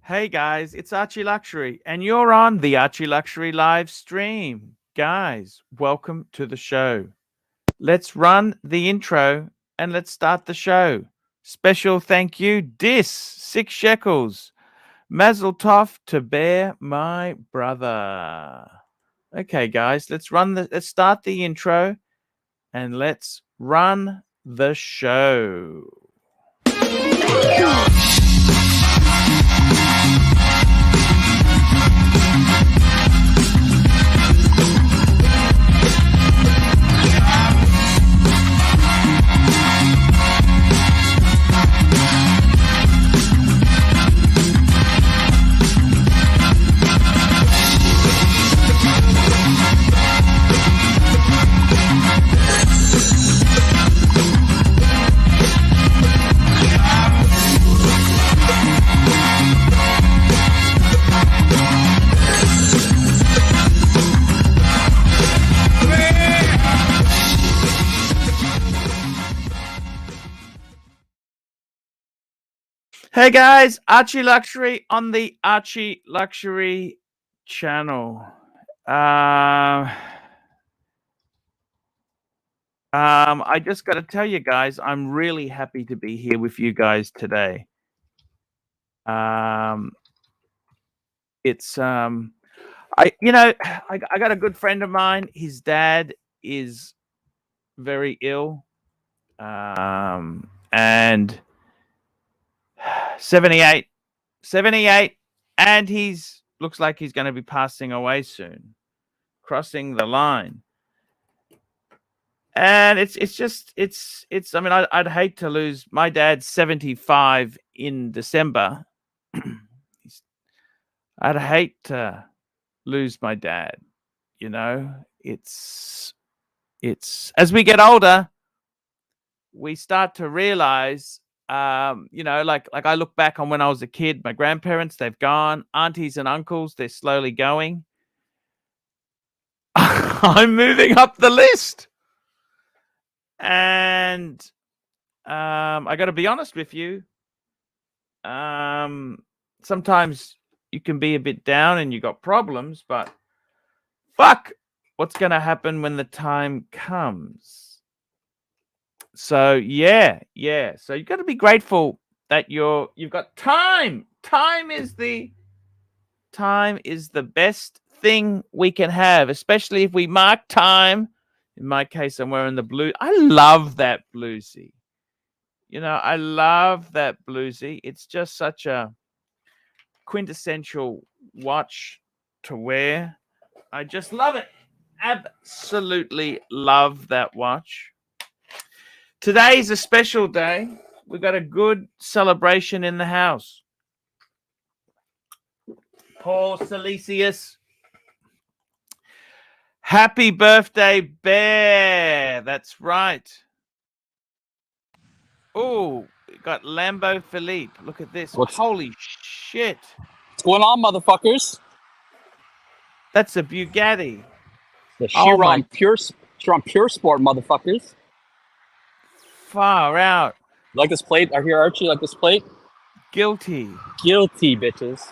Hey guys, it's ArchieLuxury, and you're on the ArchieLuxury live stream. Guys, welcome to the show. Let's run the intro and let's start the show. Special thank you, Dis, 6 shekels. Mazel tov to bear my brother. Okay, guys, let's start the intro and let's run the show. Hey guys, ArchieLuxury on the ArchieLuxury channel. I just got to tell you guys, I'm really happy to be here with you guys today. It's I got a good friend of mine. His dad is very ill, and 78, and he's looks like he's going to be passing away soon, crossing the line. And it's I mean, I'd hate to lose my dad's 75 in December. I'd hate to lose my dad. You know, it's as we get older, we start to realize, like I look back on when I was a kid, my grandparents, they've gone, aunties and uncles, they're slowly going. I'm moving up the list. And I got to be honest with you. Sometimes you can be a bit down and you got problems, but fuck, what's going to happen when the time comes? So yeah. So you got to be grateful that you've got time. Time is the best thing we can have, especially if we mark time. In my case, I'm wearing the blue. I love that bluesy. I love that bluesy. It's just such a quintessential watch to wear. I just love it. Absolutely love that watch. Today's a special day. We've got a good celebration in the house. Paul Silesius. Happy birthday, Bear. That's right. Oh, we got Lambo Philippe. Look at this. Holy shit. What's going on, motherfuckers? That's a Bugatti. The Chiron Pure Sport, motherfuckers. Far out. Like this plate? Are here, Archie? Like this plate? Guilty, bitches.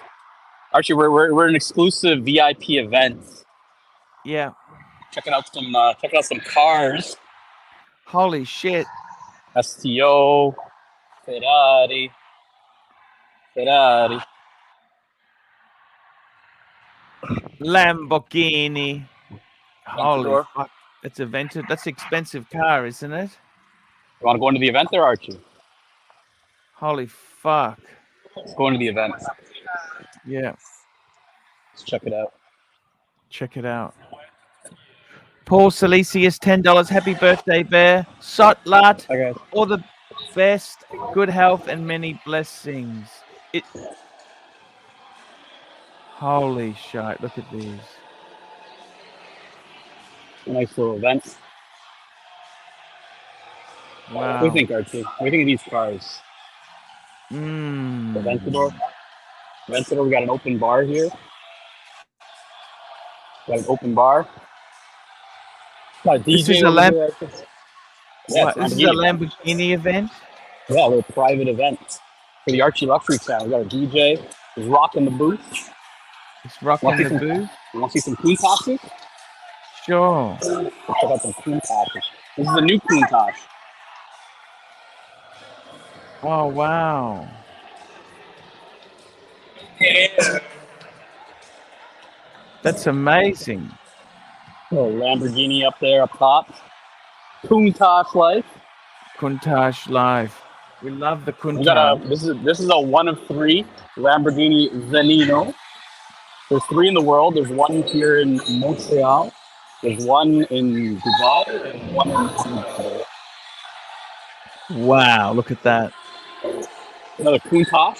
Archie, we're an exclusive VIP event. Yeah. Checking out some cars. Holy shit. STO, Ferrari. Lamborghini. Holy fuck. That's expensive car, isn't it? You want to go into the event there, Archie? Holy fuck. Let's go into the event. Yeah. Let's check it out. Paul Silesius, $10. Happy birthday, Bear. Sotlat. Okay. All the best, good health, and many blessings. Holy shit, look at these. Nice little event. Wow. What do you think, Archie? What do you think of these cars? The Aventador, we got an open bar here. Got a DJ. This is a Lamborghini event? Yeah, a little private event for the ArchieLuxury channel. We got a DJ. He's rocking the booth. He's rocking the booth. You want to see some Countachs? Sure. Let's check out some Countachs. This is a new Countach. Oh, wow. Yeah. That's amazing. Little Lamborghini up there, up top. Countach life. Countach life. We love the We got Countach. this is a 1 of 3 Lamborghini Veneno. There's 3 in the world. There's 1 here in Montreal. There's 1 in Dubai and 1 in Dubai. Wow, look at that. Another Countach.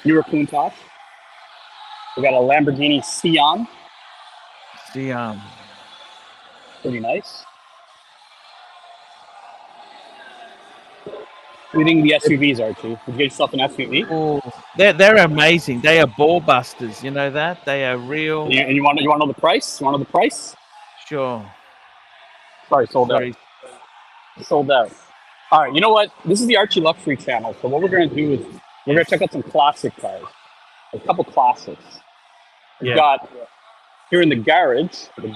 Newer Countach. We got a Lamborghini Sian. Siam. Pretty nice. What do you think of the SUVs, Archie? Did you get yourself an SUV? Oh, they're amazing. They are ball busters. You know that? They are real. And you want to know the price? You want to know the price? Sure. Sorry, sold out. Sold out. All right, you know what? This is the ArchieLuxury channel. So what we're going to do is we're going to check out some classic cars. A couple classics. We've got here in the garage, we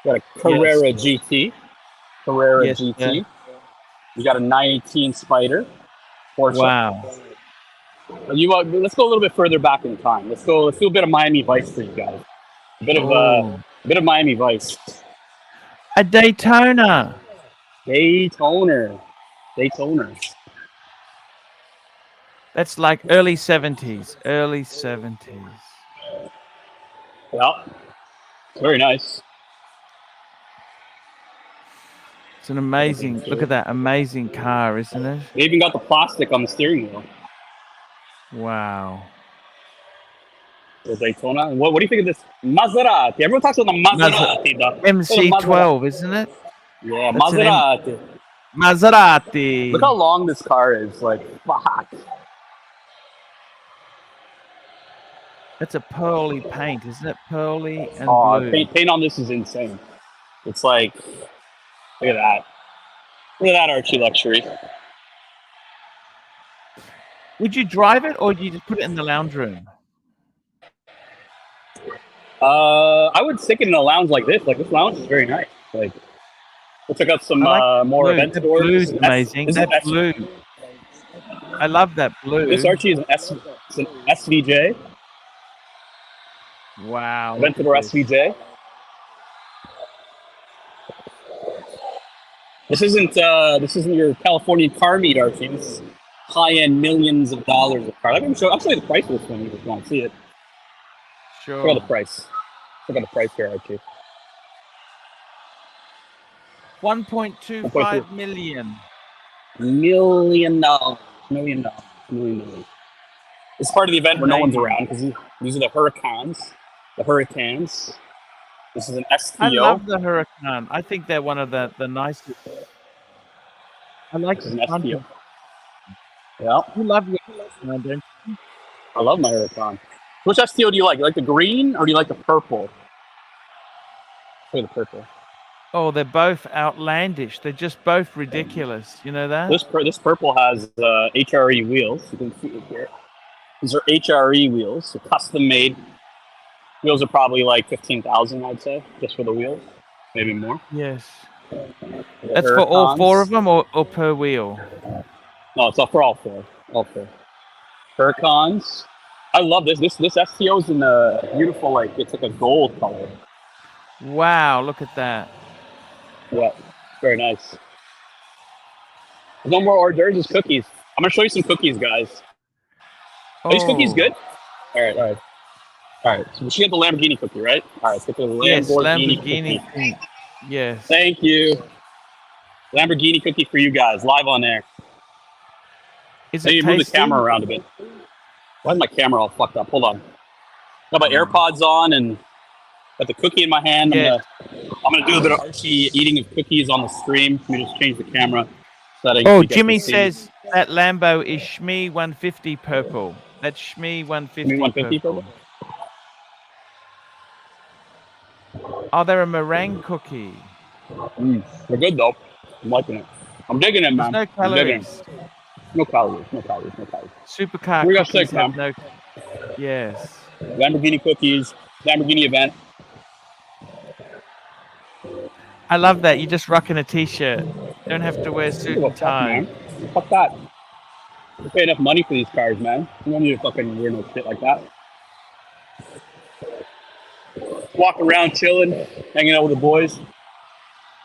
got a Carrera GT. Carrera GT. Yeah. We got a 918 Spider. Porsche. Wow. Let's go a little bit further back in time. Let's do a bit of Miami Vice for you guys. A bit of Miami Vice. A Daytona. Daytona. That's like early 70s. Early 70s. Yeah. Very nice. It's an amazing, look at that amazing car, isn't it? They even got the plastic on the steering wheel. Wow. The Daytona. What do you think of this Maserati? Everyone talks about the Maserati. MC12, isn't it? Yeah, that's Maserati. Maserati. Look how long this car is. Like, fuck. That's a pearly paint, isn't it? Pearly and blue. Paint on this is insane. It's like, look at that. Look at that ArchieLuxury. Would you drive it or do you just put it in the lounge room? I would stick it in a lounge like this. Like, this lounge is very nice. Like, we'll check out some more event stores. Blue's amazing. That blue. I love that blue. This Archie is an SVJ. Wow. Aventador SVJ. This isn't your California car meet, Archie. This is high-end millions of dollars of car. I'll show you the price of this one if you want to see it. Sure. Look at the price. Look at the price here, Archie. $1.25 million. Million dollars. This is part of the event where no one's around because these are the Hurricanes. This is an STO. I love the Huracan. I think they're one of the nicest. I like this is an STO. Yeah. You love your Huracan, don't you? I love my Huracan. Which STO do you like? You like the green or do you like the purple? Show the purple. Oh, they're both outlandish. They're just both ridiculous. You know that? This purple has HRE wheels. You can see it here. These are HRE wheels, so custom made. Wheels are probably like 15,000, I'd say, just for the wheels, maybe more. Yes. That's for all 4 of them, or per wheel? No, it's for all 4. All 4. Huracans. I love this. This STO is in a beautiful, like, it's like a gold color. Wow, look at that. Yeah, very nice. There's no more hors d'oeuvres, just cookies. I'm going to show you some cookies, guys. Are these cookies good? All right. So we should get the Lamborghini cookie, right? All right, let's get the Lamborghini cookie. Yes. Thank you. Lamborghini cookie for you guys, live on air. Is it tasty? Move the camera around a bit. Why is my camera all fucked up? Hold on. Got my AirPods on and got the cookie in my hand. Yeah. I'm gonna do a bit of Archie eating of cookies on the stream. Let me just change the camera. Jimmy says that Lambo is Shmee 150 purple. That's Shmee 150 purple. Oh, they're a meringue cookie. They're good though. I'm liking it. I'm digging it, man. There's no calories. No calories. Supercar cookies have no. Yes. Lamborghini cookies, Lamborghini event. I love that. You're just rocking a t-shirt. Don't have to wear suit Give a and fuck, tie. man. Fuck that. You pay enough money for these cars, man. You don't need to fucking wear no shit like that. Walk around chilling, hanging out with the boys.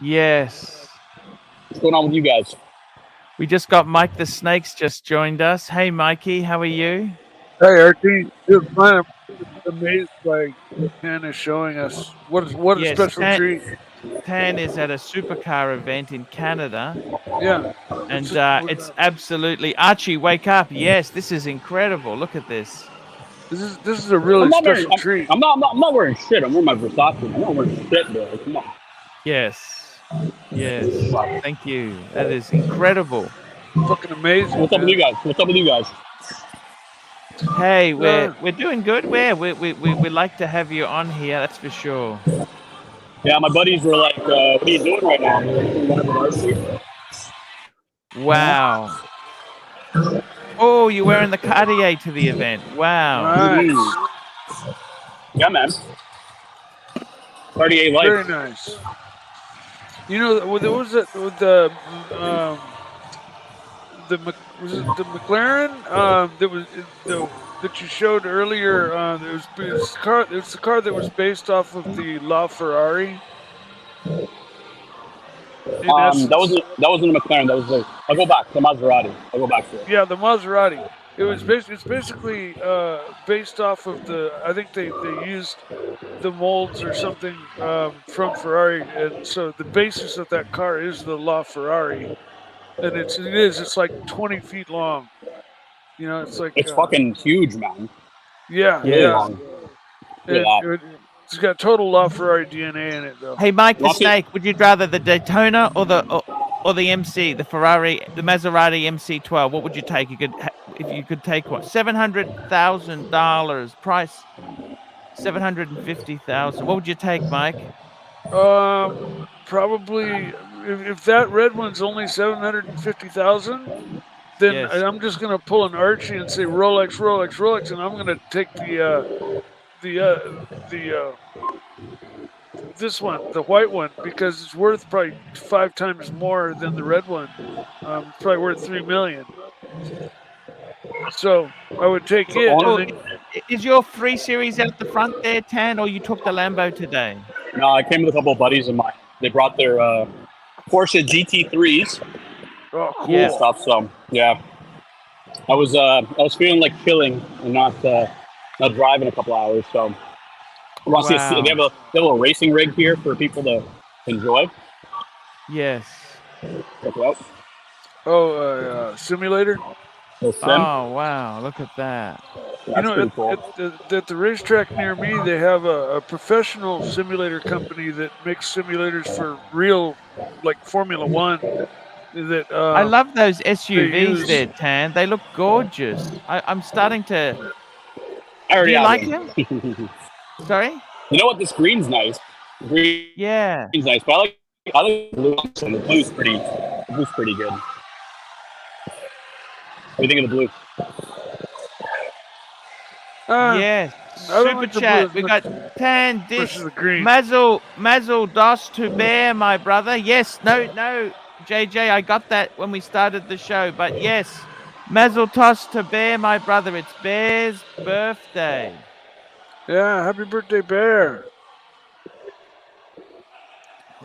Yes. What's going on with you guys? We just got Mike the Snakes just joined us. Hey, Mikey, how are you? Hey, Archie, it's fine. I'm amazed by what Tan is showing us. What a Yes, special treat. Tan is at a supercar event in Canada. Yeah. And it's absolutely Archie, wake up. Yes, this is incredible. Look at this. This is a really special treat. I'm not wearing shit. I'm wearing my Versace. I'm not wearing shit, bro. Come on. Yes. Yes. Thank you. That is incredible. Fucking amazing. What's up with you guys? What's up with you guys? Hey, we're doing good. We like to have you on here, that's for sure. Yeah, my buddies were like, what are you doing right now? Wow. Oh, you're wearing the Cartier to the event. Wow. Nice. Yeah, man. Cartier life. Very nice. You know, there was it with the McLaren that was that you showed earlier. It was the car that was based off of the LaFerrari. That wasn't a McLaren. That was I'll go back. The Maserati. I'll go back to it. Yeah, the Maserati. It's basically based off of I think they used the molds or something from Ferrari, and so the basis of that car is the LaFerrari, and it's like 20 feet long. You know, it's like it's fucking huge, man. Yeah, really yeah. long. It's got total LaFerrari DNA in it, though. Hey, Mike the Snake, would you rather the Daytona or the MC, the Maserati MC12? What would you take? If you could take one, $700,000 price, $750,000. What would you take, Mike? Probably if that red one's only $750,000, then Yes. I'm just gonna pull an Archie and say Rolex, Rolex, Rolex, and I'm gonna take this one, the white one, because it's worth probably 5 times more than the red one. It's probably worth $3 million. So I would take it. And then, is your 3 Series out the front there, Tan, or you took the Lambo today? No, I came with a couple of buddies of mine. They brought their Porsche GT3s. Oh, cool. Yeah. Stuff. So yeah, I was feeling like chilling and not driving a couple hours. So I want to see they have a racing rig here for people to enjoy. Yes. Check it out. Simulator. Oh wow! Look at that. That's pretty cool. At the racetrack near me, they have a professional simulator company that makes simulators for real, like Formula One. That I love those SUVs there, Tan. They look gorgeous. I'm starting to. Do you like them? Sorry. You know what? This green's nice. Green's nice, but I like the blue. The blue's pretty good. What do you think of the blue? Yes. Super chat. We got Tan Dish. Mazel dos to bear, my brother. Yes. No. JJ, I got that when we started the show, but yes. Mazel tos to Bear, my brother. It's Bear's birthday. Yeah, happy birthday, Bear.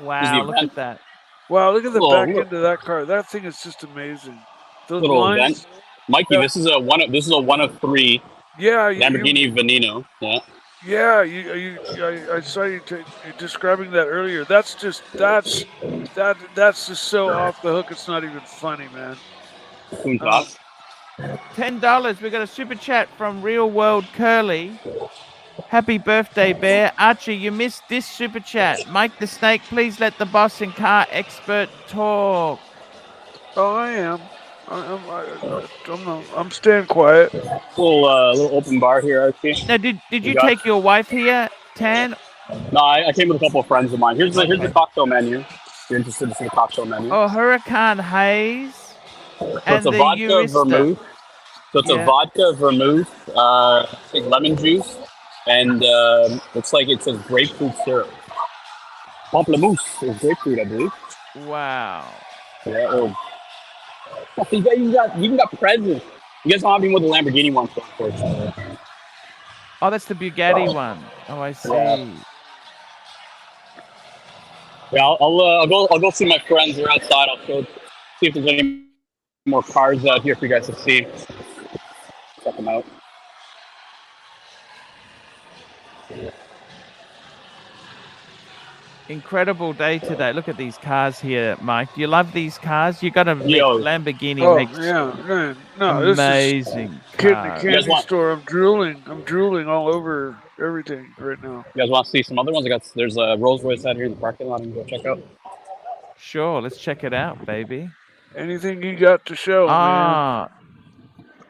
Wow, look at that. Wow, look at the back end of that car. That thing is just amazing. Those little lines. Event. Mikey, this is a one of 3. Yeah, Lamborghini Veneno. Yeah. Yeah, I saw you describing that earlier. That's just so off the hook. It's not even funny, man. $10. We got a super chat from Real World Curly. Happy birthday, Bear. Archie, you missed this super chat. Mike the Snake, please let the boss and car expert talk. Oh, I am. I'm staying quiet. Little open bar here, Archie. Now, did you take your wife here, Tan? No, I came with a couple of friends of mine. Here's the cocktail menu. If you're interested to see the cocktail menu. Oh, Hurricane Haze. So it's a vodka vermouth. So it's a vodka, vermouth, I think lemon juice, and looks like it says grapefruit syrup. Pamplemousse is grapefruit, I believe. Wow. Yeah. You got presents. You guys don't have any more the Lamborghini one, unfortunately. Oh, that's the Bugatti one. Oh, I see. Yeah, I'll go see my friends. They're outside. See if there's any more cars out here for you guys to see. Check them out. Incredible day today. Look at these cars here, Mike. Do you love these cars? You got to admit, Yo. Lamborghini makes amazing kid in the cars. candy store. I'm drooling all over everything right now. You guys want to see some other ones? There's a Rolls-Royce out here in the parking lot. You can go check out. Sure, let's check it out, baby. Anything you got to show, man?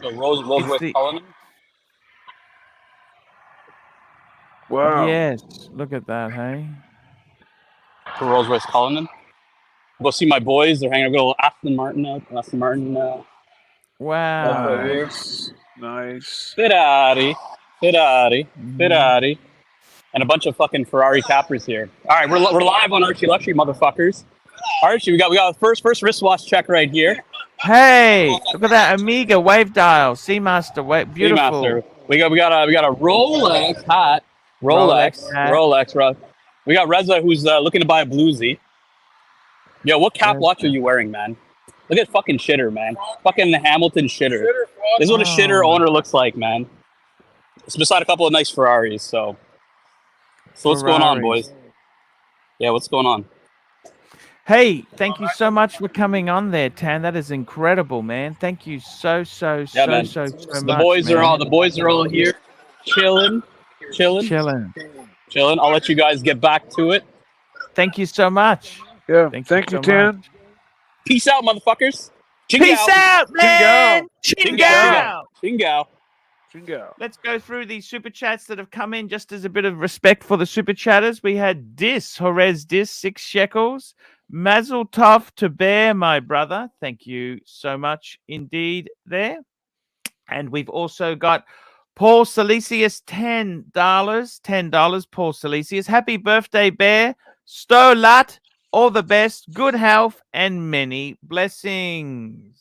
The Rolls-Royce Cullinan. Wow. Yes, look at that, hey? The Rolls-Royce Cullinan. Go see my boys. They're hanging out. Go Aston Martin out. Wow. Nice. Ferrari. And a bunch of fucking Ferrari cappers here. All right, we're live on ArchieLuxury, motherfuckers. Archie, we got the first wristwatch check right here. Hey, look at that Amiga wave dial, Seamaster, beautiful. Seamaster. We got a Rolex hat. Rolex. We got Reza who's looking to buy a bluesy. Yo, what cap watch are you wearing, man? Look at fucking shitter, man. Fucking Hamilton shitter. This is what a shitter owner looks like, man. It's beside a couple of nice Ferraris, so what's going on, boys? Yeah, what's going on? Hey, thank you so much for coming on there, Tan. That is incredible, man. Thank you so much. The boys are all here, chilling. I'll let you guys get back to it. Thank you so much. Yeah, thank you, Tan. Peace out, motherfuckers. Peace out, man. Chingao. Let's go through these super chats that have come in just as a bit of respect for the super chatters. We had Horez 6 shekels. Mazel tov to Bear, my brother. Thank you so much indeed there. And we've also got Paul Silesius, $10. $10, Paul Silesius. Happy birthday, Bear. Stolat. All the best, good health, and many blessings.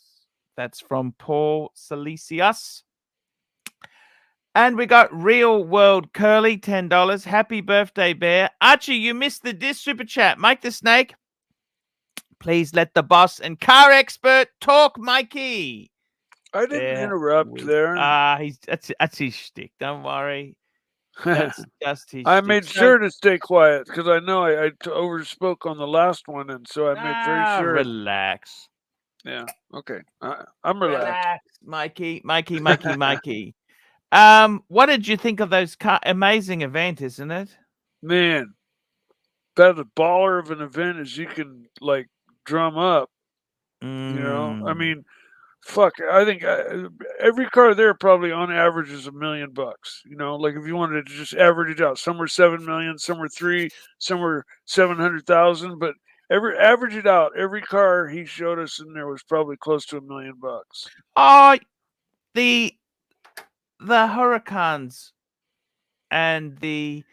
That's from Paul Silesius. And we got Real World Curly, $10. Happy birthday, Bear. Archie, you missed the super chat. Mike the Snake, please let the boss and car expert talk, Mikey. I didn't interrupt there. That's his shtick. Don't worry. That's just his I made sure to stay quiet because I know I overspoke on the last one, and so I made very sure. Relax. Yeah. Okay. I'm relaxed. Mikey. What did you think of those amazing event, isn't it? Man, that's a baller of an event as you can like drum up. You know, I mean, fuck. I think every car there probably on average is $1 million. You know, like if you wanted to just average it out, some were 7 million, some were 3, some were 700,000, but average it out. Every car he showed us in there was probably close to $1 million. Oh, the Huracans and the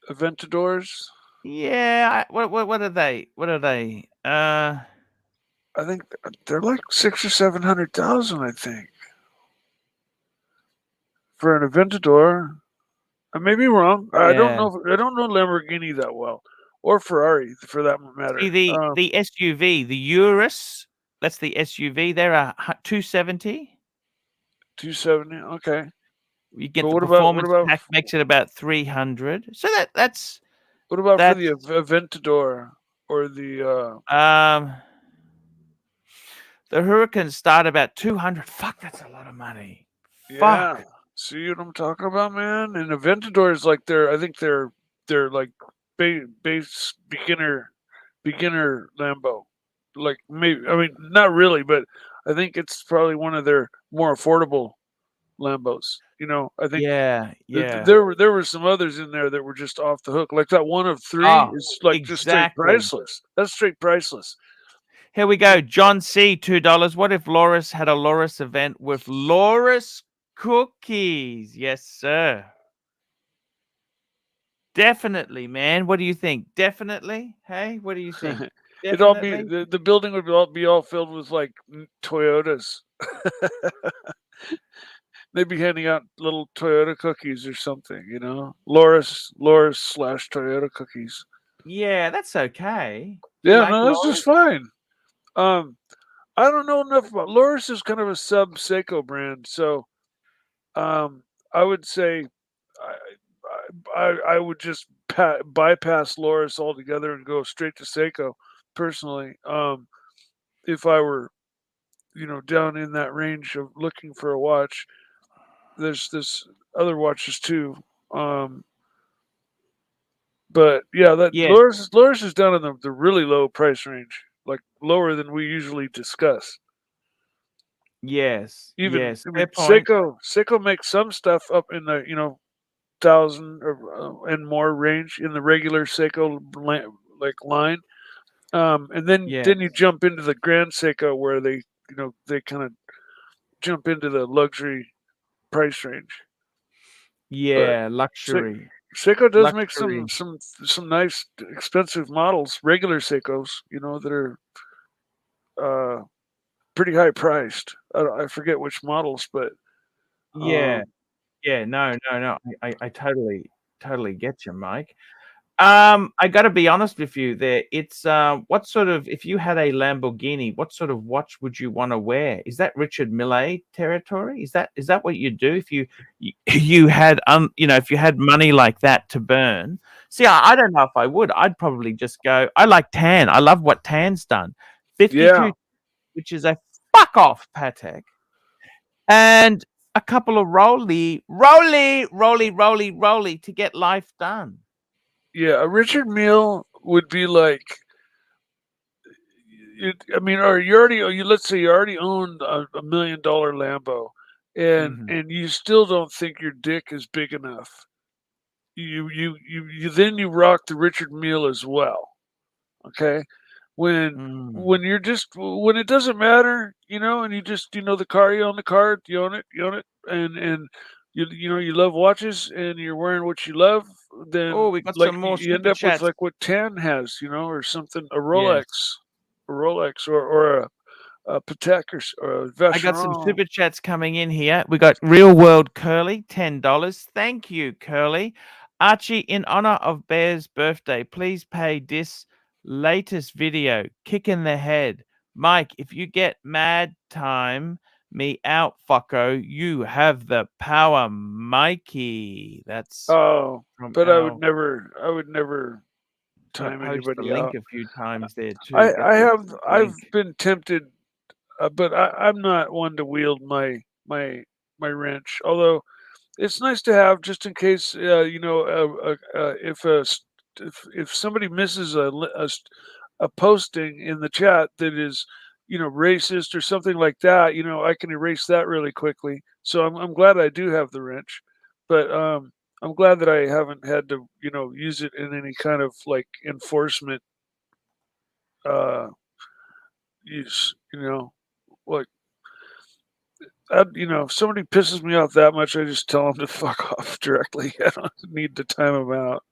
Aventadors. Yeah, what are they? I think they're like 600,000 or 700,000. I think for an Aventador. I may be wrong. I don't know. I don't know Lamborghini that well, or Ferrari for that matter. The SUV, the Urus. That's the SUV. They're a 270. 270. Okay. You get the performance pack makes it about 300. So that's. What about for the Aventador or the? The Hurricanes start about 200. Fuck, that's a lot of money. Yeah. Fuck. See what I'm talking about, man? And Aventador is like I think they're like base beginner Lambo. Like maybe, I mean, not really, but I think it's probably one of their more affordable Lambos. You know, I think there were some others in there that were just off the hook. Like that one of 3 is like just straight priceless. That's straight priceless. Here we go. John C, $2. What if Loris had a Loris event with Loris cookies? Yes, sir. Definitely, man. What do you think? Definitely? Hey, what do you think? It'd all be Definitely? the building would be all filled with like Toyotas. They'd be handing out little Toyota cookies or something, you know. Loris slash Toyota cookies. Yeah, that's okay. You Yeah, like no, that's just Loris? fine. I don't know enough about Loris is kind of a sub Seiko brand, so I would say I would just bypass Loris altogether and go straight to Seiko personally. If I were, you know, down in that range of looking for a watch, there's other watches too. But yeah, that Yes, Loris is down in the really low price range, like lower than we usually discuss. yes, Even yes. I Fair mean, point. Seiko makes some stuff up in the 1,000 or and more range in the regular Seiko like line. And then you Yes. jump into the Grand Seiko where they kind of jump into the luxury price range. But Yeah, Se- luxury. Seiko does make Luxury. some nice expensive models, regular Seikos, that are uh, pretty high priced. I forget which models, but Yeah. um, Yeah, no. I totally get you, Mike. I gotta be honest with you there. It's what sort of if you had a Lamborghini, what sort of watch would you want to wear? Is that Richard Mille territory? Is that what you do if you had if you had money like that to burn? See, I don't know if I would. I'd probably just go. I like tan. I love what tan's done. yeah, 52, which is a fuck off Patek, and a couple of roly to get life done. yeah. A Richard Mille would be like, I mean, or let's say you already owned a $1 million Lambo, and Mhm. and you still don't think your dick is big enough. You then you rock the Richard Mille as well. Okay, when Mm. when you're just when it doesn't matter, and you just the car, you own the car, you own it, and you love watches and you're wearing what you love, Oh, then we got like some more you end super up with chats. like what Tan has, or something, Yes. A Rolex or a Patek or a I got some Vacheron. super chats coming in here. We got Real World Curly, $10. Thank you, Curly. Archie, in honor of Bear's birthday, please pay this latest video, Kick in the Head. Mike, if you get mad time me out, fucko, you have the power, Mikey. That's Oh, from but our I would never gotta time post the anybody link out. a few times there too. I Get I the have I've link. been tempted, but I'm not one to wield my wrench. Although it's nice to have just in case, if somebody misses a posting in the chat that is, racist or something like that, I can erase that really quickly. So I'm glad I do have the wrench, but I'm glad that I haven't had to, use it in any kind of like enforcement uh use, like if somebody pisses me off that much, I just tell them to fuck off directly. I don't need to time them out.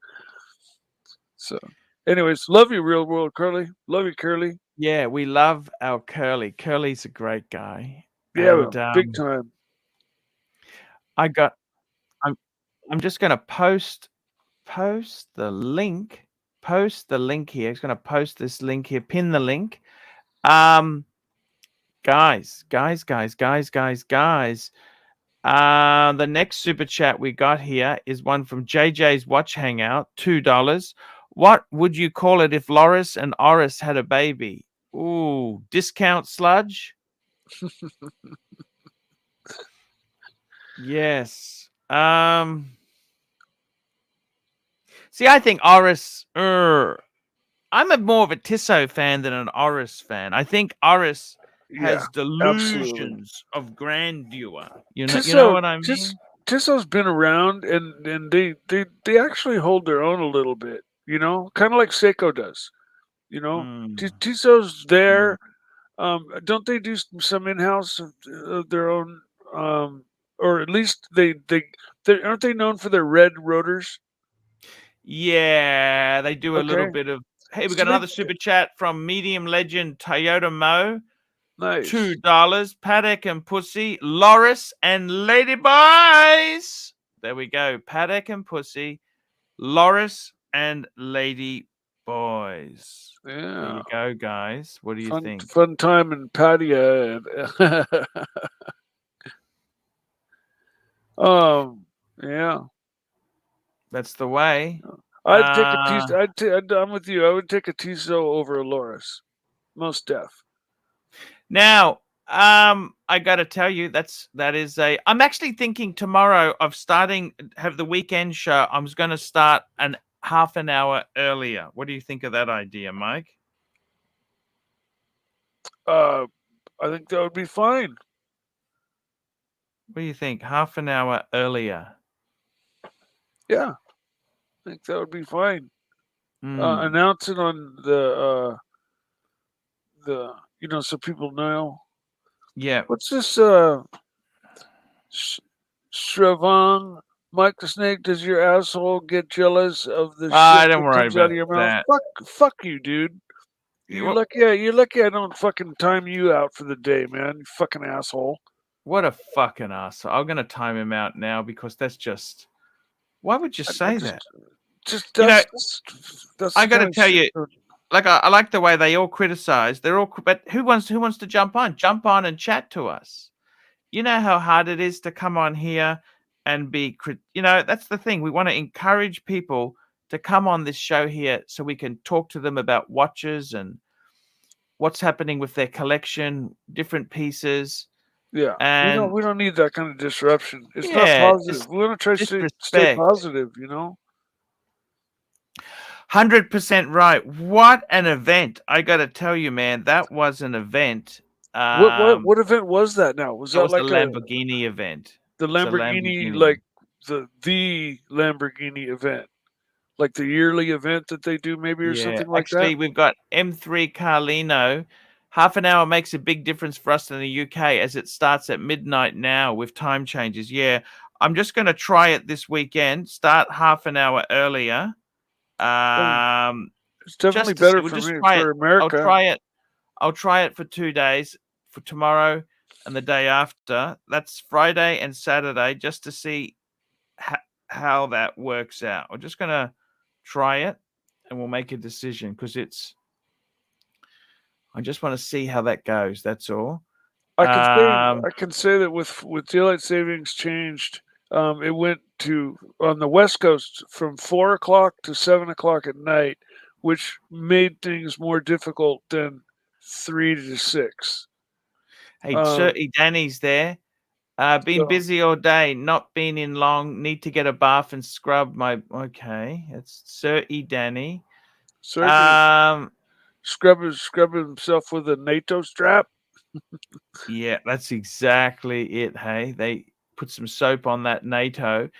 So, anyways, love you, real world Curly. Love you, Curly. Yeah, we love our Curly. Curly's a great guy. Yeah, And big time. I got I'm I'm just gonna post the link. Post the link here. It's gonna post this link here, pin the link. Um guys. The next super chat we got here is one from JJ's Watch Hangout, $2. What would you call it if Loris and Oris had a baby? Ooh, discount sludge? Yes. See, I think Oris. I'm more of a Tissot fan than an Oris fan. I think Oris Yeah, has absolutely. delusions of grandeur. You know Tissot, what I Tiss, mean? Tissot's been around, and they actually hold their own a little bit. Kind of like Seiko does. Mm, Tissot's mm. there. Don't they do some in-house of their own? Or at least they aren't they known for their red rotors? Yeah, they do a little Okay, bit of. Hey, we so got they another super chat from medium legend Toyota Mo. nice. $2. Paddock and Pussy, Loris and Lady Boys. There we go. Paddock and Pussy, Loris and Lady Boys. There Yeah, you go, guys. What do you think? fun time in patio. Yeah. That's the way. I'd take a Tiso. I'm with you. I would take a Tiso over a Loris. Most def. Now, I got to tell you, that is a. I'm actually thinking tomorrow of starting have the weekend show. I'm going to start an half an hour earlier. What do you think of that idea, Mike? I think that would be fine. What do you think? Half an hour earlier. Yeah, I think that would be fine. Mm. Announce it on the so people know. Yeah. What's this? Shravang, Mike the Snake. Does your asshole get jealous of the shit Don't that worry comes out about of your mouth? that. Fuck you, dude. You're lucky I don't fucking time you out for the day, man. You fucking asshole. What a fucking asshole. I'm going to time him out now because that's just. Why would you say that? Just You know, that's I the got to kind of tell shit you, like I like the way they all criticize. They're all, but who wants to jump on? Jump on and chat to us. You know how hard it is to come on here and be, that's the thing. We want to encourage people to come on this show here so we can talk to them about watches and what's happening with their collection, different pieces. Yeah, And we don't need that kind of disruption. It's not yeah, positive. We want to try to stay respect. positive. 100% right. What an event! I got to tell you, man, that was an event. What event was that? Now was That that was the like Lamborghini event. the It's a Lamborghini, Lamborghini. like the Lamborghini event, like the yearly event that they do, maybe, or Yeah, something like that? actually, we've got M3 Carlino. Half an hour makes a big difference for us in the UK as it starts at midnight now with time changes. Yeah, I'm just going to try it this weekend. Start half an hour earlier. It's definitely Just to see. better We'll for just me, try it. for America. I'll try it for 2 days, for tomorrow and the day after. That's Friday and Saturday, just to see how that works out. We're just going to try it and we'll make a decision because I just want to see how that goes. That's all. I can say that with daylight savings changed, it went to on the West Coast from 4 o'clock to 7 o'clock at night, which made things more difficult than 3 to 6. Hey, certainly Danny's there. Been busy all day, not been in long. Need to get a bath and scrub my. Okay, it's Sir E. Danny. Scrub himself with a NATO strap. Yeah, that's exactly it. Hey, they put some soap on that NATO.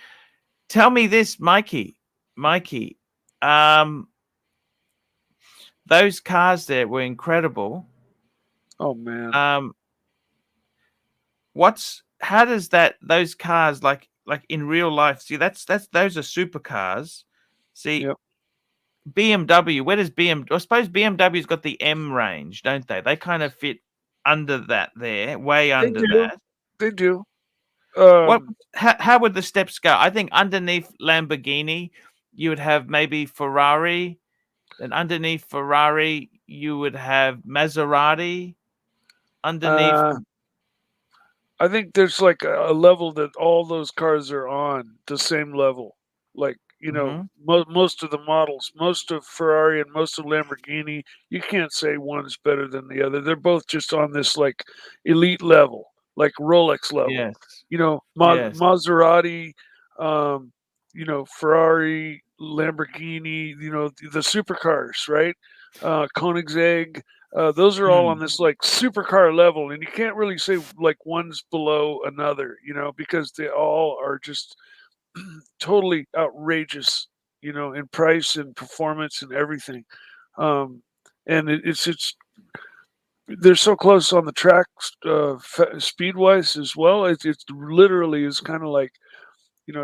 Tell me this, Mikey. Those cars there were incredible. Oh man. How does those cars like in real life? See, those are supercars. See, Yep. BMW, where does I suppose BMW's got the M range, don't they? They kind of fit under that there, way under that. They do. How would the steps go? I think underneath Lamborghini, you would have maybe Ferrari. Then underneath Ferrari, you would have Maserati. Underneath, I think there's like a level that all those cars are on, the same level. Like, most of the models, most of Ferrari and most of Lamborghini, you can't say one's better than the other. They're both just on this like elite level, like Rolex level. yes, Maserati, Ferrari, Lamborghini, the supercars, right? Koenigsegg, those are all on this like supercar level, and you can't really say like one's below another, because they all are just totally outrageous, in price and performance and everything. And it's they're so close on the track, speed wise as well. It literally is kind of like,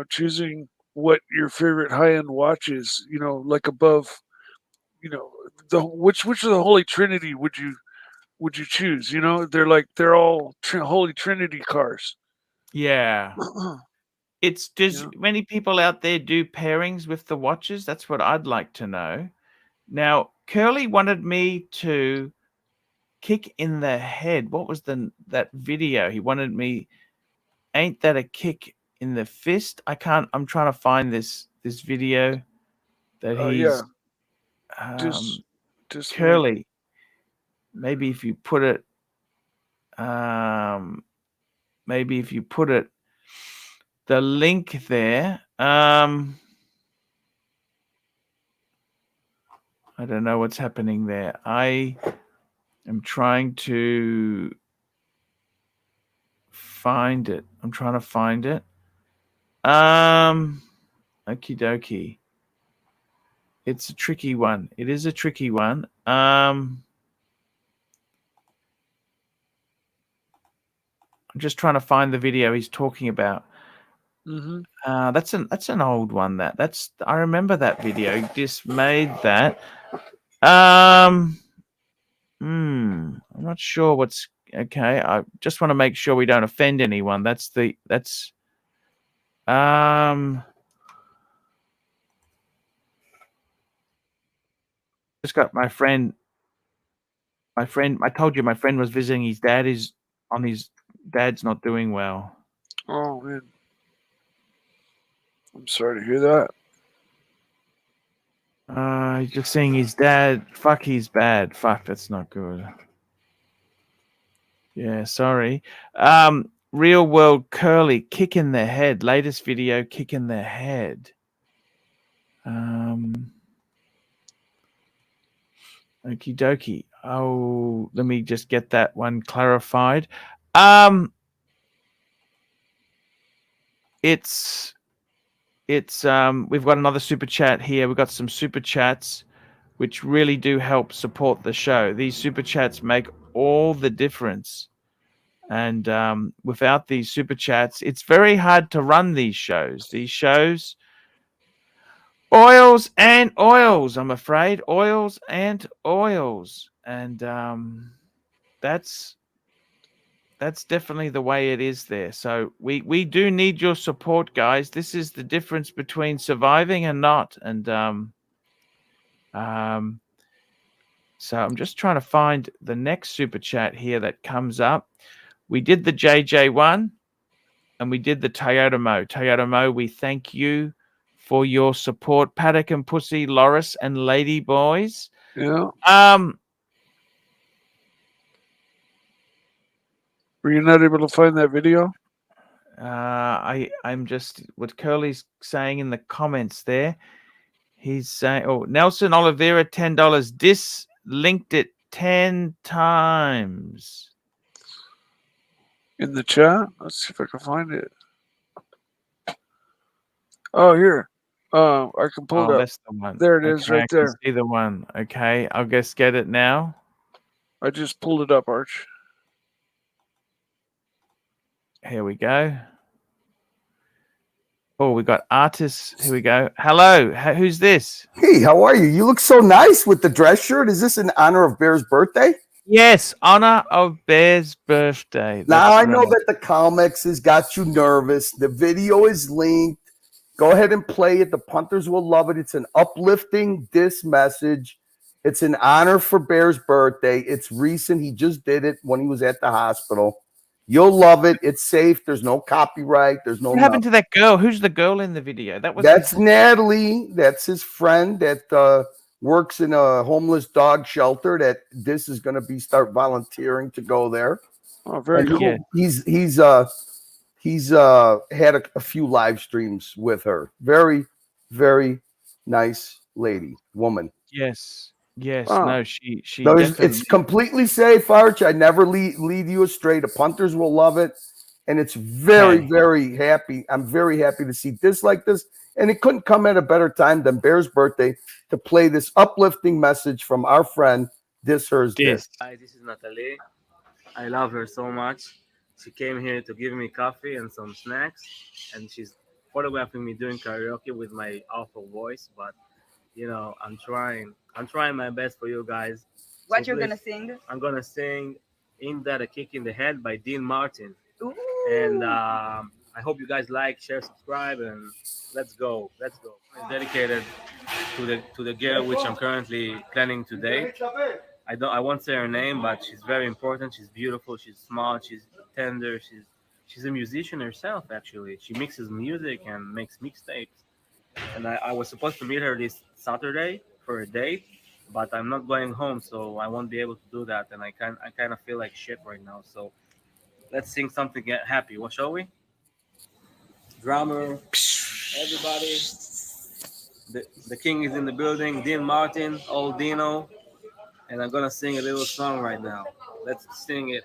choosing what your favorite high end watch is. Like above, which of the Holy Trinity would you choose? They're all Holy Trinity cars. Yeah. Does many people out there do pairings with the watches? That's what I'd like to know. Now, Curly wanted me to kick in the head. What was that video? He wanted me, ain't that a kick in the fist? I'm trying to find this video that he's just Curly. Maybe if you put it the link there. I don't know what's happening there. I am trying to find it. Okie dokie. It's a tricky one. It is a tricky one. I'm just trying to find the video he's talking about. That's an old one. I remember that video. He just made that. I'm not sure what's okay. I just want to make sure we don't offend anyone. Just got my friend. I told you my friend was visiting his dad. His dad's not doing well. Oh man, I'm sorry to hear that. He's just seeing his dad. Fuck, he's bad. Fuck, that's not good. Yeah, sorry. Real world Curly, kick in the head. Latest video, kick in the head. Okie dokie. Oh, let me just get that one clarified. It's we've got another super chat here. We've got some super chats which really do help support the show. These super chats make all the difference. And without these super chats, it's very hard to run these shows. Oils and oils, I'm afraid. Oils and oils. And that's definitely the way it is there. So we do need your support, guys. This is the difference between surviving and not. And so I'm just trying to find the next super chat here that comes up. We did the JJ one and we did the Toyota Mo. Toyota Mo, we thank you for your support. Paddock and Pussy, Loris and Lady Boys. Yeah. Were you not able to find that video? I'm just what Curly's saying in the comments there. He's saying, oh, Nelson Oliveira, $10. Dislinked it 10 times. In the chat? Let's see if I can find it. Oh, here. I can pull it up. That's the one. There it is, right there. I see the one. Okay, I'll just get it now. I just pulled it up, Arch. Here we go. Oh, we got artists. Here we go. Hello. Who's this? Hey, how are you? You look so nice with the dress shirt. Is this in honor of Bear's birthday? Yes, honor of Bear's birthday. Now I know that the comics has got you nervous. The video is linked. Go ahead and play it. The punters will love it. It's an uplifting diss message. It's an honor for Bear's birthday. It's recent. He just did it when he was at the hospital. You'll love it. It's safe. There's no copyright. There's no. What happened to that girl? Who's the girl in the video? That's Natalie. That's his friend that works in a homeless dog shelter. That this is going to start volunteering to go there. Oh, very cool. Yeah. He's had a few live streams with her. Very, very nice woman. Yes. No, she so it's completely safe, Arch. I never lead you astray. The punters will love it, and it's very, very happy. I'm very happy to see this like this, and it couldn't come at a better time than Bear's birthday to play this uplifting message from our friend This, hers, this. Hi, this is Natalie. I love her so much. She came here to give me coffee and some snacks, and she's photographing me doing karaoke with my awful voice. But you know, I'm trying. I'm trying my best for you guys. What So you're gonna please, sing? I'm gonna sing "Ain't That a Kick in the Head" by Dean Martin, Ooh. and I hope you guys like, share, subscribe, and let's go. Let's go. It's dedicated to the girl which I'm currently planning to date. I won't say her name, but she's very important. She's beautiful. She's smart. She's tender. She's a musician herself. Actually, she mixes music and makes mixtapes. And I was supposed to meet her this Saturday for a date, but I'm not going home, so I won't be able to do that. And I kind of feel like shit right now. So let's sing something happy. What shall we? Drummer, everybody. The king is in the building. Dean Martin, old Dino. And I'm gonna sing a little song right now. Let's sing it.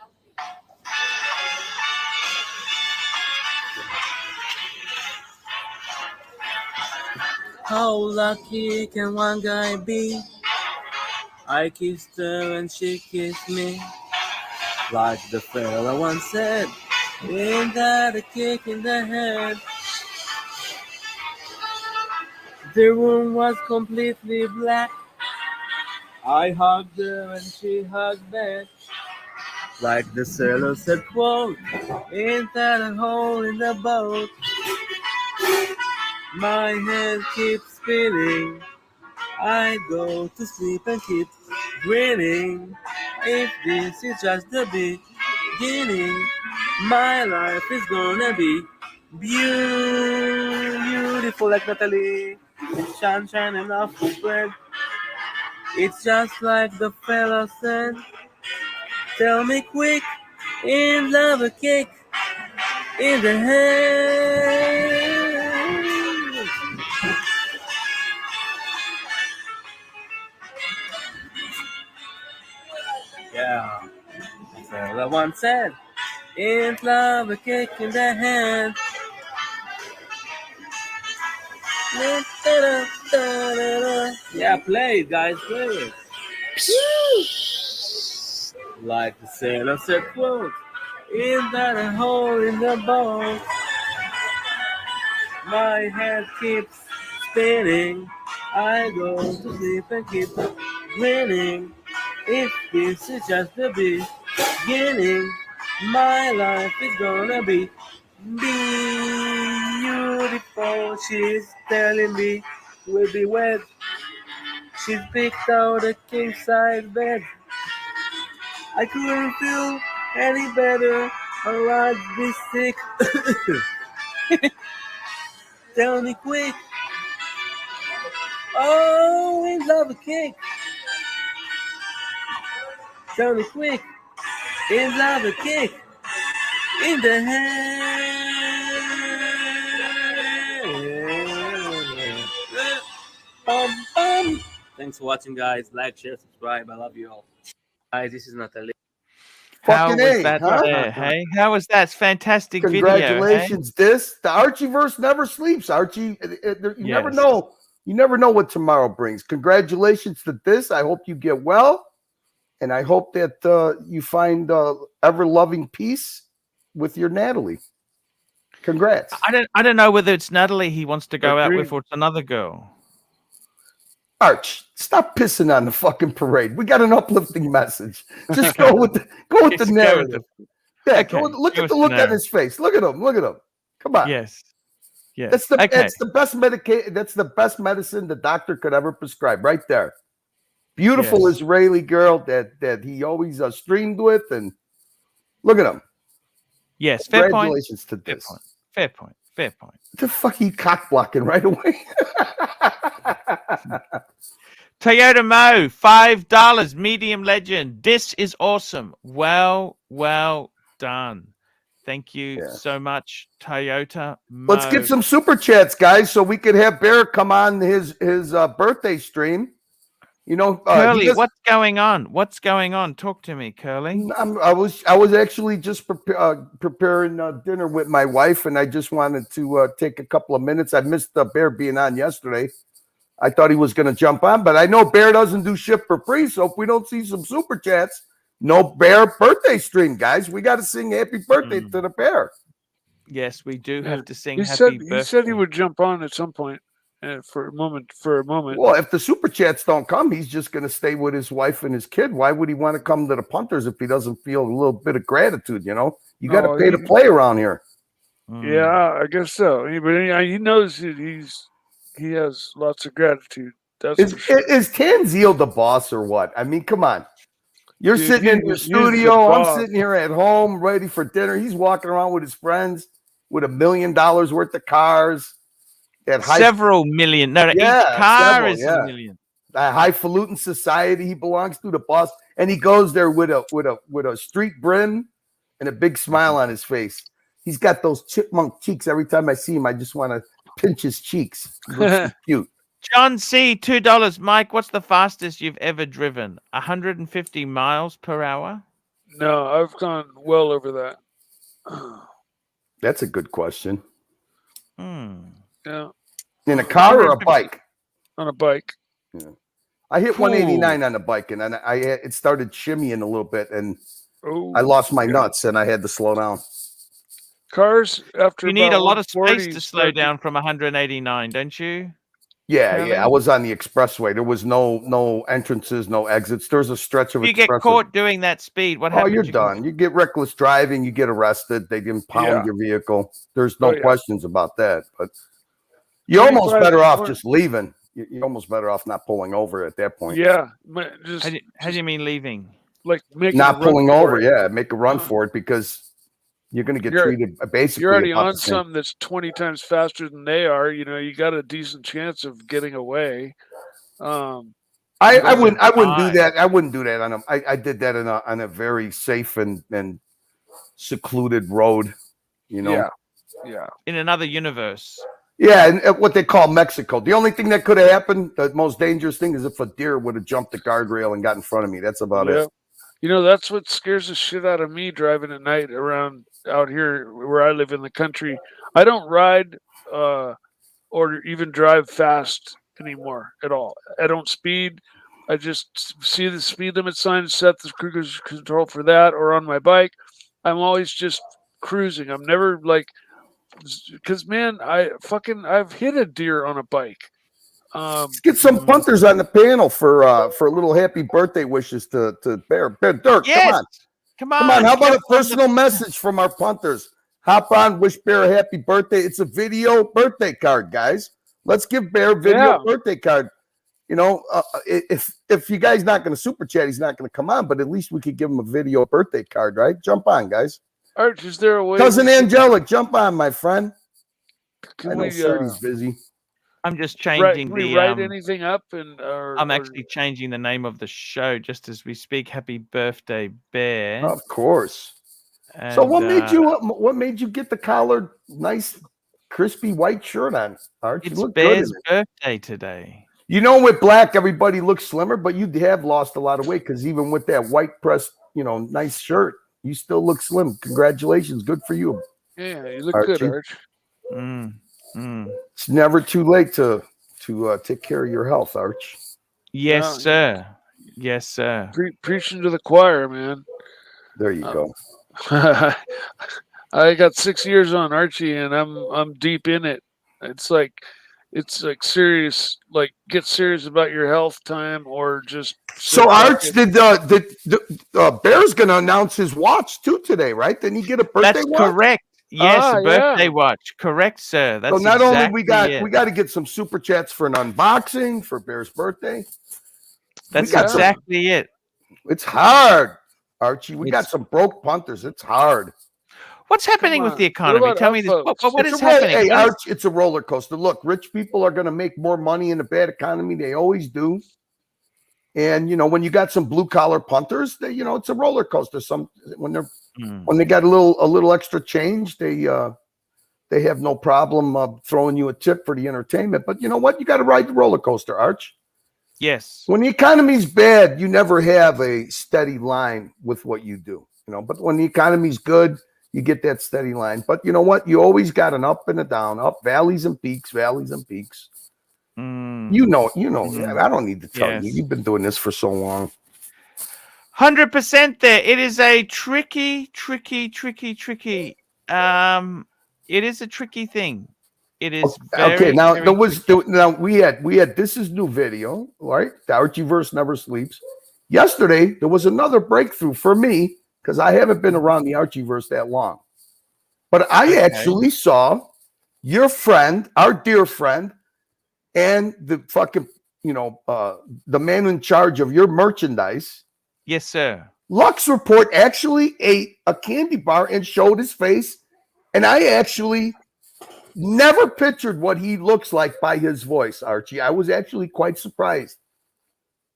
How lucky can one guy be? I kissed her and she kissed me. Like the fella once said, ain't that a kick in the head? The room was completely black. I hugged her and she hugged back. Like the sailor said, quote, ain't that a hole in the boat? My head keeps spinning. I go to sleep and keep grinning. If this is just the beginning, my life is gonna be beautiful like Natalie. It's sunshine enough to spread. It's just like the fella said. Tell me quick, in love a kick in the head. Yeah, that's all I once said. In love a kick in the head. Yeah, play it, guys, play it. Like the sailor said, quote, is that a hole in the boat? My head keeps spinning. I go to sleep and keep grinning. If this is just the beginning, my life is gonna be beautiful. She's telling me we'll be wed. She's picked out a king size bed. I couldn't feel any better. Her eyes be sick. Tell me quick. Oh, we love a cake. Tell me quick. In love a cake. In the hand. Thanks for watching, guys. Like, share, subscribe. I love you all. Hi, this is Natalie. How Fucking was A, that huh? there, hey? How was that? It's fantastic video, hey? Congratulations. This, the Archieverse never sleeps, Archie. You never Yes. know. You never know what tomorrow brings. Congratulations to this. I hope you get well. And I hope that you find ever-loving peace with your Natalie. Congrats. I don't know whether it's Natalie he wants to go out Agreed. with or it's another girl. Arch, stop pissing on the fucking parade. We got an uplifting message. Just go with the Yes, the go with narrative. Yeah, Okay, look go at with the the look on narrative. his face. Look at him. Look at him. Come on. Yes. Yes. That's the Okay. that's the best that's the best medicine the doctor could ever prescribe, right there. Beautiful Yes. Israeli girl that he always streamed with, and look at him. Yes. Fair point. Congratulations to Fair this. point. Fair point. Fair point. What the fuck he cock blocking right away? Toyota Mo, $5, medium legend. This is awesome. Well done. Thank you Yeah. so much, Toyota Mo. Let's get some super chats, guys, so we could have Bear come on his birthday stream. You know, Curly, what's going on? What's going on? Talk to me, Curly. I was actually just preparing dinner with my wife, and I just wanted to take a couple of minutes. I missed Bear being on yesterday, I thought he was going to jump on, but I know Bear doesn't do shit for free. So if we don't see some super chats, no Bear birthday stream, guys. We got to sing happy birthday to the Bear. Yes, we do have to sing He happy birthday. he said he would jump on at some point for a moment. Well, if the super chats don't come, he's just going to stay with his wife and his kid. Why would he want to come to the punters if he doesn't feel a little bit of gratitude? You know, you got to pay to play around here. Yeah, I guess so. But he knows that he has lots of gratitude. That's for sure. Is Tanzil the boss or what? I mean, come on. You're Dude, sitting in your he's the studio. I'm boss. sitting here at home ready for dinner. He's walking around with his friends with $1 million worth of cars. Several million. No, each car is $1 million. A highfalutin society he belongs to, the boss, and he goes there with a street brim and a big smile on his face. He's got those chipmunk cheeks. Every time I see him, I just want to pinch his cheeks. He looks so cute. John C, $2. Mike, what's the fastest you've ever driven? 150 miles per hour? No, I've gone well over that. That's a good question. Yeah. In a car or a bike? On a bike. Yeah. I hit 189 on the bike, and then it started shimmying a little bit, and I lost my nuts, and I had to slow down. Cars after you need a lot of space to slow down from 189, don't you? Yeah. I was on the expressway. There was no entrances, no exits. There's a stretch of you get caught doing that speed. What happens? Oh, you're done. You get reckless driving. You get arrested. They impound your vehicle. There's no questions about that. But you're almost better off just leaving. You're almost better off not pulling over at that point. Yeah. How do you mean leaving? Like not pulling over. Yeah, make a run for it because you're going to get treated basically. You're already on something that's 20 times faster than they are. You know, you got a decent chance of getting away. I wouldn't do that. I wouldn't do that I did that on a very safe and secluded road. You know. Yeah. In another universe. Yeah, and what they call Mexico. The only thing that could have happened, the most dangerous thing, is if a deer would have jumped the guardrail and got in front of me. That's about it. You know, that's what scares the shit out of me driving at night around out here where I live in the country. I don't ride or even drive fast anymore at all. I don't speed. I just see the speed limit sign, set the cruise control for that, or on my bike. I'm always just cruising. I'm never like, because man, I've hit a deer on a bike. Let's get some punters on the panel for a little happy birthday wishes to Bear. Dirk, yes. Come on. How about a personal message from our punters? Hop on, wish Bear a happy birthday. It's a video birthday card, guys. Let's give Bear a video birthday card. You know, if you guys not going to super chat, he's not going to come on, but at least we could give him a video birthday card, right? Jump on, guys. Arch, is there a way? Cousin Angelic, jump on, my friend. Can I know Serdy's busy. I'm just changing write anything up, and I'm actually changing the name of the show just as we speak. Happy birthday, Bear! Of course. And, so what made you get the collared, nice, crispy white shirt on, Arch? It's Bear's birthday today. You know, with black, everybody looks slimmer, but you have lost a lot of weight because even with that white pressed, nice shirt, you still look slim. Congratulations, good for you. Yeah, you look good, Arch. It's never too late to take care of your health, Arch. Yes, sir. Yes, sir. Preaching to the choir, man. There you go. I got 6 years on Archie, and I'm deep in it. It's like serious. Like, get serious about your health time, or just. So Arch, did Bear's going to announce his watch too today, right? Didn't he get a birthday watch? That's correct. Yes, birthday watch. Correct, sir. That's so not only we got to get some super chats for an unboxing for Bear's birthday. That's exactly it. It's hard, Archie. We got some broke punters. It's hard. What's happening with the economy? Tell me this. What is happening? Hey, Arch, it's a roller coaster. Look, rich people are going to make more money in a bad economy. They always do. And when you got some blue collar punters, it's a roller coaster. When they got a little extra change, they have no problem throwing you a tip for the entertainment. But you know what? You got to ride the roller coaster, Arch. Yes. When the economy's bad, you never have a steady line with what you do. But when the economy's good, you get that steady line. But you know what? You always got an up and a down, up valleys and peaks, valleys and peaks. You know. I don't need to tell you. Yes. You've been doing this for so long. 100% there. It is a tricky. It is a tricky thing. It is very, okay. Now very we had this is new video, right? The Archieverse never sleeps. Yesterday there was another breakthrough for me because I haven't been around the Archieverse that long, but I actually saw your friend, our dear friend, and the fucking the man in charge of your merchandise. Yes, sir. Lux Report actually ate a candy bar and showed his face, and I actually never pictured what he looks like by his voice, Archie. I was actually quite surprised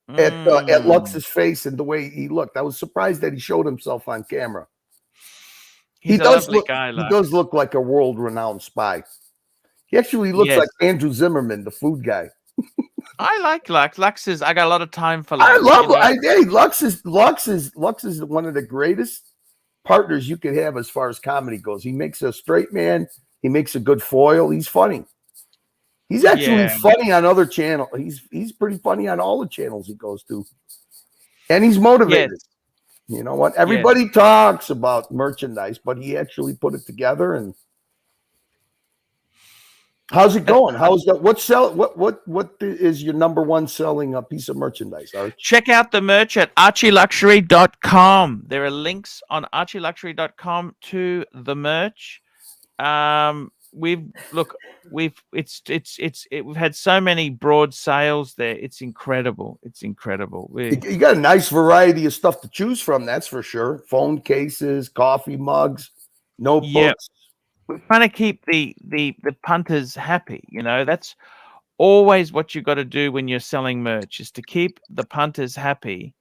at Lux's face and the way he looked. I was surprised that he showed himself on camera. He's a lovely guy, He does look like a world-renowned spy. He actually looks like Andrew Zimmerman, the food guy. I like Lux. I got a lot of time for Lux. I love Lux is one of the greatest partners you could have as far as comedy goes. He makes a straight man. He makes a good foil. He's funny. He's actually funny on other channels. He's pretty funny on all the channels he goes to. And he's motivated. Yes. You know what? Everybody talks about merchandise, but he actually put it together. And how's it going? How's that? What is your number one selling piece of merchandise, Arch? Check out the merch at ArchieLuxury.com. There are links on ArchieLuxury.com to the merch. We've had so many broad sales there. It's incredible. You got a nice variety of stuff to choose from, that's for sure. Phone cases, coffee mugs, notebooks. Yep. We're trying to keep the punters happy. That's always what you got to do when you're selling merch, is to keep the punters happy,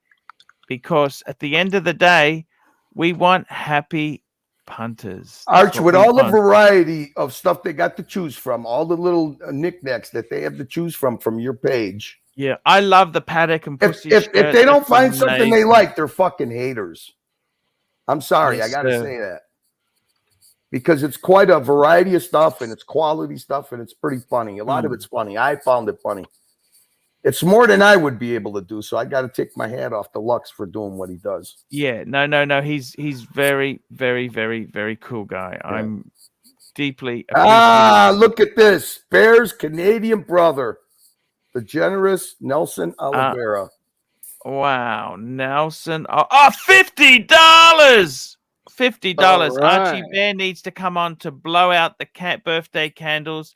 because at the end of the day, we want happy punters. Arch, with all the variety of stuff they got to choose from, all the little knickknacks that they have to choose from your page. Yeah, I love the paddock and pussy. If they don't find something they like, they're fucking haters. I'm sorry, I gotta say that. Because it's quite a variety of stuff, and it's quality stuff, and it's pretty funny. A lot of it's funny. I found it funny. It's more than I would be able to do, so I got to take my hat off to Lux for doing what he does. Yeah, no. He's very, very, very, very cool guy. Yeah. I'm deeply look at this. Bear's Canadian brother, the generous Nelson Oliveira. Wow, Nelson. $50. $50. Right. Archie Bear needs to come on to blow out the birthday candles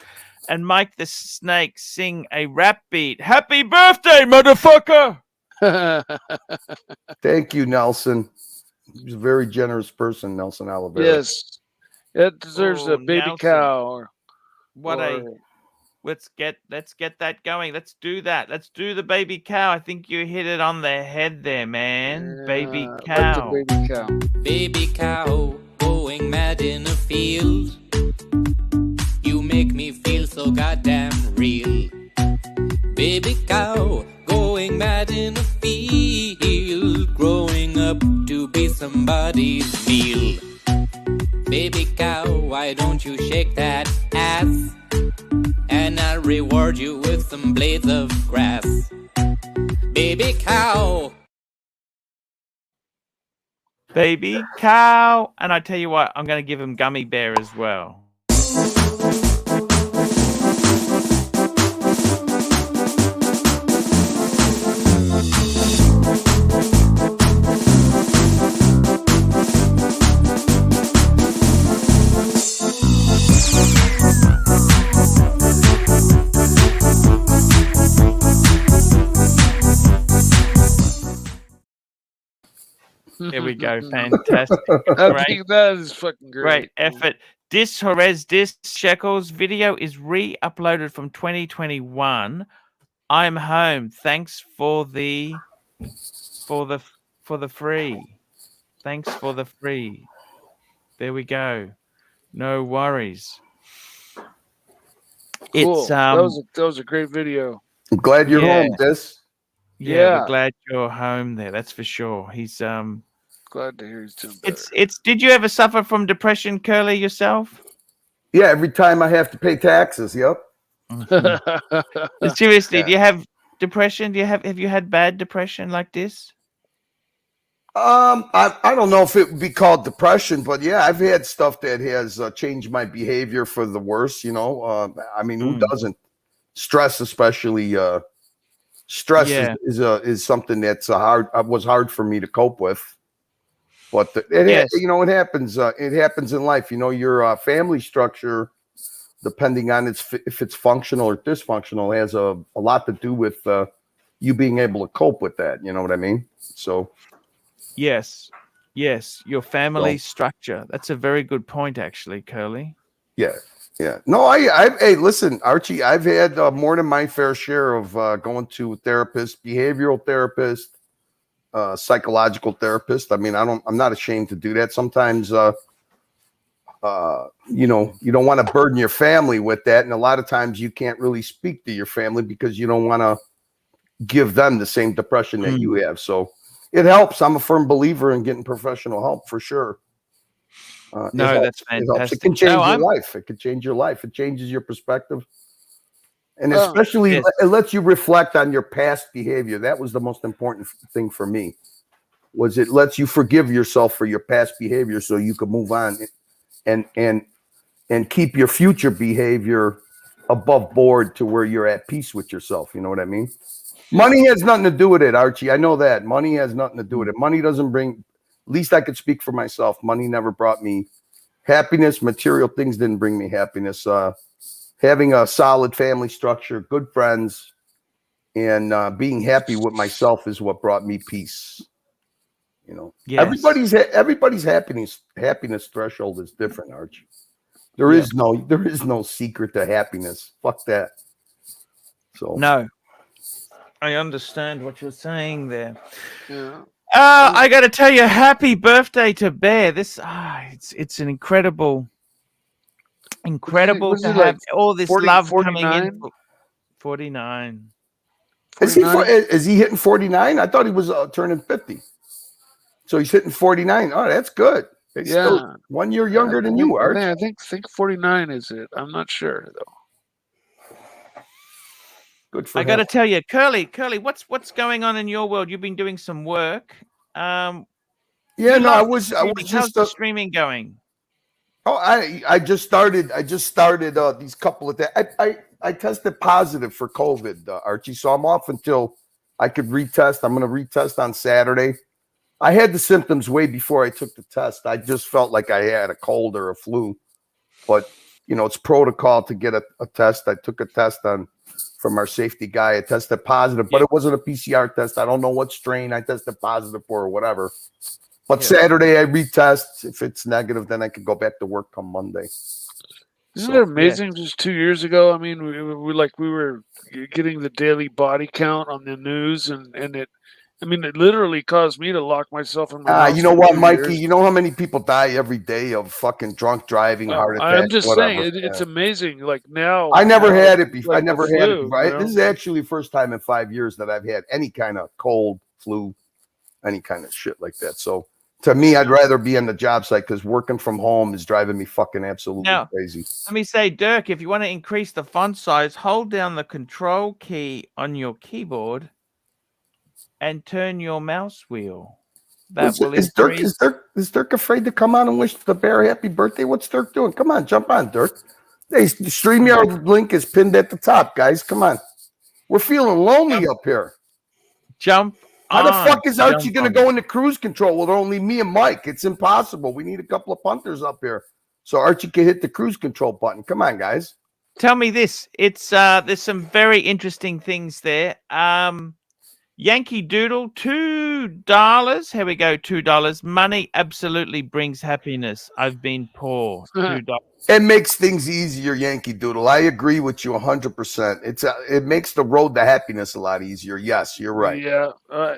and Mike the Snake sing a rap beat. Happy birthday, motherfucker! Thank you, Nelson. He's a very generous person, Nelson Oliveira. Yes. It deserves a baby Nelson. Cow. Let's get that going. Let's do that. Let's do the baby cow. I think you hit it on the head there, man. Yeah, baby cow. Like the baby cow. Baby cow going mad in a field. You make me feel so goddamn real. Baby cow going mad in a field, growing up to be somebody's meal. Baby cow, why don't you shake that ass? And I'll reward you with some blades of grass. Baby cow. Baby cow. And I tell you what, I'm going to give him Gummy Bear as well. There we go. Fantastic. I think that is fucking great. Great effort. Dis Jerez Dis Shekels video is re-uploaded from 2021. I'm home. Thanks for the free. Thanks for the free. There we go. No worries. Cool. It's that was a great video. I'm glad you're home, Dis. Yeah, we're glad you're home there. That's for sure. He's glad to hear he's doing better. It's did you ever suffer from depression, Curly, yourself? Yeah, every time I have to pay taxes, yep. But seriously, do you have depression? Have you had bad depression like this? I don't know if it would be called depression, but yeah, I've had stuff that has changed my behavior for the worse. I mean, who doesn't? Stress, especially. Stress Yeah. is something that's was hard for me to cope with. But Yes. it happens. It happens in life. Your family structure, depending on if it's functional or dysfunctional, has a lot to do with you being able to cope with that. You know what I mean? So. Yes. Your family structure. That's a very good point, actually, Curly. Yeah. No, hey, listen, Archie, I've had more than my fair share of going to therapist, behavioral therapist, psychological therapist. I mean, I'm not ashamed to do that. Sometimes, you don't want to burden your family with that. And a lot of times you can't really speak to your family because you don't want to give them the same depression that you have. So it helps. I'm a firm believer in getting professional help for sure. No, that's fantastic. It can change your life. It can change your life. It changes your perspective. And especially it lets you reflect on your past behavior. That was the most important thing for me, was it lets you forgive yourself for your past behavior so you can move on and keep your future behavior above board to where you're at peace with yourself. You know what I mean? Money has nothing to do with it, Archie. I know that. Money has nothing to do with it. Money doesn't bring, at least I could speak for myself. Money never brought me happiness. Material things didn't bring me happiness. Having a solid family structure, good friends, and being happy with myself is what brought me peace. Everybody's happiness threshold is different, Archie. There is no secret to happiness. Fuck that. So no, I understand what you're saying there. Yeah. I got to tell you, happy birthday to Bear. This, it's an incredible to have all this 40, love 49? coming in. 49. Is he hitting 49? I thought he was turning 50. So he's hitting 49. Oh, that's good. It's still 1 year younger than you are. I think 49 is it. I'm not sure though. Good for I him. got to tell you, Curly, what's going on in your world? You've been doing some work. I was How's just the streaming going? Oh, I just started these couple of days. I tested positive for COVID, Archie. So I'm off until I could retest. I'm going to retest on Saturday. I had the symptoms way before I took the test. I just felt like I had a cold or a flu, but it's protocol to get a test. I took a test from our safety guy. I tested positive, but it wasn't a PCR test. I don't know what strain I tested positive for or whatever. But Saturday I retest. If it's negative, then I can go back to work come Monday. Isn't it amazing? Just 2 years ago, I mean, we were getting the daily body count on the news, and it literally caused me to lock myself in my house. You know what, Mikey? You know how many people die every day of fucking drunk driving, heart attacks? I'm just saying, it's amazing. Like now, I never had it before. Like I never had it. Right? This is actually the first time in 5 years that I've had any kind of cold, flu, any kind of shit like that. So to me, I'd rather be on the job site because working from home is driving me fucking absolutely crazy. Let me say, Dirk, if you want to increase the font size, hold down the control key on your keyboard and turn your mouse wheel. Is Dirk afraid to come on and wish the bear happy birthday? What's Dirk doing? Come on, jump on, Dirk. Hey, the StreamYard link is pinned at the top, guys. Come on. We're feeling lonely up here. Jump. How the fuck is Archie going to go into cruise control with only me and Mike? It's impossible. We need a couple of punters up here so Archie can hit the cruise control button. Come on, guys. Tell me this. It's there's some very interesting things there. Yankee Doodle, $2. Here we go, $2. Money absolutely brings happiness. I've been poor. $2. It makes things easier, Yankee Doodle. I agree with you 100%. It makes the road to happiness a lot easier. Yes, you're right. Yeah, I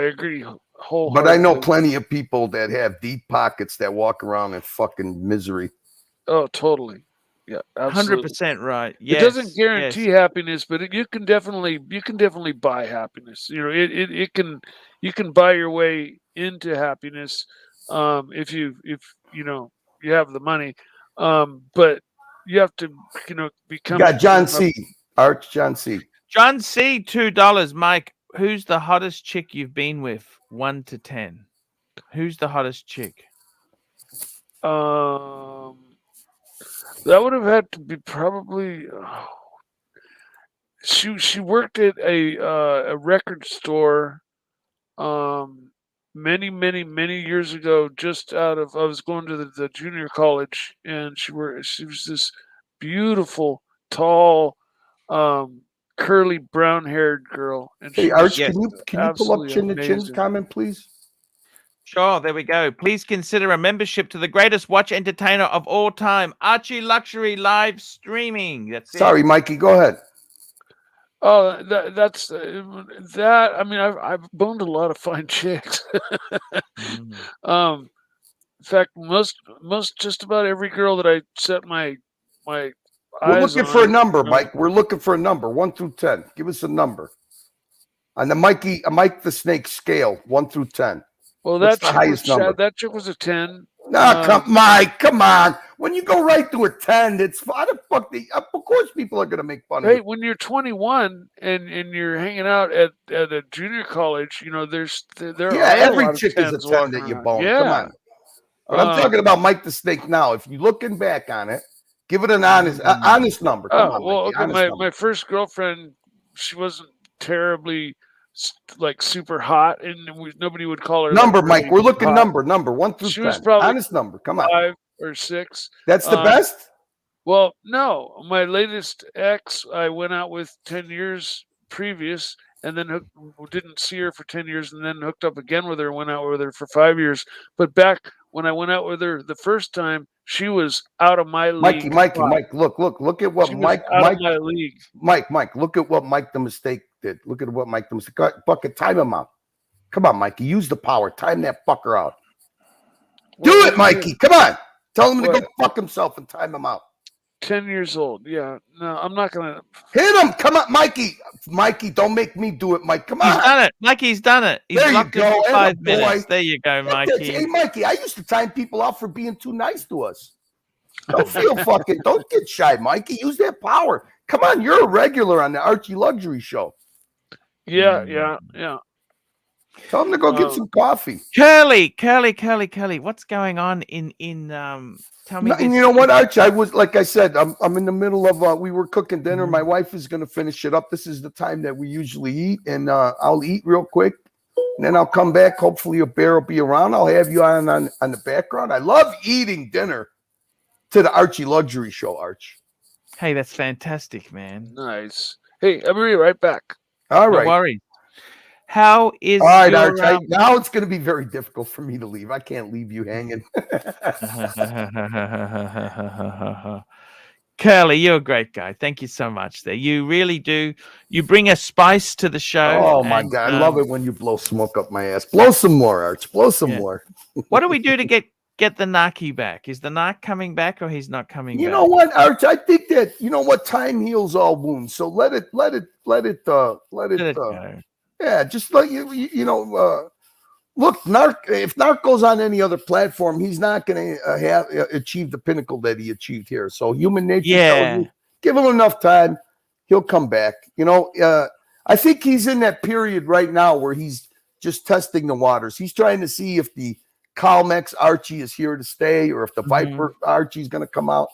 agree wholeheartedly. But I know plenty of people that have deep pockets that walk around in fucking misery. Oh, totally. Yeah, 100% right. Yes, it doesn't guarantee happiness, but you can definitely buy happiness. You can buy your way into happiness if you have the money. But you have to, become. Got John C. Arch John C. John C. $2. Mike, who's the hottest chick you've been with? 1 to 10. Who's the hottest chick? That would have had to be probably. She worked at a record store. Many years ago, just I was going to the junior college, and she was this beautiful, tall, curly brown haired girl. And Hey, she Arch, was can you pull up absolutely Chin to Chin amazing. comment, please? Sure, there we go. Please consider a membership to the greatest watch entertainer of all time, Archie Luxury live streaming. That's Sorry, it. Mikey, go ahead. Oh, that's that. I mean, I've boned a lot of fine chicks. In fact, most just about every girl that I set my We're eyes looking for a on, number, Mike. We're looking for a number, 1 through 10. Give us a number. On the Mike the Snake scale, 1 through 10. Well, What's that the chick highest was, number? that chick was a 10. No, Mike, come on. When you go right to a 10, it's how the fuck of course people are gonna make fun of Hey, you. when you're 21 and you're hanging out at a junior college, there Yeah, are a every lot of chick is a 10s 10 walking that you around. bone. Yeah. Come on. But I'm talking about Mike the Snake now. If you're looking back on it, give it an honest number. Come on, well, Mikey, okay, honest number. my first girlfriend, she wasn't terribly like super hot, and nobody would call her Number, like, Mike. really We're looking hot. number 1 through She 10. was probably Honest number. Come on. 5 or 6. That's the best? Well, no. My latest ex, I went out with 10 years previous, and then didn't see her for 10 years, and then hooked up again with her and went out with her for 5 years. But back when I went out with her the first time, she was out of my league. Mike, look at what She was Mike, out of my league. Mike, look at what Mike the Mistake did. Look at what Mike the Mistake. Bucket, time him out. Come on, Mikey, use the power. Time that fucker out. Do it, Mikey. Come on. Tell him to go fuck himself and time him out. 10 years old. Yeah. No, I'm not going to. Hit him. Come on, Mikey. Mikey, don't make me do it, Mike. Come on. He's done it. Mikey's done it. He's There you locked in go. for 5 minutes. Boy. There you go, Mikey. Hey, Mikey, I used to time people out for being too nice to us. Don't feel fucking, don't get shy, Mikey. Use that power. Come on, you're a regular on the Archie Luxury show. Yeah. Tell him to go get some coffee. Curly. What's going on in tell me No, this. you know what, Archie? I was, like I said, I'm in the middle of we were cooking dinner. My wife is going to finish it up. This is the time that we usually eat, and I'll eat real quick, and then I'll come back. Hopefully a bear will be around. I'll have you on the background. I love eating dinner to the Archie Luxury show, Arch. Hey, that's fantastic, man. Nice. Hey, I'll be right back. All right. No worries. How is all right, your, Arch? Now it's going to be very difficult for me to leave. I can't leave you hanging. Curly, you're a great guy. Thank you so much. There, you really do. You bring a spice to the show. Oh my God, I love it when you blow smoke up my ass. Blow some more, Arch. Blow some more. What do we do to get the Naki back? Is the Narc coming back, or he's not coming back? You know what, Arch? I think that time heals all wounds. So let it go. Yeah, just let look, if Narc goes on any other platform, he's not going to achieve the pinnacle that he achieved here. So human nature, give him enough time, he'll come back. I think he's in that period right now where he's just testing the waters. He's trying to see if the Calmex Archie is here to stay, or if the Viper Archie is going to come out.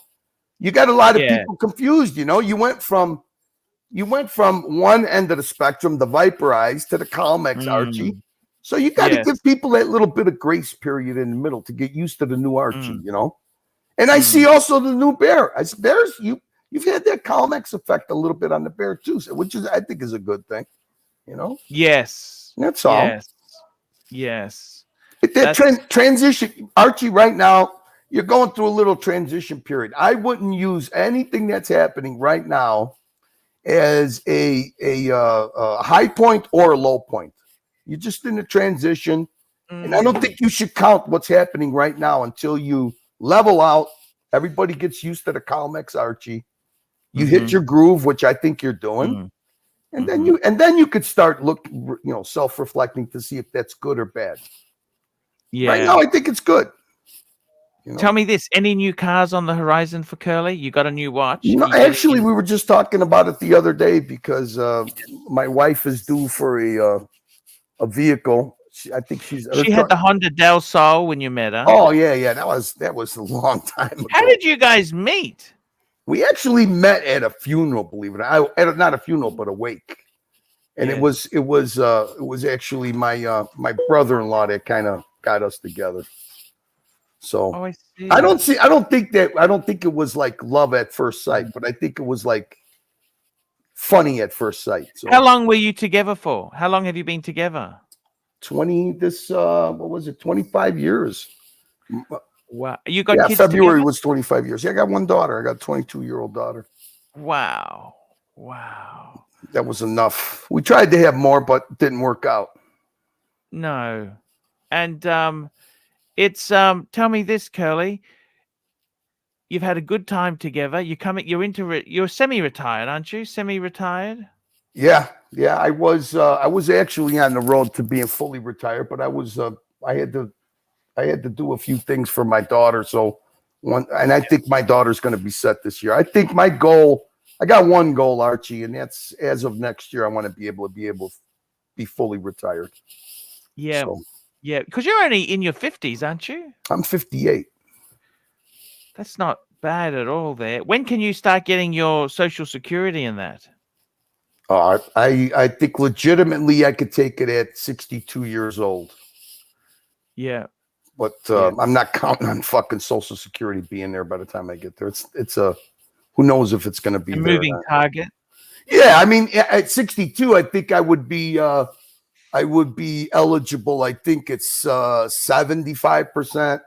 You got a lot of people confused. You went from one end of the spectrum, the Viperized, to the Calmex Archie. So you got to give people that little bit of grace period in the middle to get used to the new Archie, And I see also the new Bear. You've had that Calmex effect a little bit on the Bear too, which I think is a good thing. Yes. That's all. Yes. That transition, Archie, right now, you're going through a little transition period. I wouldn't use anything that's happening right now as a high point or a low point. You're just in a transition. And I don't think you should count what's happening right now until you level out. Everybody gets used to the Calmex Archie. You hit your groove, which I think you're doing. And then you could start self-reflecting to see if that's good or bad. Yeah. Right now, I think it's good. You know? Tell me this: any new cars on the horizon for Curly? You got a new watch? No, actually, we were just talking about it the other day because my wife is due for a vehicle. I think she had the Honda Del Sol when you met her. Oh yeah. That was a long time ago. How did you guys meet? We actually met at a funeral, believe it or not. Not a funeral, but a wake. And it was actually my brother-in-law that kind of got us together. So I see. I don't think it was like love at first sight, but I think it was like funny at first sight. So how long were you together for? How long have you been together? 25 years. Wow. You got kids February together? was 25 years. Yeah, I got one daughter. I got a 22-year-old daughter. Wow. That was enough. We tried to have more, but it didn't work out. No. And it's tell me this, Curly. You've had a good time together. You're semi-retired, aren't you? Semi-retired? Yeah. I was actually on the road to being fully retired, but I had to do a few things for my daughter. So I think my daughter's going to be set this year. I think my goal, I got one goal, Archie, and that's as of next year, I want to be able to be fully retired. Yeah. So, yeah. Because you're only in your 50s, aren't you? I'm 58. That's not bad at all there. When can you start getting your Social Security in that? I think legitimately I could take it at 62 years old. Yeah. But I'm not counting on fucking Social Security being there by the time I get there. It's a who knows if it's going to be a moving target. Yeah, I mean, at 62, I think I would be eligible. I think it's 75%.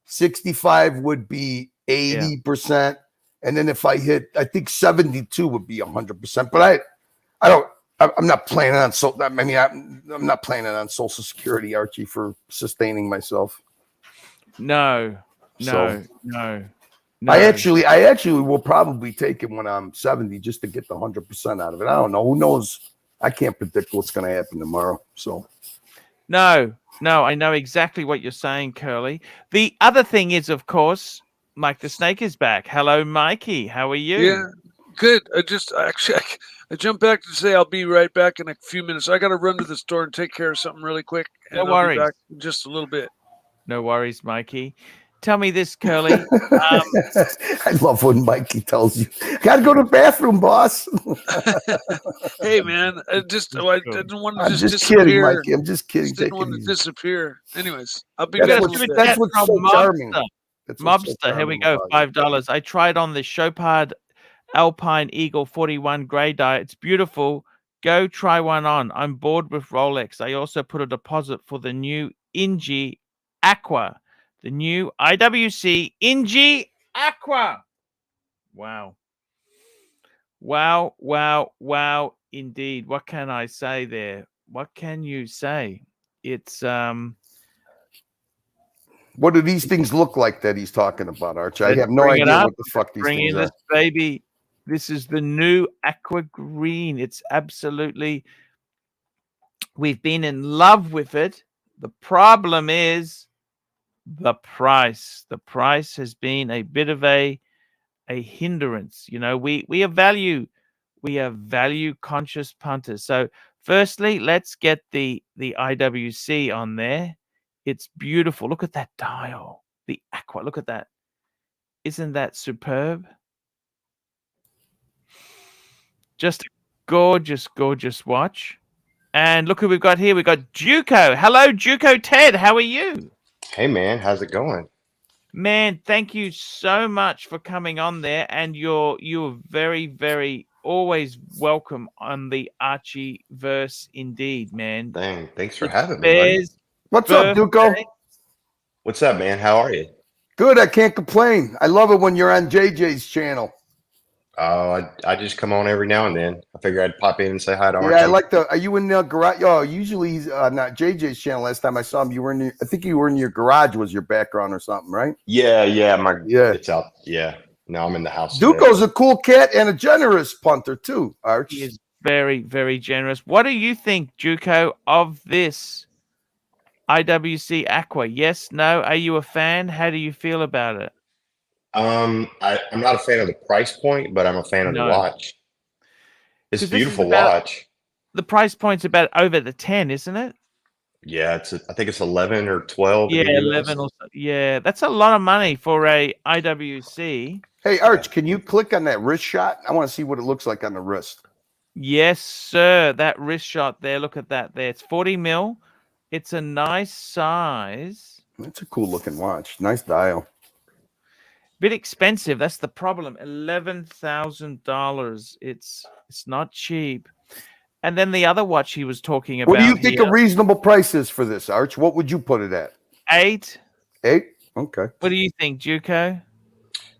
65 would be 80%, and then if I hit, I think 72 would be 100%. But I'm not planning on I'm not planning on Social Security, Archie, for sustaining myself. No. I actually will probably take it when I'm 70 just to get the 100% out of it. I don't know. Who knows? I can't predict what's going to happen tomorrow. So no, I know exactly what you're saying, Curly. The other thing is, of course, Mike the Snake is back. Hello, Mikey. How are you? Yeah, good. I jumped back to say I'll be right back in a few minutes. I got to run to the store and take care of something really quick. And No worries. I'll be back in just a little bit. No worries, Mikey. Tell me this, Curly. I love when Mikey tells you, "Got to go to the bathroom, boss." Hey, man, I didn't want to I'm just disappear. kidding, Mikey. I'm just kidding. Just didn't want to disappear. Anyways, I'll be that's back. That's what's so charming. Mobster, here we go. $5. I tried on the Chopard Alpine Eagle 41 grey dye. It's beautiful. Go try one on. I'm bored with Rolex. I also put a deposit for the new Ingi Aqua. The new IWC Ingi Aqua. Wow. Wow, indeed. What can I say there? What can you say? It's What do these things look like that he's talking about, Archie? I have no idea what the fuck these things are. This baby. This is the new Aqua Green. It's absolutely, we've been in love with it. The problem is the price. The price has been a bit of a hindrance. You know, we are value conscious punters. So firstly, let's get the IWC on there. It's beautiful. Look at that dial. The Aqua. Look at that. Isn't that superb? Just a gorgeous watch. And look who we've got here. We've got Juco. Hello, Juco Ted. How are you? Hey, man. How's it going? Man, thank you so much for coming on there. And you're very, very always welcome on the Archie verse indeed, man. Dang, thanks for having me, buddy. What's up, Duco? What's up, man? How are you? Good. I can't complain. I love it when you're on JJ's channel. I just come on every now and then. I figure I'd pop in and say hi to Archie. Yeah, I like are you in the garage? Oh, usually he's not JJ's channel. Last time I saw him, you were in I think you were in your garage was your background or something, right? Yeah. It's out. Yeah. No, I'm in the house. Duco's a cool cat and a generous punter too, Arch. He is very, very generous. What do you think, Juco, of this IWC Aqua. Yes, no. Are you a fan? How do you feel about it? I'm not a fan of the price point, but I'm a fan of the No. watch. It's a 'Cause this is beautiful about watch. the price point's about over the 10, isn't it? Yeah, I think it's 11 or 12 in Yeah, the US. 11 or so. Yeah, that's a lot of money for a IWC. Hey, Arch, can you click on that wrist shot? I want to see what it looks like on the wrist. Yes, sir. That wrist shot there. Look at that there. It's 40 mil. It's a nice size. That's a cool looking watch. Nice dial. Bit expensive. That's the problem. $11,000. It's not cheap. And then the other watch he was talking about. What do you think here, a reasonable price is for this, Arch? What would you put it at? 8. 8? Okay. What do you think, Juco?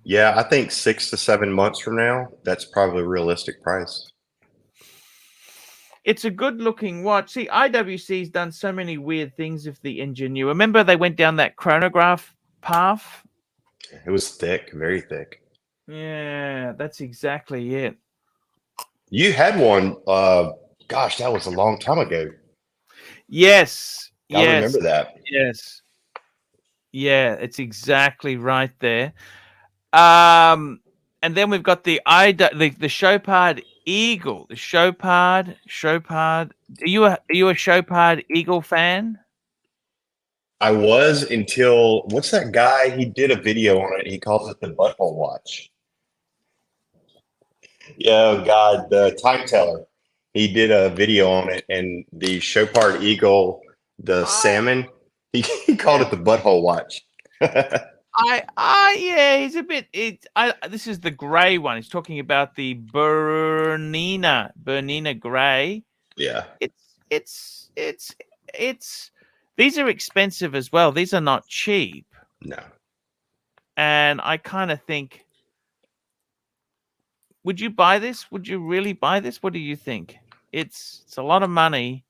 Yeah, I think 6 to 7 months from now, that's probably a realistic price. It's a good looking watch. See, IWC's done so many weird things with the engine. You remember they went down that chronograph path? It was thick, very thick. Yeah, that's exactly it. You had one, gosh, that was a long time ago. Yes. I yes. remember that. Yes. Yeah, it's exactly right there. And then we've got the Chopard Eagle. The Chopard. Are you a Chopard Eagle fan? I was until what's that guy? He did a video on it. He calls it the butthole watch. Yeah, God, the time teller. He did a video on it, and the Chopard Eagle, the salmon, he called it the butthole watch. Yeah, he's a bit. This is the gray one. He's talking about the Bernina gray. Yeah, It's. These are expensive as well. These are not cheap. no. And I kind of think, would you buy this? Would you really buy this? What do you think? It's a lot of money,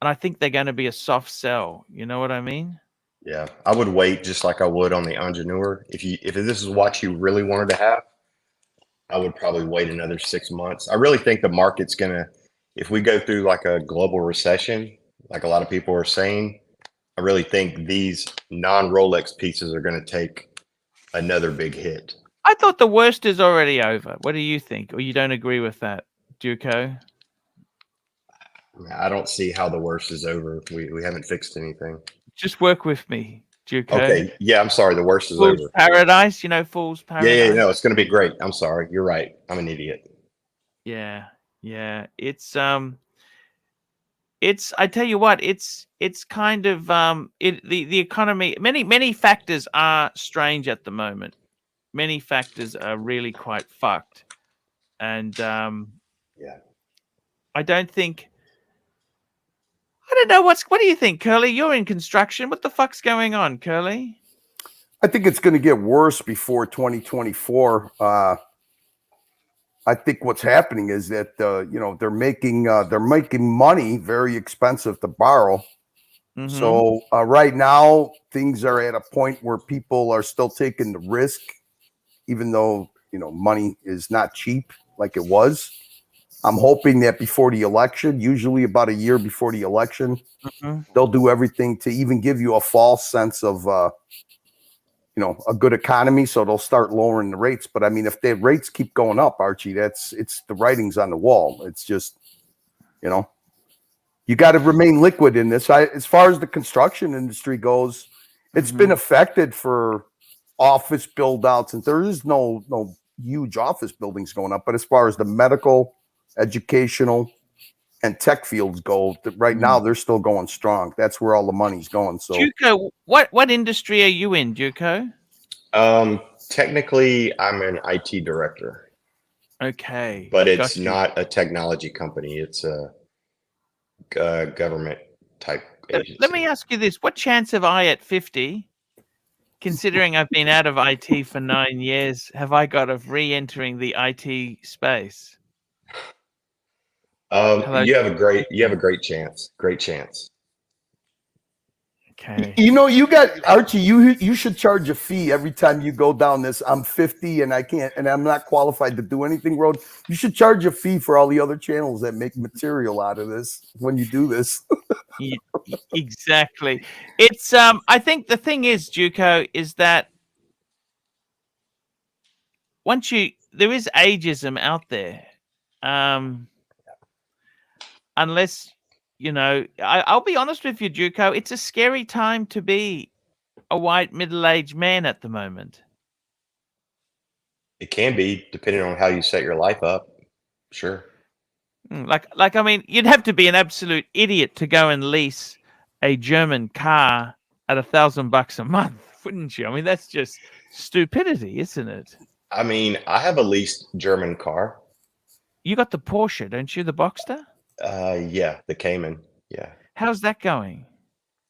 and I think they're going to be a soft sell. You know what I mean? Yeah, I would wait just like I would on the Ingenieur. If this is what you really wanted to have, I would probably wait another 6 months. I really think the market's gonna, if we go through like a global recession, like a lot of people are saying, I really think these non-Rolex pieces are going to take another big hit. I thought the worst is already over. What do you think? Or you don't agree with that, Duco? I don't see how the worst is over. We haven't fixed anything. Just work with me, Duco. Okay. Yeah, I'm sorry. The worst is Fool's over. Paradise, you know, Fool's Paradise. Yeah, no, it's going to be great. I'm sorry. You're right. I'm an idiot. Yeah. It's I tell you what, it's kind of the economy, many factors are strange at the moment. Many factors are really quite fucked. And Yeah. I don't know what do you think, Curly? You're in construction. What the fuck's going on, Curly? I think it's going to get worse before 2024. I think what's happening is that they're making money very expensive to borrow. Mhm. So right now things are at a point where people are still taking the risk, even though money is not cheap like it was. I'm hoping that before the election, usually about a year before the election, they'll do everything to even give you a false sense of a good economy. So they'll start lowering the rates. But I mean, if the rates keep going up, Archie, it's the writing's on the wall. It's just, you got to remain liquid in this. As far as the construction industry goes, it's been affected for office build outs, and there is no huge office buildings going up. But as far as the medical, educational, and tech fields go, right now they're still going strong. That's where all the money's going. So, Duco, what industry are you in, Duco? Technically, I'm an IT director. Okay, but it's not a technology company. It's a government type agency. Let me ask you this: what chance have I at 50? Considering I've been out of IT for 9 years, have I got of re-entering the IT space? You have a great chance. Great chance. Okay. You got Archie. You should charge a fee every time you go down this. I'm 50 and I'm not qualified to do anything road. You should charge a fee for all the other channels that make material out of this when you do this. Exactly. It's I think the thing is, Juco, is that there is ageism out there. Unless I'll be honest with you, Juco, it's a scary time to be a white middle-aged man at the moment. It can be, depending on how you set your life up. Sure. Like I mean, you'd have to be an absolute idiot to go and lease a German car at $1,000 a month, wouldn't you? I mean, that's just stupidity, isn't it? I mean, I have a leased German car. You got the Porsche, don't you? The Boxster? Yeah, the Cayman. Yeah. How's that going?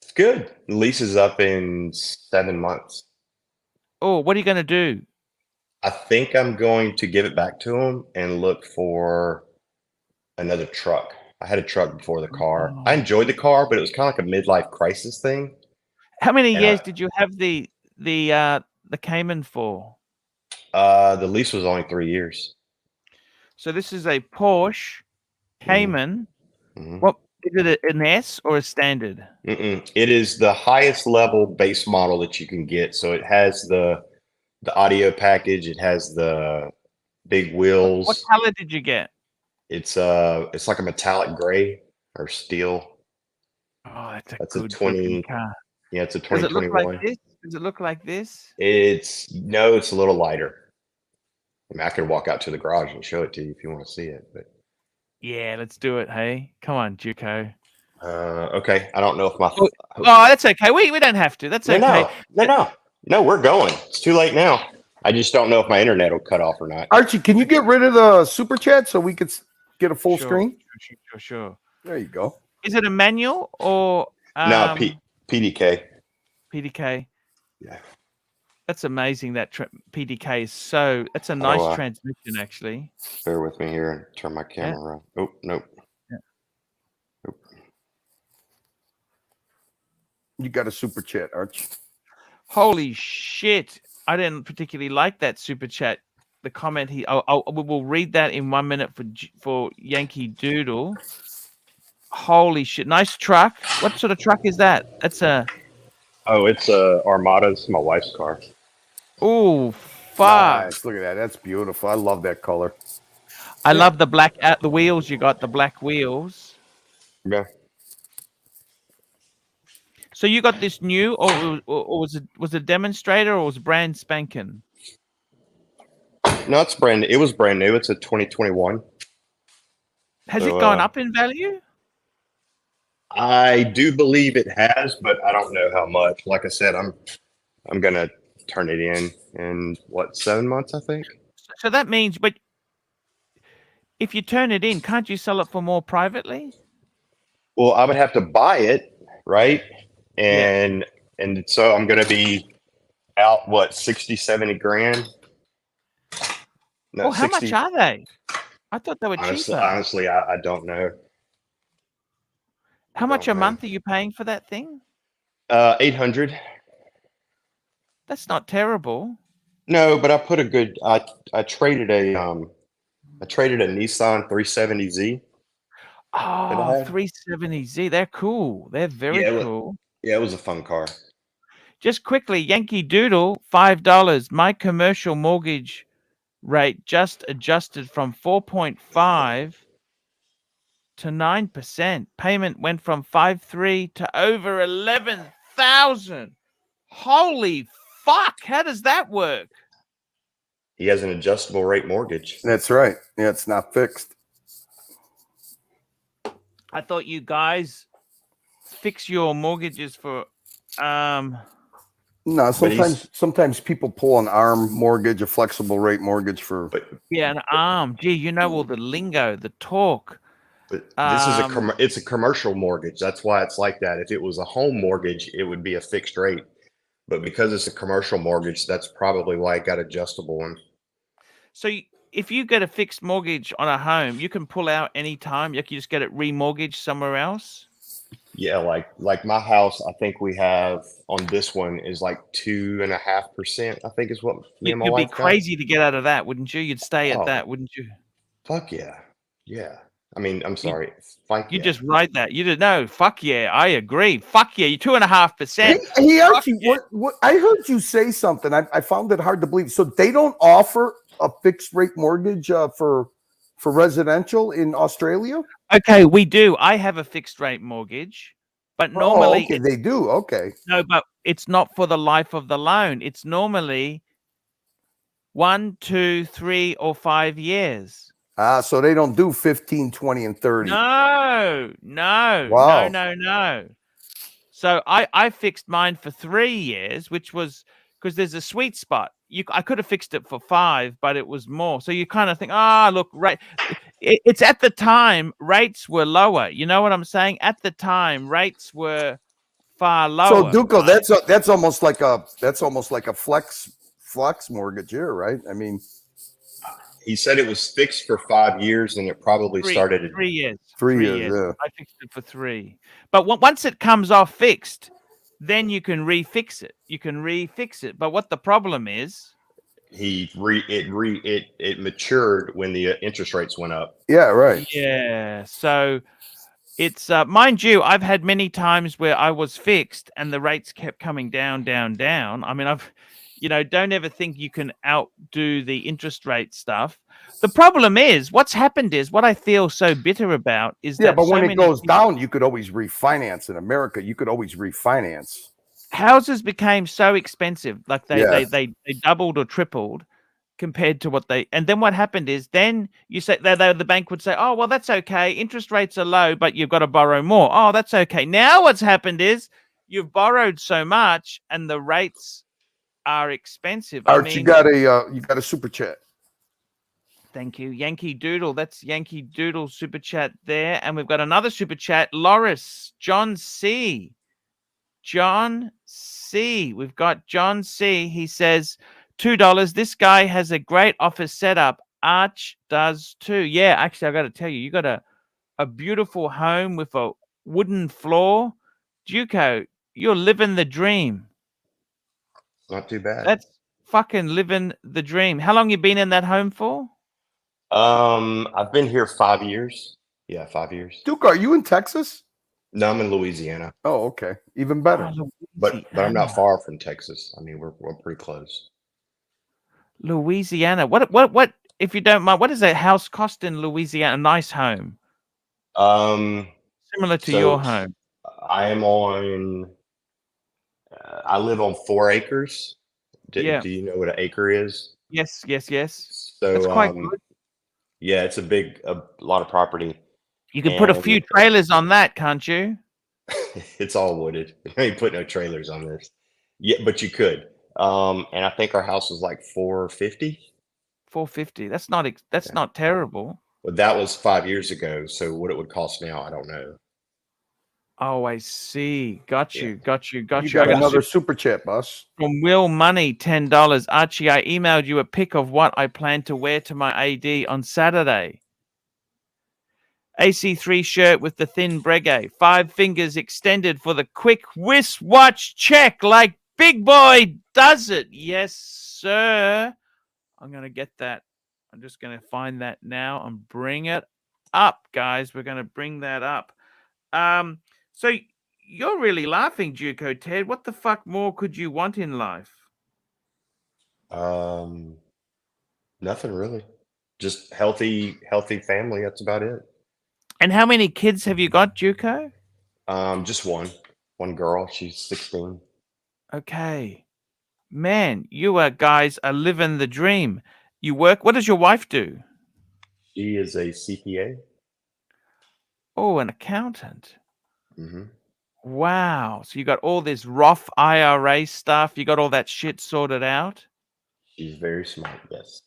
It's good. The lease is up in 7 months. Oh, what are you going to do? I think I'm going to give it back to him and look for another truck. I had a truck before the car. I enjoyed the car, but it was kind of like a midlife crisis thing. How many years did you have the Cayman for? The lease was only 3 years. So this is a Porsche Cayman. Mm-hmm. What is it? An S or a standard? It is the highest level base model that you can get. So it has the audio package. It has the big wheels. What color did you get? It's like a metallic gray or steel. Oh, that's a good 20 car. Yeah, it's a Does it 2021. look like this? Does it look like this? It's a little lighter. I mean, I could walk out to the garage and show it to you if you want to see it, but yeah, let's do it. Hey, come on, Juco. Okay. I don't know if my oh, that's okay. We don't have to. That's okay. No, we're going. It's too late now. I just don't know if my internet will cut off or not. Archie, can you get rid of the super chat so we could get a full screen? Sure. There you go. Is it a manual or no PDK? PDK. Yeah. That's amazing. That PDK is that's a nice transmission, actually. Bear with me here and turn my camera around. Oh, nope. Yeah. Nope. You got a super chat, Archie. Holy shit. I didn't particularly like that super chat. The comment we will read that in 1 minute for Yankee Doodle. Holy shit. Nice truck. What sort of truck is that? That's it's a Armada. It's my wife's car. Oh, fuck. Nice. Look at that. That's beautiful. I love that color. I love the black the wheels. You got the black wheels. Yeah. So you got this new, or was it demonstrator, or was it brand spanking? No, it's brand. It was brand new. It's a 2021. Has it gone up in value? I do believe it has, but I don't know how much. Like I said, I'm gonna turn it in 7 months, I think. So that means, but if you turn it in, can't you sell it for more privately? Well, I would have to buy it, right? And so I'm gonna be out 60, 70 grand. No, well, how much are they? I thought they were cheaper. Honestly, I don't know. How much a month are you paying for that thing? 800. That's not terrible. No, but I put a good. I traded a Nissan 370Z. Oh, 370Z. They're cool. They're very cool. Yeah, it was a fun car. Just quickly, Yankee Doodle, $5. My commercial mortgage rate just adjusted from 4.5 to 9%. Payment went from 5.3 to over 11,000. Holy fuck! How does that work? He has an adjustable rate mortgage. That's right. Yeah, it's not fixed. I thought you guys fix your mortgages for No, sometimes people pull an ARM mortgage, a flexible rate mortgage for. an ARM. Gee, you know all the lingo, the talk. But this it's a commercial mortgage. That's why it's like that. If it was a home mortgage, it would be a fixed rate. But because it's a commercial mortgage, that's probably why it got adjustable one. So if you get a fixed mortgage on a home, you can pull out anytime. You can just get it remortgaged somewhere else. Yeah, like my house, I think we have on this one is 2.5%. I think is what me and my wife You'd be crazy to get out of that, wouldn't you? You'd stay at that, wouldn't you? Fuck yeah, yeah. I mean, I'm sorry. Fuck You yeah. just write that. You didn't know. Fuck yeah, I agree. Fuck yeah, you 2.5%. Hey Archie, what I heard you say something. I found it hard to believe. So they don't offer a fixed rate mortgage for residential in Australia? Okay, we do. I have a fixed rate mortgage, but normally okay, they do. Okay. no, but it's not for the life of the loan. It's normally 1, 2, 3, or 5 years. So they don't do 15, 20, and 30. No. Wow. No. So I fixed mine for 3 years, which was because there's a sweet spot. I could have fixed it for 5, but it was more. So you kind of think, look, right. It's at the time rates were lower. You know what I'm saying? At the time rates were far lower. So Duco, right? that's almost like a flex mortgage here, right? I mean, He said it was fixed for 5 years, and it probably started at 3 years. 3 years. Yeah. I fixed it for 3. But once it comes off fixed, then you can refix it. But what the problem is, it matured when the interest rates went up. Yeah, right. Yeah. So it's mind you, I've had many times where I was fixed and the rates kept coming down. I mean, don't ever think you can outdo the interest rate stuff. The problem is, what's happened is, what I feel so bitter about is that but when it goes down, you could always refinance. In America, you could always refinance. Houses became so expensive, like they doubled or tripled compared to what and then what happened is, then you say the bank would say, oh well, that's okay, interest rates are low, but you've got to borrow more. Oh, that's okay. Now what's happened is you've borrowed so much and the rates are expensive. Archie, you got a super chat. Thank you, Yankee Doodle. That's Yankee Doodle super chat there, and we've got another super chat. Loris, John C. We've got John C. He says $2. This guy has a great office setup. Arch does too. Yeah, actually, I got to tell you, you got a beautiful home with a wooden floor. Duco, you're living the dream. Not too bad. That's fucking living the dream. How long you been in that home for? I've been here 5 years. Yeah, 5 years. Duke, are you in Texas? No, I'm in Louisiana. Oh, okay. Even better. But I'm not far from Texas. I mean, we're pretty close. Louisiana. What if you don't mind, what does a house cost in Louisiana? A nice home. Similar to your home. I am on I live on 4 acres. Do you know what an acre is? Yes. So that's quite good. Yeah, it's a lot of property. You can put a few trailers on that, can't you? It's all wooded. You put no trailers on this. Yeah, but you could. And I think our house was like 450. 450. That's not terrible. But that was 5 years ago. So what it would cost now, I don't know. Oh, I see. Got you. You got another super chat, boss. From Will Money, $10. Archie, I emailed you a pic of what I plan to wear to my AD on Saturday. AC3 shirt with the thin breguet. 5 fingers extended for the quick wristwatch check like Big Boy does it. Yes, sir. I'm going to get that. I'm just going to find that now and bring it up, guys. We're going to bring that up. So you're really laughing, Duco Ted. What the fuck more could you want in life? Nothing really. Just healthy family. That's about it. And how many kids have you got, Duco? Just one girl. She's 16. Okay. Man, you guys are living the dream. You work. What does your wife do? She is a CPA. Oh, an accountant. Mm-hmm. Wow. So you got all this Roth IRA stuff. You got all that shit sorted out? She's very smart, yes.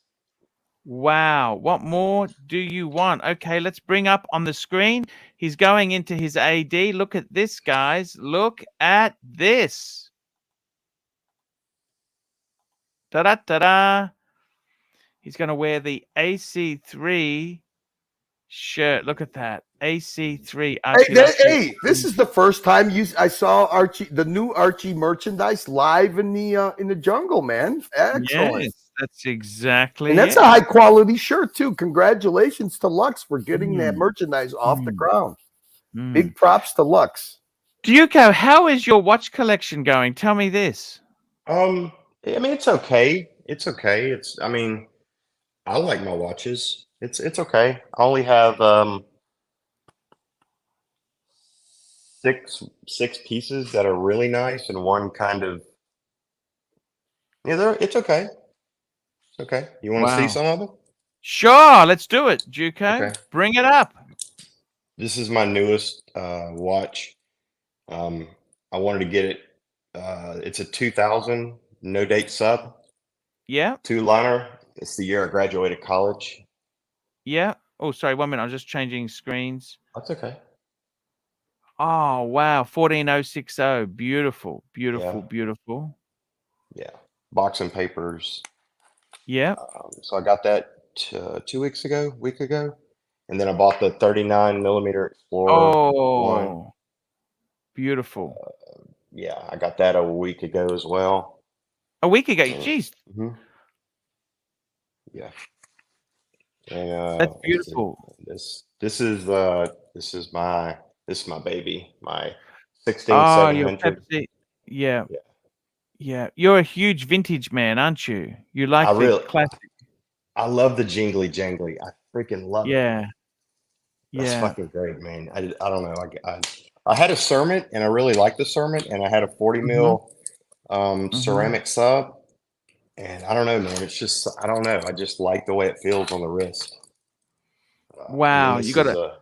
Wow. What more do you want? Okay, let's bring up on the screen. He's going into his AD. Look at this, guys. Look at this. Ta-da-ta-da. He's going to wear the AC3 shirt. Look at that. AC3. Hey, this is the first time I saw Archie, the new Archie merchandise live in the jungle, man. Excellent. Yes, That's exactly And that's it. a high quality shirt too. Congratulations to Lux for getting that Mm. merchandise off the Mm. ground. Mm. Big props to Lux. Duco, how is your watch collection going? Tell me this. I mean, it's okay. It's okay. I mean, I like my watches. It's okay. I only have six pieces that are really nice and one kind of it's okay. It's okay. You want to see Wow. some of them? Sure, let's do it, Duco. Okay. Bring it up. This is my newest watch. I wanted to get it. It's a 2000 no date sub Yeah, two liner. It's the year I graduated college. yeah. Oh, sorry, 1 minute. I'm just changing screens. That's okay. Oh, wow. 14060. Beautiful, beautiful, Yeah. beautiful. Yeah. Box and papers. Yeah. So I got that week ago, and then I bought the 39mm Explorer one. Oh, beautiful. Yeah, I got that a week ago as well. A week ago. And, Jeez, yeah, and that's let's see. beautiful. This is my baby, my Oh, 16700. your Pepsi. Yeah, Yeah, yeah. You're a huge vintage man, aren't you? You like I the really classic. I love the jingly jangly. I freaking love it. Yeah, That's yeah. fucking great, man. I don't know. I had a Cermet and I really liked the Cermet, and I had a 40 mil ceramic sub, and I don't know, man. It's just I don't know. I just like the way it feels on the wrist. Wow, This you got is a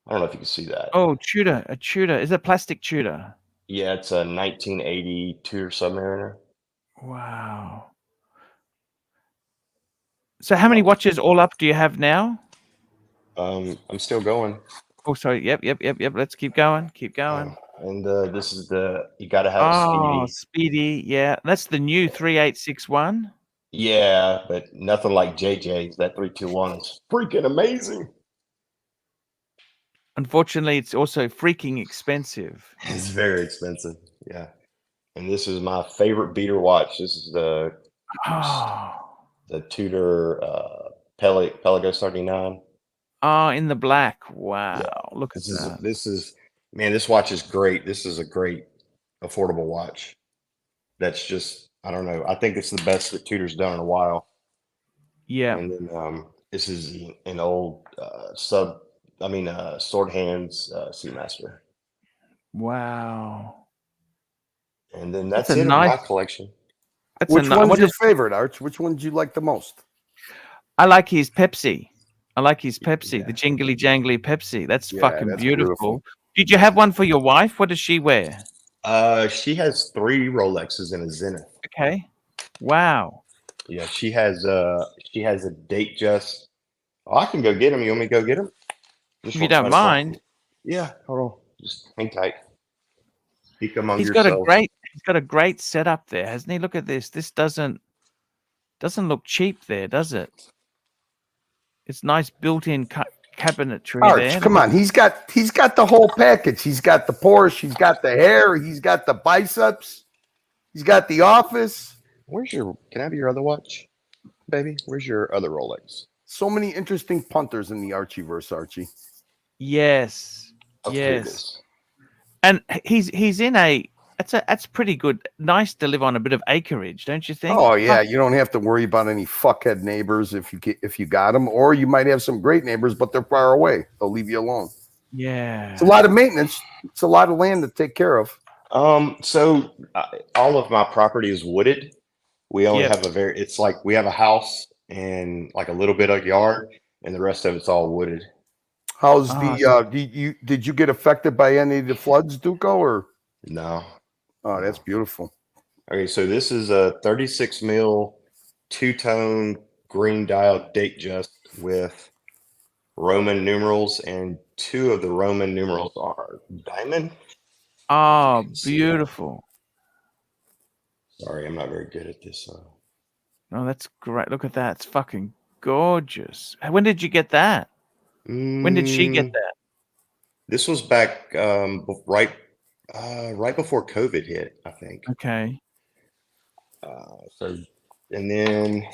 I don't know if you can see that. oh Tudor, a Tudor. Is it plastic Tudor? Yeah, it's a 1980 Tudor Submariner. Wow. So how many watches all up do you have now? I'm still going. Oh, sorry. Yep. Let's keep going. Keep going. And this is you got to have a Oh, Speedy. Speedy. Yeah, that's the new 3861. Yeah, but nothing like JJ's. That 321 is freaking amazing. Unfortunately, it's also freaking expensive. It's very expensive. Yeah. And this is my favorite beater watch. This is the Tudor Pelagos 39. Oh, in the black. Wow. Yeah. Look at that. This watch is great. This is a great affordable watch. That's just, I don't know. I think it's the best that Tudor's done in a while. Yeah. And then this is an old Sword Hands Seamaster. Wow. And then that's a it in nice- my collection. Which one's your favorite, Arch? Which one did you like the most? I like his Pepsi. Yeah. The jingly jangly Pepsi. That's Yeah, fucking that's beautiful. beautiful. Did you have one for your wife? What does she wear? She has 3 Rolexes and a Zenith. Okay. Wow. Yeah, she has a date just. Oh, I can go get them. You want me to go get them? If you don't mind. Yeah, hold on. Just hang tight. Speak among He's yourselves. got a great setup there, hasn't he? Look at this. This doesn't look cheap there, does it? It's nice built-in cabinetry Arch, there. come on. He's got the whole package. He's got the Porsche. He's got the hair. He's got the biceps. He's got the office. Can I have your other watch, baby? Where's your other Rolex? So many interesting punters in the Archieverse, Archie. Yes. Yes. And he's in that's pretty good. Nice to live on a bit of acreage, don't you think? Oh yeah, you don't have to worry about any fuckhead neighbors if you got them, or you might have some great neighbors, but they're far away. They'll leave you alone. Yeah. It's a lot of maintenance. It's a lot of land to take care of. So all of my property is wooded. We only have it's like we have a house and like a little bit of yard, and the rest of it's all wooded. How's did you get affected by any of the floods, Duco, or no? Oh, that's beautiful. Okay, so this is a 36 mil 2-tone green dial date just with Roman numerals, and 2 of the Roman numerals are diamond. Oh, beautiful. Sorry, I'm not very good at this. Oh, that's great. Look at that. It's fucking gorgeous. When did you get that? When did she get that? This was back right before COVID hit, I think. Okay. So And then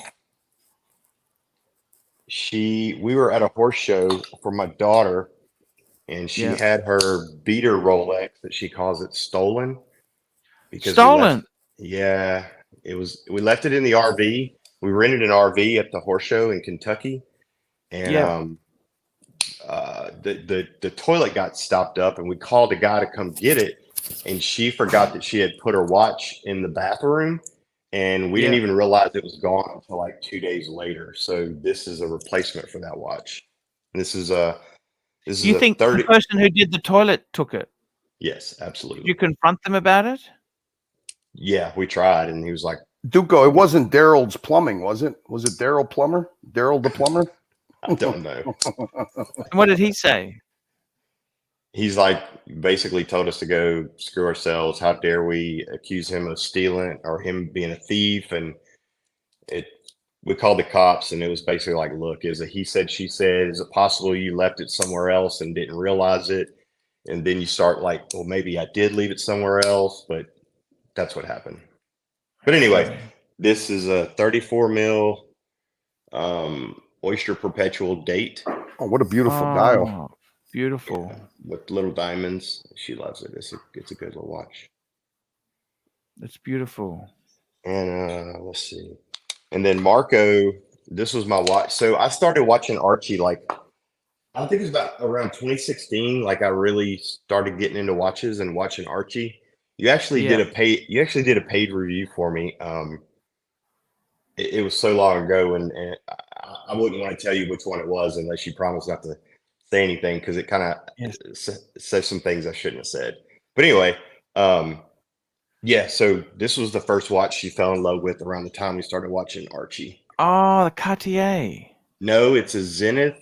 we were at a horse show for my daughter, and she Yeah. had her beater Rolex that she calls it stolen because Stolen. we left it in the RV. We rented an RV at the horse show in Kentucky, and Yeah. the toilet got stopped up, and we called a guy to come get it, and she forgot that she had put her watch in the bathroom, and we didn't Yeah. even realize it was gone until like 2 days later. So this is a replacement for that watch. And this is a You think 30. the person who did the toilet took it? Yes, Did absolutely. you confront them about it? Yeah, we tried, and he was like, Duco, it wasn't Daryl's plumbing, was it? Was it Daryl Plumber? Daryl the plumber? I don't know. And what did he say? He's like basically told us to go screw ourselves. How dare we accuse him of stealing or him being a thief? And we called the cops, and it was basically like, look, is it he said, she said, is it possible you left it somewhere else and didn't realize it? And then you start like, well, maybe I did leave it somewhere else, but that's what happened. But anyway, this is a 34 mil Oyster Perpetual date. Oh, what a beautiful dial. Beautiful. Yeah, with little diamonds. She loves it. It's a good little watch. That's beautiful. And let's see. And then Marco, this was my watch. So I started watching Archie like, I think it was about around 2016. Like I really started getting into watches and watching Archie. You actually did a paid review for me. It was so long ago, and I wouldn't want to tell you which one it was unless you promise not to say anything, because it kind of says some things I shouldn't have said. But anyway, yeah. So this was the first watch she fell in love with around the time we started watching Archie. Oh, the Cartier. No, it's a Zenith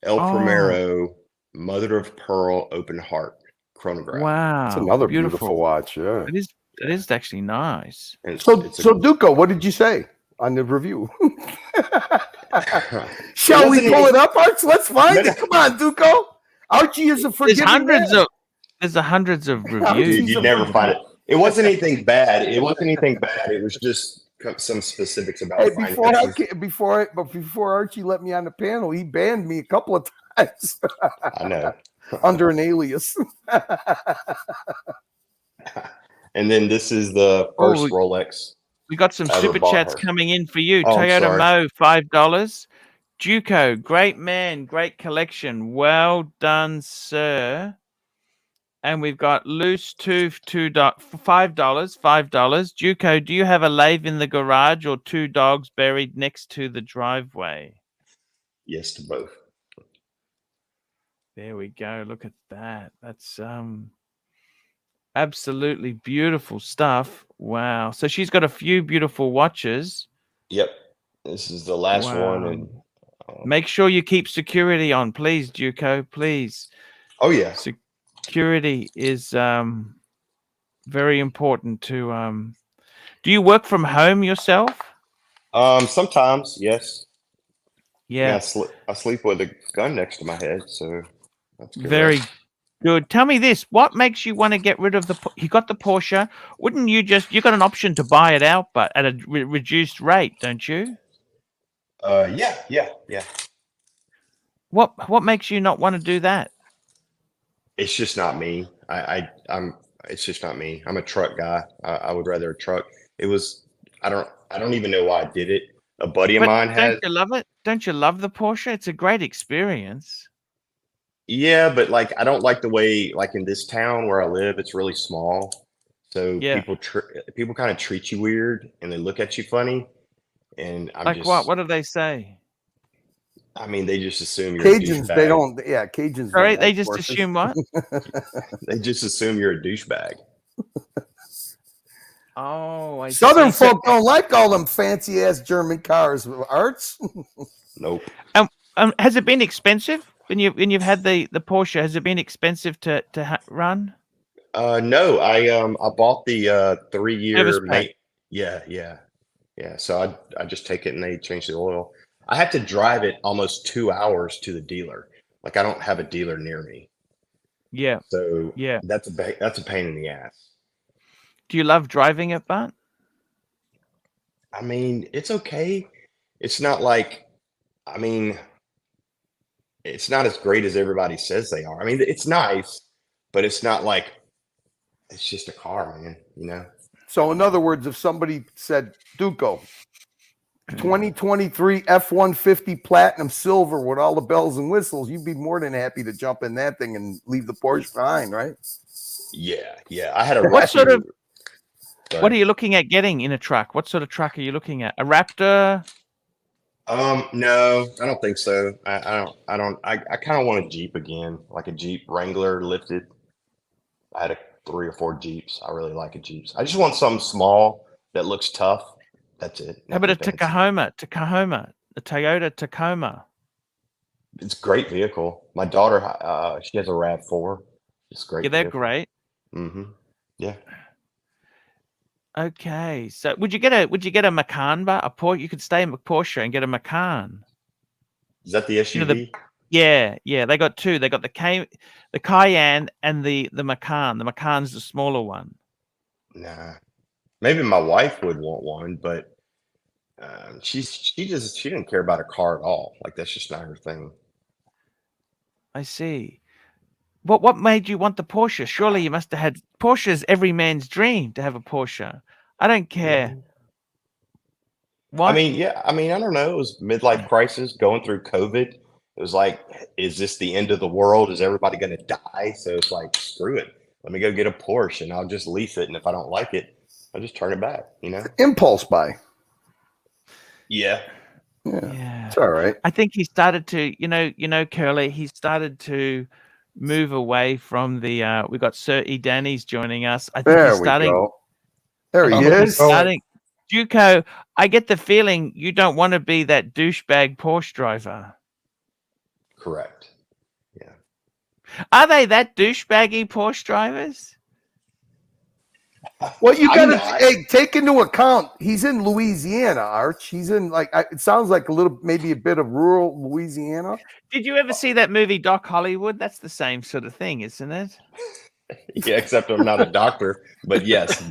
El Primero Mother of Pearl open heart chronograph. Wow, it's another beautiful watch. Yeah, it is actually nice. So Duco, what did you say on the review? Shall we pull it up, Arch? Let's find it. Come on, Duco. Archie is a forgiving man. There's hundreds of reviews. Dude, you'd never find it. It wasn't anything bad. It was just some specifics about before Archie let me on the panel, he banned me a couple of times. I know. Under an alias. And then this is the first Rolex. We got some super chats coming in for you. Toyota Mo, $5. Duco, great man, great collection. Well done, sir. And we've got Loose Tooth, $5. Duco, do you have a lathe in the garage or two dogs buried next to the driveway? Yes to both. There we go. Look at that. That's absolutely beautiful stuff. Wow. So she's got a few beautiful watches. Yep. This is the last one. And make sure you keep security on, please, Duco. Please. Oh yeah. Security is very important to do you work from home yourself? Sometimes, yes. Yeah. I sleep with a gun next to my head, so that's good. Very good. Tell me this: what makes you want to get rid of you got the Porsche? Wouldn't you got an option to buy it out, but at a reduced rate, don't you? Yeah. What makes you not want to do that? It's just not me. It's just not me. I'm a truck guy. I would rather a truck. I don't even know why I did it. A buddy of mine has. Don't you love it? Don't you love the Porsche? It's a great experience. Yeah, but like I don't like the way, like in this town where I live, it's really small. So people kind of treat you weird and they look at you funny. And I'm like what? What do they say? I mean, they just assume you're Cajuns. A douchebag. They don't. Yeah, Cajuns. All right, they just assume what? They just assume you're a douchebag. Oh, Southern folk don't like all them fancy ass German cars. Arts. Nope. Has it been expensive when you've had the Porsche? Has it been expensive to run? No, I bought the 3-year. Yeah. So I just take it and they change the oil. I have to drive it almost 2 hours to the dealer. Like I don't have a dealer near me. Yeah. So that's a pain in the ass. Do you love driving it, Bart? I mean, it's okay. It's not like, I mean, it's not as great as everybody says they are. I mean, it's nice, but it's not like it's just a car, man. You know. So, in other words, if somebody said, Duco, 2023 F-150 Platinum Silver with all the bells and whistles, you'd be more than happy to jump in that thing and leave the Porsche behind, right? Yeah, yeah. I had a What sort of Sorry. what are you looking at getting in a truck? What sort of truck are you looking at? A Raptor? No, I don't think so. I kind of want a Jeep again, like a Jeep Wrangler lifted. I had 3 or 4 Jeeps. I really like a Jeeps. I just want something small that looks tough. That's it. How about a Nothing fancy. Tacoma, the Toyota Tacoma? It's a great vehicle. My daughter, she has a RAV4. It's a great. Yeah, they're vehicle. great. Mm-hmm. Yeah. Okay, so would you get a Macan bar? You could stay in Porsche and get a Macan. Is that the SUV? You know, yeah. They got two. They got the Cayenne and the Macan. The Macan's the smaller one. Nah. Maybe my wife would want one, but she didn't care about a car at all. Like that's just not her thing. I see. What made you want the Porsche? Surely you must have had Porsche's every man's dream to have a Porsche. I don't care. What? I mean, yeah. I mean, I don't know. It was midlife crisis going through COVID. It was like, is this the end of the world? Is everybody going to die? So it's like, screw it. Let me go get a Porsche and I'll just lease it. And if I don't like it, I'll just turn it back, you know? Impulse buy. Yeah. Yeah. It's all right. I think he started to, Curly, he started to move away from the we got Sir E. Danny's joining us. I think There he's starting. we go. There he is. Duco, I get the feeling you don't want to be that douchebag Porsche driver. Correct. Yeah. Are they that douchebaggy Porsche drivers? Well, you got to take into account he's in Louisiana, Arch. He's in it sounds like maybe a bit of rural Louisiana. Did you ever see that movie Doc Hollywood? That's the same sort of thing, isn't it? Yeah, except I'm not a doctor, but yes.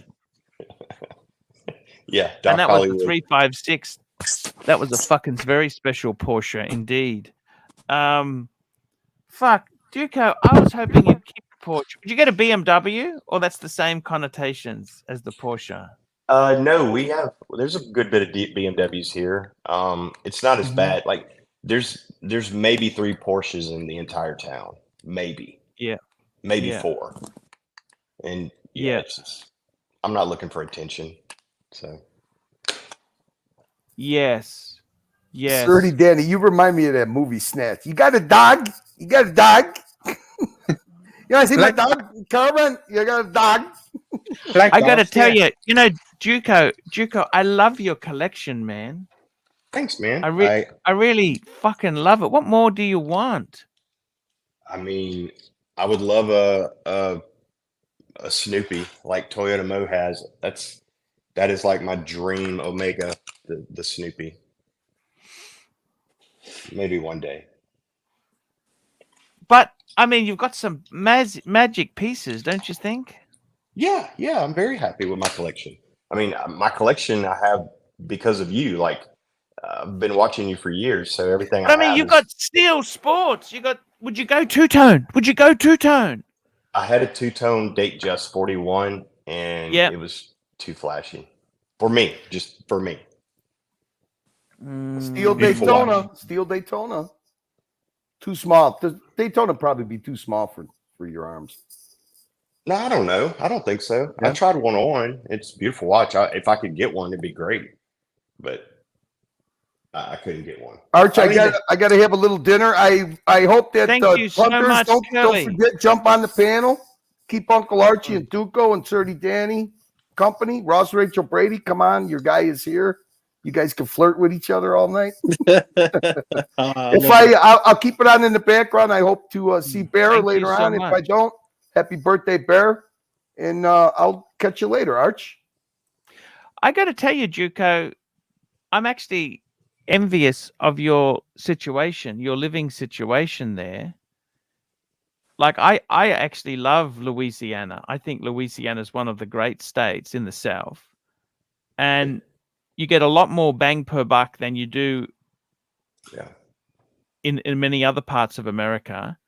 Yeah, Doc and that Hollywood. was the 356. That was a fucking very special Porsche indeed. Fuck, Duco, I was hoping you'd keep the Porsche. Would you get a BMW, or that's the same connotations as the Porsche? No, there's a good bit of BMWs here. It's not as bad. Like there's maybe 3 Porsches in the entire town. Maybe. Yeah. Maybe 4. And yeah, I'm not looking for attention. So yes. Dirty Danny, you remind me of that movie Snatch. You got a dog? You got a dog? You want to see my dog, Carmen? You got a dog? I got to tell you, Duco, I love your collection, man. Thanks, man. I really fucking love it. What more do you want? I mean, I would love a Snoopy like Toyota Mo has. That is like my dream Omega, the Snoopy. Maybe one day. But I mean, you've got some magic pieces, don't you think? Yeah, I'm very happy with my collection. I mean, my collection I have because of you. Like, I've been watching you for years, so everything. But I mean, you got Steel Sports. Would you go two-tone? I had a two-tone Date Just 41, and it was too flashy for me. Just for me. Steel Daytona. Too small. The Daytona probably be too small for your arms. No, I don't know. I don't think so. Yeah. I tried one on. It's a beautiful watch. If I could get one, it'd be great. But I couldn't get one. Arch, I got to have a little dinner. I hope that Thank you so much, don't forget, jump on the panel. Keep Uncle Archie and Duco and Dirty Danny company. Ross Rachel Brady, come on. Your guy is here. You guys can flirt with each other all night. I'll keep it on in the background. I hope to see Bear later on. If I don't, happy birthday, Bear. And I'll catch you later, Arch. I got to tell you, Duco, I'm actually envious of your situation, your living situation there. Like, I actually love Louisiana. I think Louisiana is one of the great states in the South. And you get a lot more bang per buck than you do Yeah. in many other parts of America.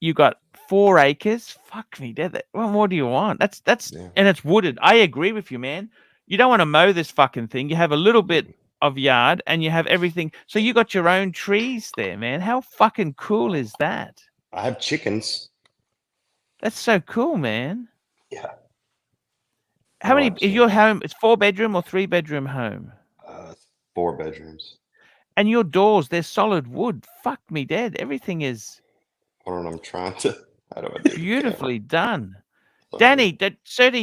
You got 4 acres. Fuck me, dead. What more do you want? That's Yeah. and it's wooded. I agree with you, man. You don't want to mow this fucking thing. You have a little bit of yard and you have everything. So you got your own trees there, man. How fucking cool is that? I have chickens. That's so cool, man. Yeah. How many is absolutely. your home? It's 4-bedroom or 3-bedroom home? 4 bedrooms. And your doors, they're solid wood. Fuck me dead. Everything is Hold on, I'm trying to. How do I do the camera? beautifully done. Sorry. Danny,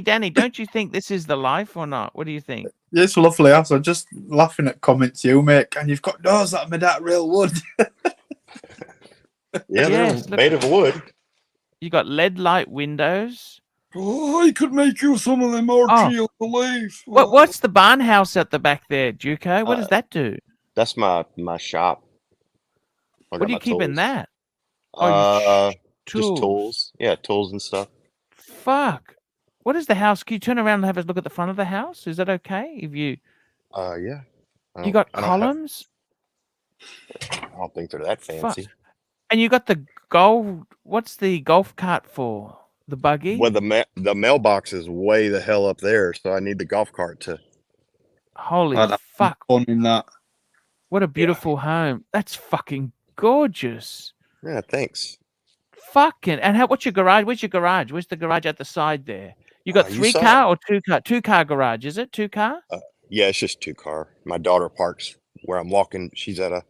Danny, don't you think this is the life or not? What do you think? It's lovely. I was just laughing at comments you make, and you've got doors that are made out of real wood. Yeah, Yes, they're look. made of wood. You got LED light windows. Oh, I could make you some of them Archie on the leaf. What's the barn house at the back there, Duco? What does that do? That's my shop. I What got are you my keeping tools. that? Just tools. Yeah, tools and stuff. Fuck. What is the house? Can you turn around and have a look at the front of the house? Is that okay? If you Yeah. you got I don't have- columns? I don't think they're that Fuck. fancy. And you got the gold. What's the golf cart for? The buggy? Well, the mailbox is way the hell up there, so I need the golf cart to. Holy I'd have fuck. fun in that. What a beautiful home. That's fucking gorgeous. Yeah, thanks. Fucking. And what's your garage? Where's your garage? Where's the garage at the side there? You got You 3 saw car or 2 car? 2 car garage, is it? 2 car? Yeah, it's just 2 car. My daughter parks where I'm walking. She's at a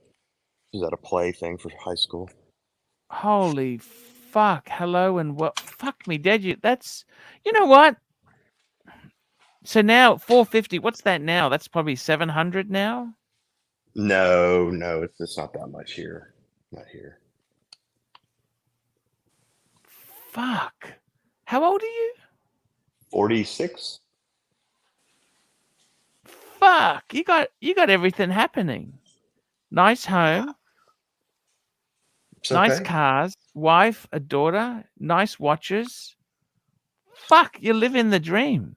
play thing for high school. Holy fuck. Hello and what? Fuck me dead. You know what? So now 450. What's that now? That's probably 700 now. No, it's not that much here. Not here. Fuck. How old are you? 46. Fuck. You got everything happening. Nice home. It's Nice okay. cars, wife, a daughter, nice watches. Fuck, you're living the dream.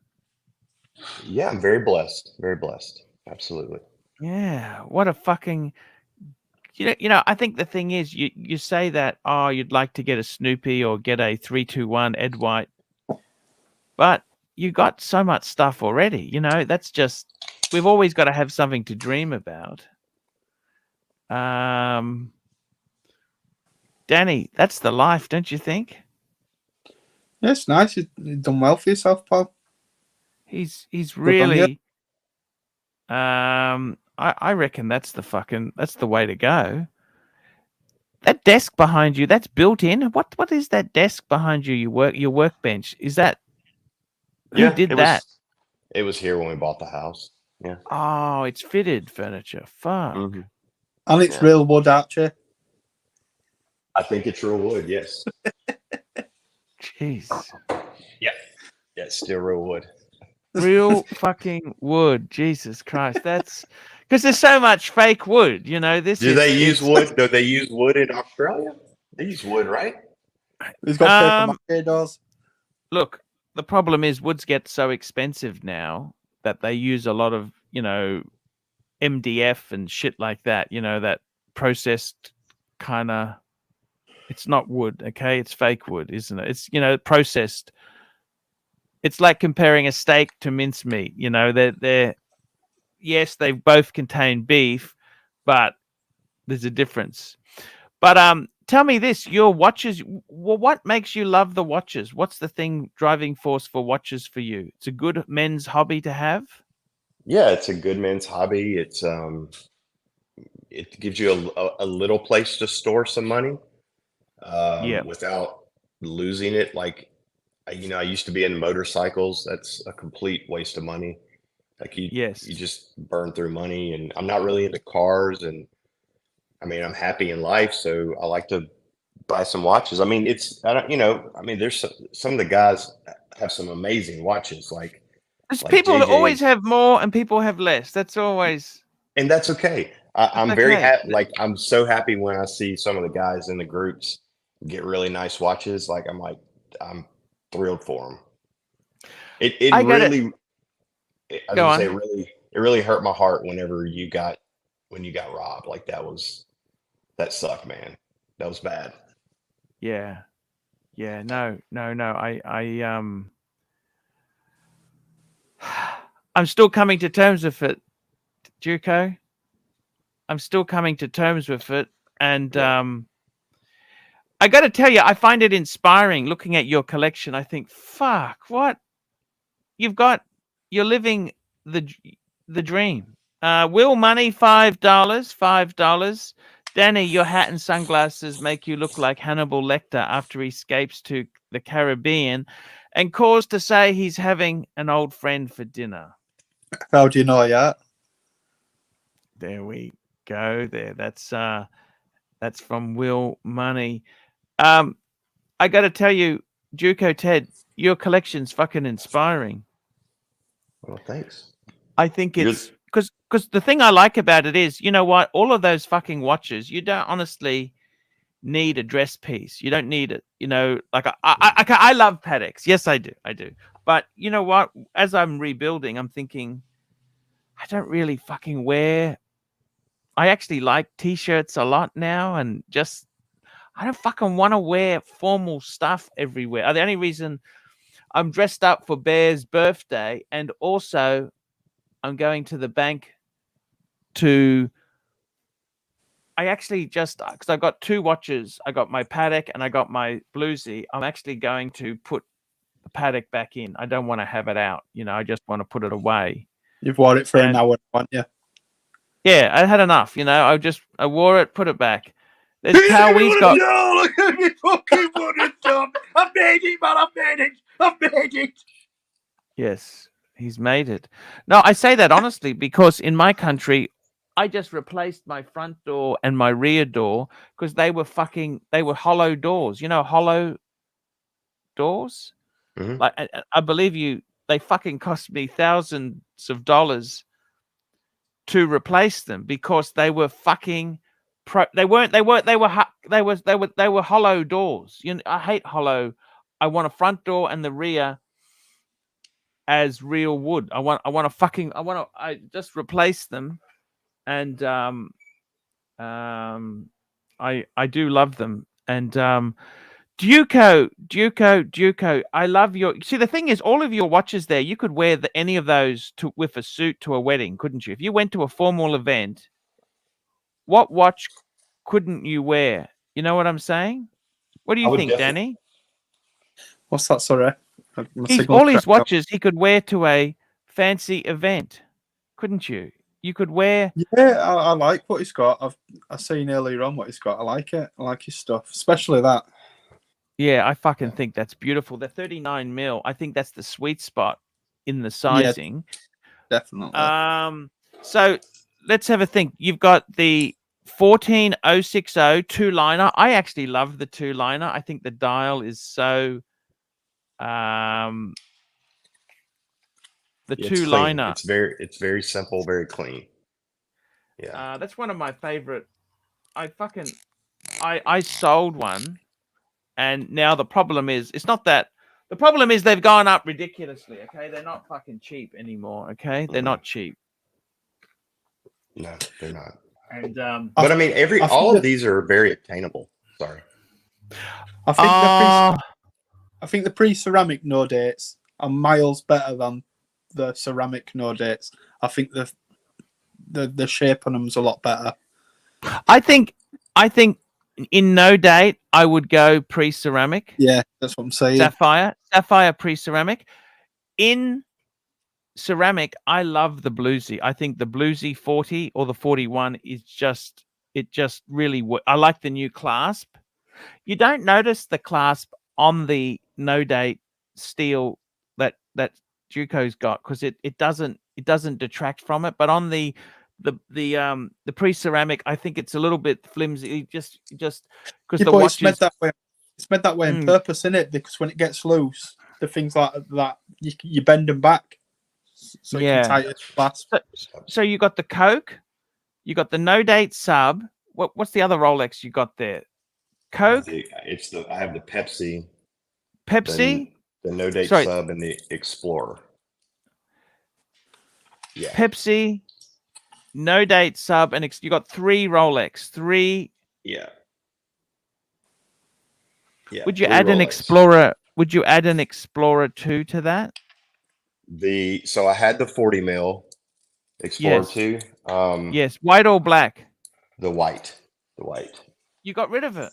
Yeah, I'm very blessed. Very blessed. Absolutely. Yeah, what a fucking. I think the thing is, you say that, oh, you'd like to get a Snoopy or get a 321 Ed White, but you got so much stuff already. That's just, we've always got to have something to dream about. Danny, that's the life, don't you think? Yeah, it's nice. You've done well for yourself, pal. He's on you. really. I reckon that's the way to go. That desk behind you, that's built in. What is that desk behind you? Your workbench. Is that who did that? It was here when we bought the house. Yeah. Oh, it's fitted furniture. Fuck. Mhm. And it's Yeah. real wood, Archie. I think it's real wood. Yes. Jeez. Yeah. Yeah, it's still real wood. Real fucking wood. Jesus Christ. That's because there's so much fake wood, Do they use wood? Do they use wood in Australia? They use wood, right? He's got paper mache doors. Look, the problem is woods get so expensive now that they use a lot of, MDF and shit like that, that processed kind of, it's not wood, okay? It's fake wood, isn't it? It's, processed. It's like comparing a steak to mincemeat, they're yes, they both contain beef, but there's a difference. But tell me this, your watches, what makes you love the watches? What's the driving force for watches for you? It's a good men's hobby to have? Yeah, it's a good men's hobby. It's it gives you a little place to store some money without losing it. Like, I used to be in motorcycles. That's a complete waste of money. Like you just burn through money, and I'm not really into cars, and I'm happy in life, so I like to buy some watches. There's some of the guys have some amazing watches, like people JJ's. always have more and people have less. That's always, and that's okay. I'm very happy. Like, I'm so happy when I see some of the guys in the groups get really nice watches. Like, I'm thrilled for them. It really hurt my heart whenever you got robbed. Like that sucked, man. That was bad. Yeah. Yeah. No. I'm still coming to terms with it, Duco. I'm still coming to terms with it. And I got to tell you, I find it inspiring looking at your collection. I think, fuck, what? You're living the dream. Will Money, $5. Danny, your hat and sunglasses make you look like Hannibal Lecter after he escapes to the Caribbean and calls to say he's having an old friend for dinner. How do you know that? There we go. There. That's from Will Money. I got to tell you, Juco Ted, your collection's fucking inspiring. Well, thanks. I think it's because the thing I like about it is, you know what? All of those fucking watches, you don't honestly need a dress piece. You don't need it. You know, like I love Patek's. Yes, I do. But you know what? As I'm rebuilding, I'm thinking, I don't really fucking wear. I actually like t-shirts a lot now, and just I don't fucking want to wear formal stuff everywhere. The only reason I'm dressed up for Bear's birthday, and also I'm going to the bank to. I actually just because I've got two watches. I got my Patek and I got my Bluesy. I'm actually going to put the Patek back in. I don't want to have it out. You know, I just want to put it away. You've worn it for an hour, haven't you? Yeah, I had enough. You know, I wore it, put it back. There's Cowie's got. No, look at me fucking money, Tom. I've made it, man. I've made it. Yes, he's made it. No, I say that honestly because in my country, I just replaced my front door and my rear door because they were hollow doors. You know, hollow doors. Mm-hmm. Like I believe you, they fucking cost me thousands of dollars to replace them because they were fucking. They were hollow doors. You know, I hate hollow. I want a front door and the rear as real wood. I just replace them. And I do love them. And Duco, I love your. See, the thing is, all of your watches there, you could wear any of those with a suit to a wedding, couldn't you? If you went to a formal event, what watch couldn't you wear? You know what I'm saying? What do you think, Danny? What's that? Sorry, all his watches he could wear to a fancy event, couldn't you? You could wear. Yeah, I like what he's got. I've seen earlier on what he's got. I like it. I like his stuff, especially that. Yeah, I fucking think that's beautiful. The 39 mil. I think that's the sweet spot in the sizing. Yeah, definitely. So let's have a think. You've got the 14060 two-liner. I actually love the two-liner. I think the dial is so. Two-liner. It's very simple, very clean. Yeah. That's one of my favorite. I sold one, and now the problem is they've gone up ridiculously. Okay, they're not fucking cheap anymore. Okay, they're not cheap. No, they're not. And but I mean, all of these are very obtainable. Sorry. I think the pre-ceramic no dates are miles better than the ceramic no dates. I think the shape on them is a lot better. I think in no date I would go pre-ceramic. Yeah, that's what I'm saying. Sapphire pre-ceramic. In ceramic, I love the Bluesy. I think the Bluesy 40 or the 41 is just really. I like the new clasp. You don't notice the clasp on the no date steel that Duco's got because it doesn't detract from it. But on the pre-ceramic, I think it's a little bit flimsy. Just because the watch is made that way. It's made that way on purpose, isn't it? Because when it gets loose, the things like that you bend them back. So you can tighten the clasp. So you got the Coke, you got the no date sub. What's the other Rolex you got there? Coke. I have the Pepsi. Pepsi. The no date sub and the Explorer. Yeah. Pepsi, no date sub, and you got 3 Rolex. 3. Yeah. Yeah. Would you 3 add an Rolex. Explorer? Would you add an Explorer 2 to that? So I had the 40 mil Explorer Yes. 2. Yes, white or black? The white. You got rid of it.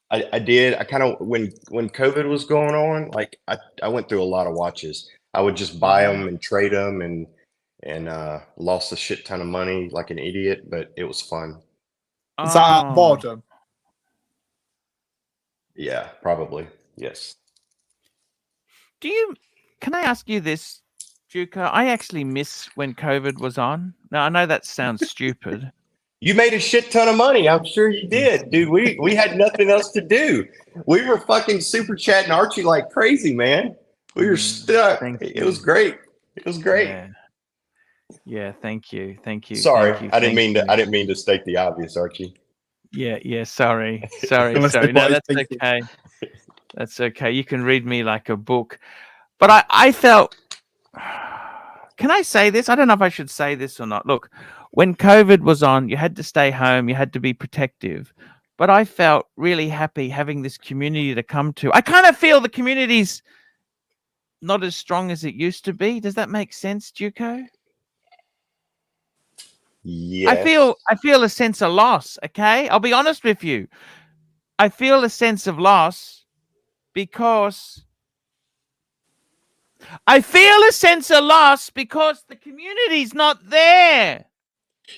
I did. I kind of when COVID was going on, like I went through a lot of watches. I would just buy them and trade them and lost a shit ton of money like an idiot, but it was fun. Is that out of boredom? Yeah, probably. Yes. Can I ask you this, Juka? I actually miss when COVID was on. Now, I know that sounds stupid. You made a shit ton of money. I'm sure you did, dude. We had nothing else to do. We were fucking super chatting Archie like crazy, man. We were stuck. It was great. It was great. Yeah, thank you. Sorry, Thank you, I didn't thank you. I didn't mean to state the obvious, Archie. Yeah, sorry. No, that's okay. That's okay. You can read me like a book. But I felt, can I say this? I don't know if I should say this or not. Look, when COVID was on, you had to stay home, you had to be protective. But I felt really happy having this community to come to. I kind of feel the community's not as strong as it used to be. Does that make sense, Juco? Yes. I feel a sense of loss, okay? I'll be honest with you. I feel a sense of loss because the community's not there.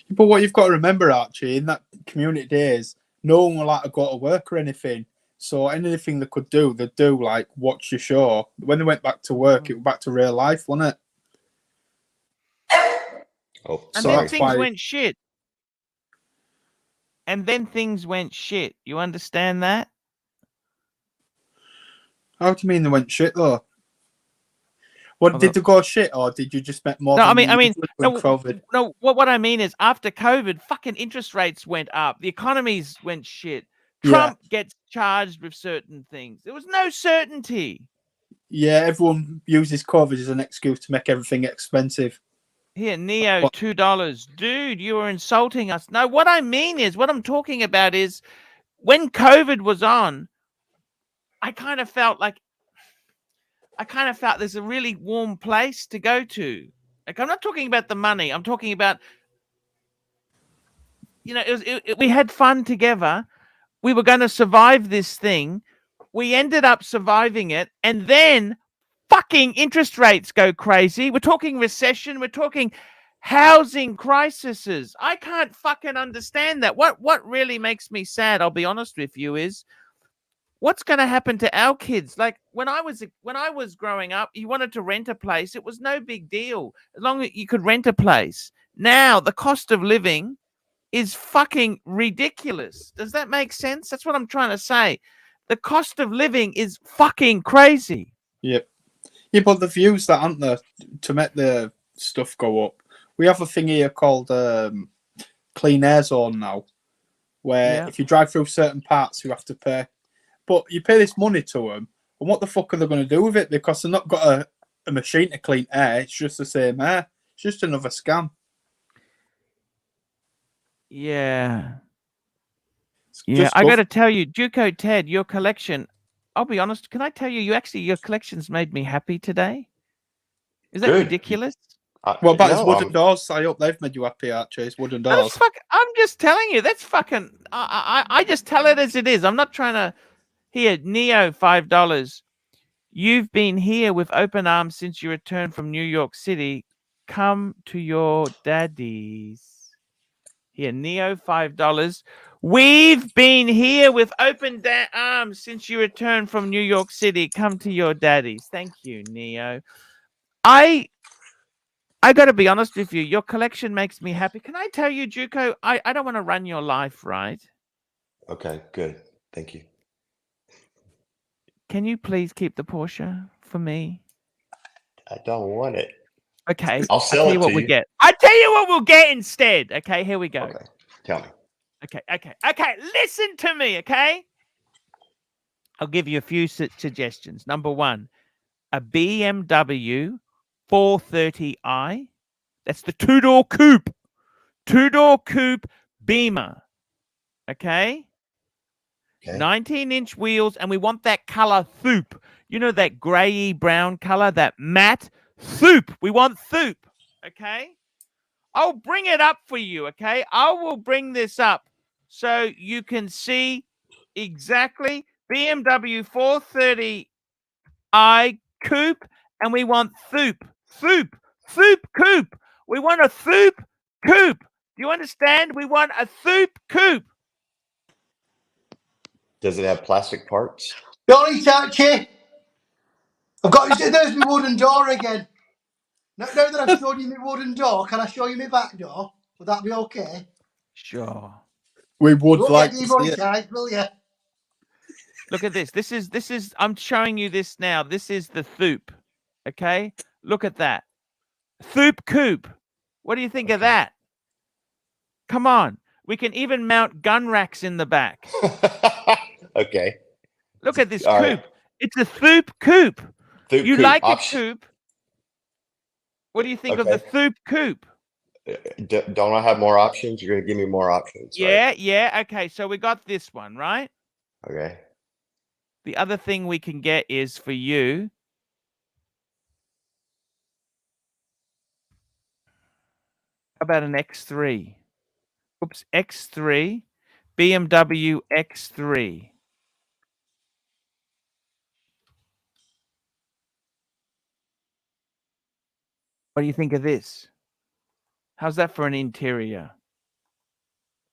But what you've got to remember, Archie, in that community days, no one will like to go to work or anything. So anything they could do, they'd do, like watch your show. When they went back to work, it was back to real life, wasn't it? Oh, and sorry. then things went shit. You understand that? How do you mean they went shit though? What did they go shit, or did you just make more? No, than I mean, COVID? no. What I mean is, after COVID, fucking interest rates went up. The economies went shit. Trump gets charged with certain things. There was no certainty. Yeah, everyone uses COVID as an excuse to make everything expensive. Here, Neo, $2. Dude, you were insulting us. No, what I mean is, what I'm talking about is, when COVID was on, I kind of felt there's a really warm place to go to. Like, I'm not talking about the money. I'm talking about, we had fun together. We were going to survive this thing. We ended up surviving it. And then fucking interest rates go crazy. We're talking recession. We're talking housing crises. I can't fucking understand that. What really makes me sad, I'll be honest with you, is what's going to happen to our kids? Like when I was growing up, you wanted to rent a place. It was no big deal as long as you could rent a place. Now the cost of living is fucking ridiculous. Does that make sense? That's what I'm trying to say. The cost of living is fucking crazy. Yep. Yeah, but the views that aren't there to make the stuff go up. We have a thing here called clean air zone now, where if you drive through certain parts, you have to pay. But you pay this money to them, and what the fuck are they going to do with it? Because they've not got a machine to clean air. It's just the same air. It's just another scam. Yeah. Yeah, I got to tell you, Juco Ted, your collection, I'll be honest, can I tell you, your collection's made me happy today? Is that ridiculous? What about his wooden doors? I hope they've made you happy, Archie. His wooden doors. I'm just telling you, that's fucking, I just tell it as it is. I'm not trying to, here, Neo, $5. You've been here with open arms since you returned from New York City. Come to your daddies. Here, Neo, $5. We've been here with open arms since you returned from New York City. Come to your daddies. Thank you, Neo. I got to be honest with you. Your collection makes me happy. Can I tell you, Juco, I don't want to run your life, right? Okay, good. Thank you. Can you please keep the Porsche for me? I don't want it. Okay. I'll sell it to you. Get. I tell you what we'll get instead. Okay, here we go. Okay, tell me. Okay. Listen to me, okay? I'll give you a few suggestions. Number one, a BMW 430i. That's the two-door coupe. Two-door coupe Beamer. Okay? 19-inch wheels, and we want that color soup. You know, that grayy brown color, that matte soup. We want soup. Okay? I'll bring it up for you. Okay? I will bring this up so you can see exactly BMW 430i coupe, and we want soup coupe. We want a soup coupe. Do you understand? We want a soup coupe. Does it have plastic parts? Don't eat, Archie. I've got there's my wooden door again. Now that I've showed you my wooden door, can I show you my back door? Would that be okay? Sure. We would Look like at to you, see buddy, it. tight, will you? Look at this. This is I'm showing you this now. This is the soup. Okay? Look at that. Soup coupe. What do you think of that? Come on. We can even mount gun racks in the back. Okay. Look at this All coupe. right. It's a soup coupe. Soup You coupe. like a coupe? What do you think of the Okay. soup coupe? Don't I have more options? You're going to give me more options, Yeah, right? yeah. Okay, so we got this one, right? Okay. The other thing we can get is for you. How about an X3? Oops, X3. BMW X3. What do you think of this? How's that for an interior?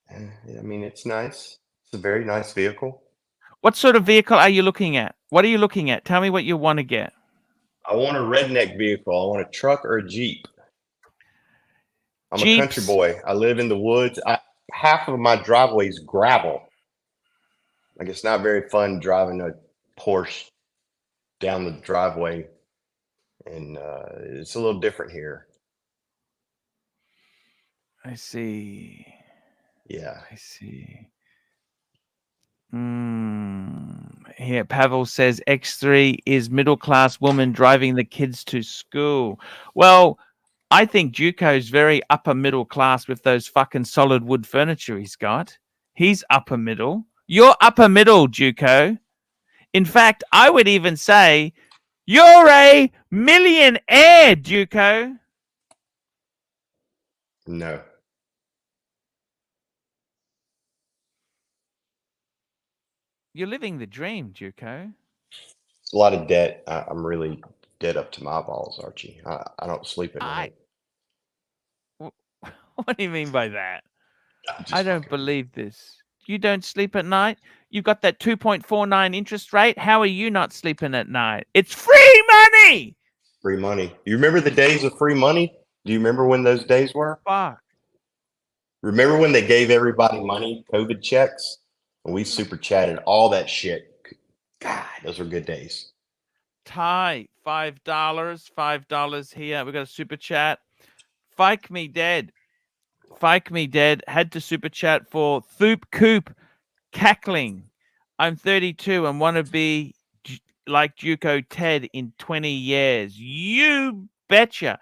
I mean, it's nice. It's a very nice vehicle. What sort of vehicle are you looking at? What are you looking at? Tell me what you want to get. I want a redneck vehicle. I want a truck or a Jeep. I'm a country Jeeps. boy. I live in the woods. Half of my driveway is gravel. Like, it's not very fun driving a Porsche down the driveway. And it's a little different here. I see. Yeah. I see. Here, Pavel says X3 is middle-class woman driving the kids to school. Well, I think Juco's very upper middle class with those fucking solid wood furniture he's got. He's upper middle. You're upper middle, Juco. In fact, I would even say you're a millionaire, Juco. No. You're living the dream, Juco. It's a lot of debt. I'm really dead up to my balls, Archie. I don't sleep at night. What do you mean by that? Just I don't fucking- believe this. You don't sleep at night? You've got that 2.49 interest rate? How are you not sleeping at night? It's free money! Free money. You remember the days of free money? Do you remember when those days were? Fuck. Remember when they gave everybody money, COVID checks? And we super chatted all that shit. God, those were good days. Ty, $5. $5 here. We got a super chat. Fike me dead. Fike me dead. Had to super chat for Thoop Coop cackling. I'm 32 and want to be like Juco Ted in 20 years. You betcha.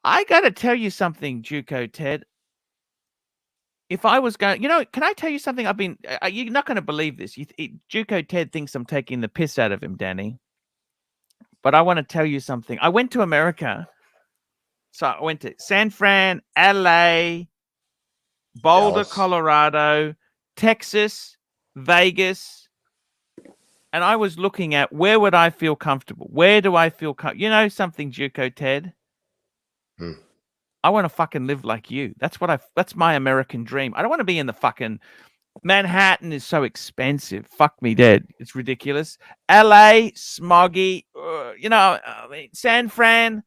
I got to tell you something, Juco Ted. If I was going, can I tell you something? You're not going to believe this. Juco Ted thinks I'm taking the piss out of him, Danny. But I want to tell you something. I went to America. So I went to San Fran, LA, Boulder, Dallas. Colorado, Texas, Vegas. And I was looking at where would I feel comfortable? Where do I feel comfortable? You know something, Juco Ted? I want to fucking live like you. That's my American dream. I don't want to be in the fucking Manhattan is so expensive. Fuck me dead. It's ridiculous. LA, smoggy, San Fran,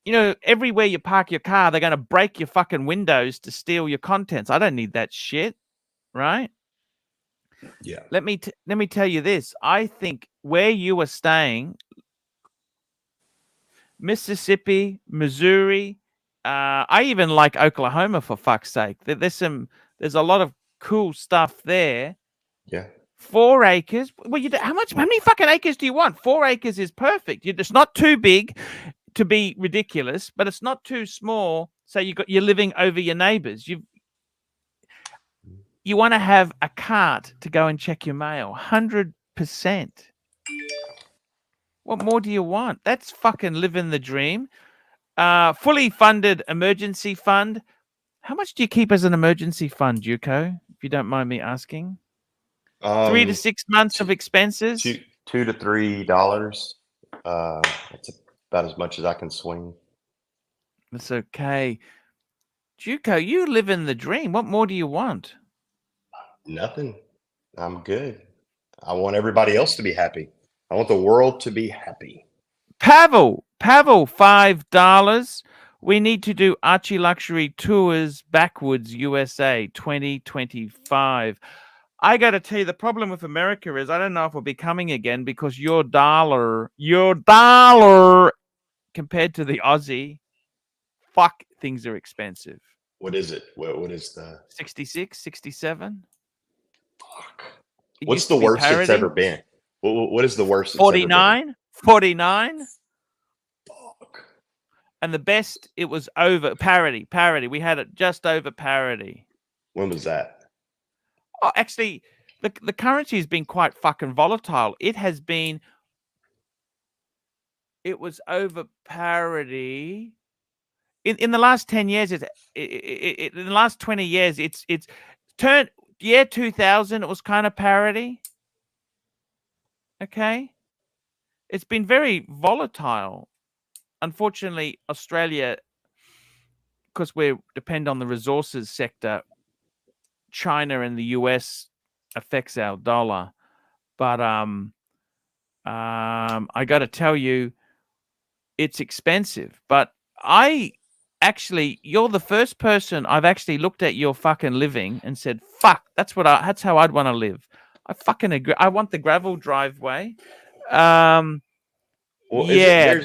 everywhere you park your car, they're going to break your fucking windows to steal your contents. I don't need that shit. Right? Yeah. Let me tell you this. I think where you are staying, Mississippi, Missouri, I even like Oklahoma, for fuck's sake. There's a lot of cool stuff there. Yeah. 4 acres. Well, how many fucking acres do you want? 4 acres is perfect. It's not too big. to be ridiculous, but it's not too small. So you're living over your neighbors. You want to have a cart to go and check your mail. 100%. What more do you want? That's fucking living the dream. Fully funded emergency fund. How much do you keep as an emergency fund, Juco? If you don't mind me asking. 3 to 6 months of expenses. $2 to $3. That's about as much as I can swing. That's okay. Juco, you live in the dream. What more do you want? Nothing. I'm good. I want everybody else to be happy. I want the world to be happy. Pavel, $5. We need to do Archie Luxury Tours Backwards USA 2025. I got to tell you, the problem with America is I don't know if we'll be coming again because your dollar compared to the Aussie, fuck, things are expensive. What is it? What is the 66, 67? Fuck. It What's used to the be worst it's parity. ever been? What is the worst? 49? 49? Fuck. And the best, it was over parity. We had it just over parity. When was that? Oh, actually, the currency has been quite fucking volatile. It was over parity. In the last 10 years, in the last 20 years, it's turned year 2000, it was kind of parity. Okay. It's been very volatile. Unfortunately, Australia, because we depend on the resources sector, China and the US affects our dollar. But I got to tell you, it's expensive. But you're the first person I've actually looked at your fucking living and said, fuck, that's how I'd want to live. I fucking agree. I want the gravel driveway. Well, yeah.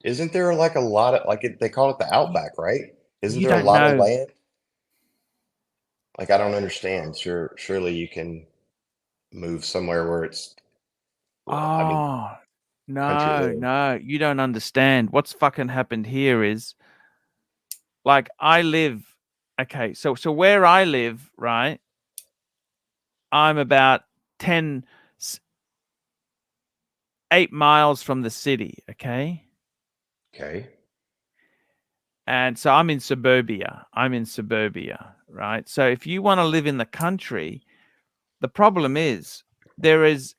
Isn't there like a lot of they call it the outback, right? Isn't You there a don't lot of know. land? Like, I don't understand. Surely you can move somewhere where it's. No, road. no, you don't understand. What's fucking happened here is, like, I live. Okay, so where I live, right? I'm about 8 miles from the city. Okay. Okay. And so I'm in suburbia. Right? So if you want to live in the country, the problem is there is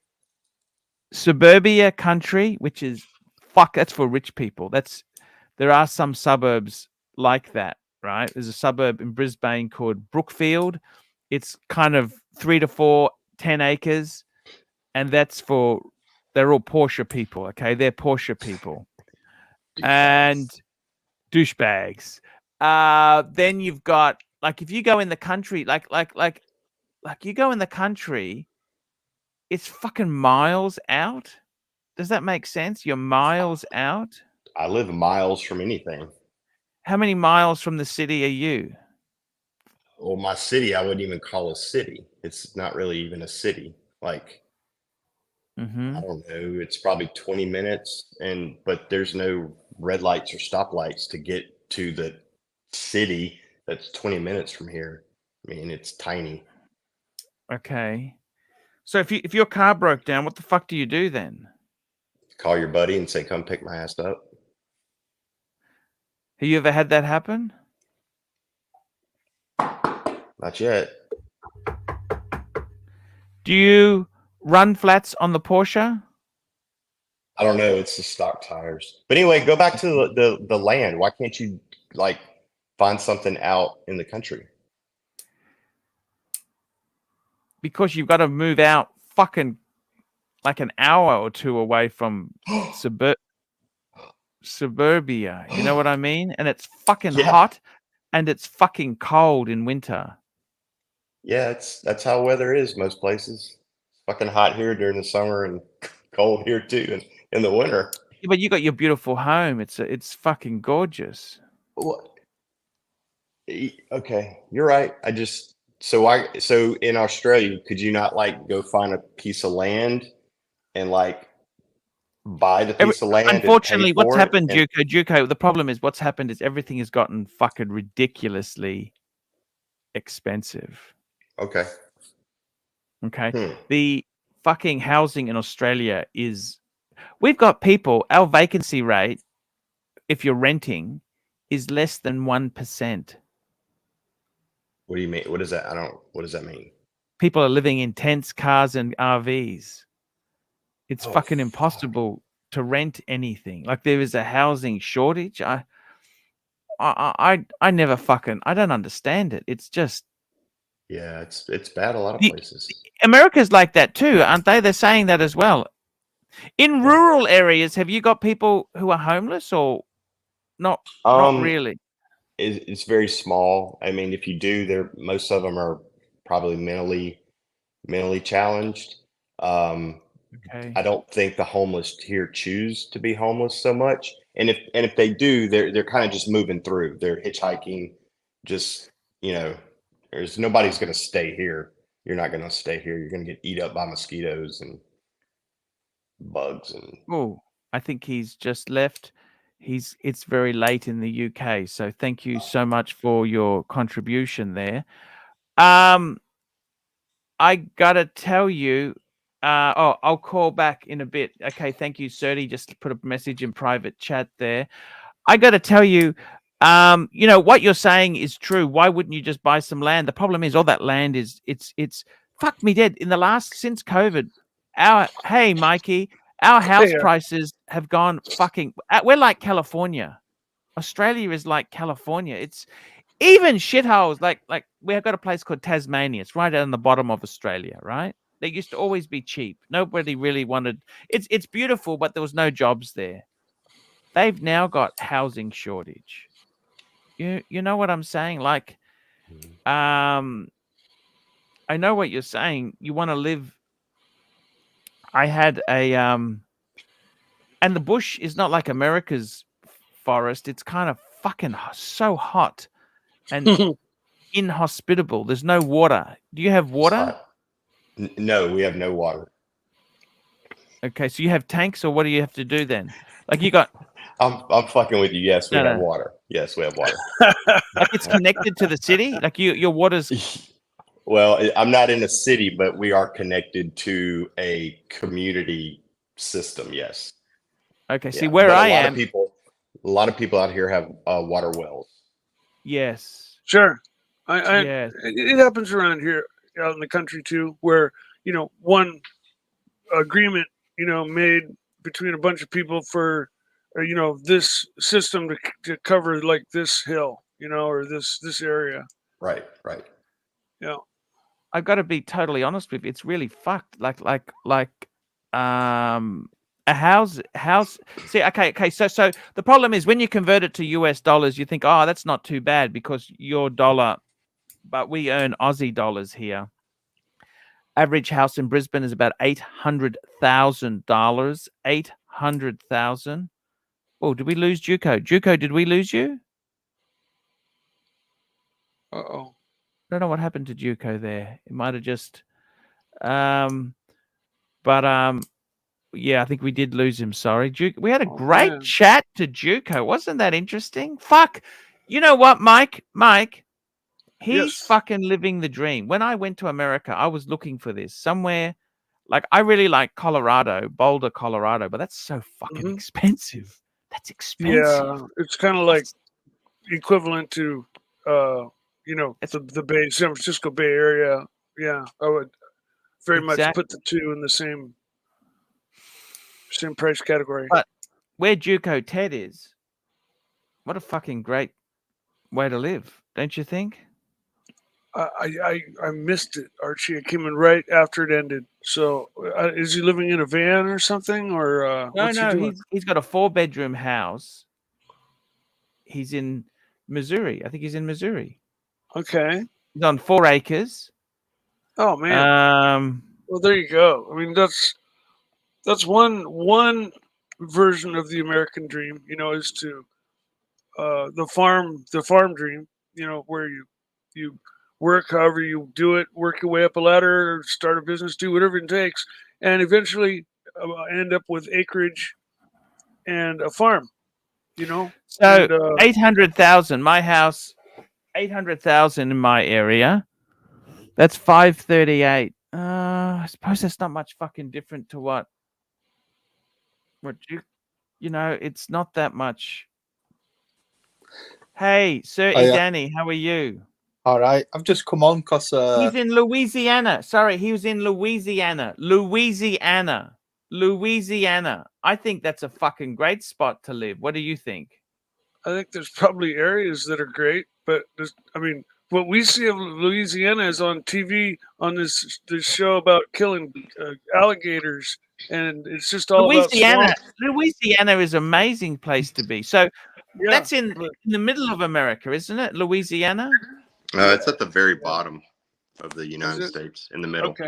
suburbia country, which is that's for rich people. There are some suburbs like that, right? There's a suburb in Brisbane called Brookfield. It's kind of 3 to 4, 10 acres. And they're all Porsche people. Okay. They're Porsche people. And douchebags. Then you've got, like, if you go in the country, like you go in the country, it's fucking miles out. Does that make sense? You're miles out. I live miles from anything. How many miles from the city are you? Well, my city, I wouldn't even call a city. It's not really even a city. Like, I don't know. It's probably 20 minutes, but there's no red lights or stoplights to get to the city that's 20 minutes from here. I mean, it's tiny. Okay. So if your car broke down, what the fuck do you do then? Call your buddy and say, come pick my ass up. Have you ever had that happen? Not yet. Do you run flats on the Porsche? I don't know. It's the stock tires. But anyway, go back to the land. Why can't you find something out in the country? Because you've got to move out fucking like an hour or two away from suburbia. You know what I mean? And it's fucking hot and it's fucking cold in winter. Yeah, that's how weather is most places. It's fucking hot here during the summer and cold here too in the winter. Yeah, but you got your beautiful home. It's fucking gorgeous. Okay, you're right. So in Australia, could you not go find a piece of land and buy the piece of land. Unfortunately, and pay what's for happened, it, Juco, the problem is what's happened is everything has gotten fucking ridiculously expensive. Okay. Okay. The fucking housing in Australia is, we've got people, our vacancy rate, if you're renting, is less than 1%. What do you mean? What does that? What does that mean? People are living in tents, cars, and RVs. It's Oh, fucking impossible to rent anything. Like there is a housing shortage. I never fucking, I don't understand it. It's just, yeah, it's bad a lot of places. America's like that too, aren't they? They're saying that as well. In rural areas, have you got people who are homeless or not? Not really. It's very small. I mean, if you do, most of them are probably mentally challenged. Okay. I don't think the homeless here choose to be homeless so much. And if they do, they're kind of just moving through. They're hitchhiking. Just, there's nobody's going to stay here. You're not going to stay here. You're going to get eat up by mosquitoes and bugs and. Oh, I think he's just left. It's very late in the UK, so thank you so much for your contribution there. I gotta tell you, I'll call back in a bit. Okay, thank you, Serty. Just put a message in private chat there. I gotta tell you, what you're saying is true. Why wouldn't you just buy some land? The problem is all that land is it's fuck me dead. Since COVID, hey Mikey, our house prices have gone fucking. We're like California. Australia is like California. It's even shitholes like we've got a place called Tasmania. It's right down the bottom of Australia, right? They used to always be cheap. Nobody really wanted. It's beautiful, but there was no jobs there. They've now got housing shortage. You know what I'm saying? Like, I know what you're saying. You want to live. I had a and the bush is not like America's forest. It's kind of fucking so hot and inhospitable. There's no water. Do you have water? No, we have no water. Okay, so you have tanks, or what do you have to do then? Like you got. I'm fucking with you. Yes, we have water. Yes, we have water. Like it's connected to the city. Like your water's. Well, I'm not in a city, but we are connected to a community system. Yes. Okay. See where I am. A lot of people out here have water wells. Yes. Sure. Yes. It happens around here out in the country too, where one agreement made between a bunch of people for this system to cover like this hill, or this area. Right. Yeah. I've got to be totally honest with you. It's really fucked. Like a house. See, okay. So the problem is when you convert it to US dollars, you think, oh, that's not too bad because your dollar, but we earn Aussie dollars here. Average house in Brisbane is about $800,000. 800,000. Oh, did we lose Juco? Juco, did we lose you? Uh-oh. I don't know what happened to Juco there. It might have just yeah, I think we did lose him. Sorry. We had a great chat to Juco. Wasn't that interesting? Fuck. You know what, Mike? He's fucking living the dream. When I went to America, I was looking for this somewhere. Like I really like Colorado, Boulder, Colorado, but that's so fucking expensive. That's expensive. Yeah, it's kind of like equivalent to the Bay, San Francisco Bay Area. Yeah, I would very much put the two in the same price category. But where Juco Ted is, what a fucking great way to live, don't you think? I missed it, Archie. I came in right after it ended. So is he living in a van or something, or what's he doing? He's got a 4-bedroom house. He's in Missouri. I think he's in Missouri. Okay. He's on 4 acres. Oh man. Well, there you go. I mean, that's one version of the American dream. Is to the farm dream. Where you work however you do it, work your way up a ladder, start a business, do whatever it takes, and eventually end up with acreage and a farm. So And, 800,000. My house, 800,000 in my area. That's 538. I suppose that's not much fucking different to what it's not that much. Hey, Sir Danny, how are you? All right, I've just come on because he's in Louisiana. Sorry, he was in Louisiana. I think that's a fucking great spot to live. What do you think? I think there's probably areas that are great, but what we see of Louisiana is on TV on this show about killing alligators, and it's just all about swamp. Louisiana is an amazing place to be. So that's in the middle of America, isn't it? Louisiana? It's at the very bottom of the United States, in the middle. Okay.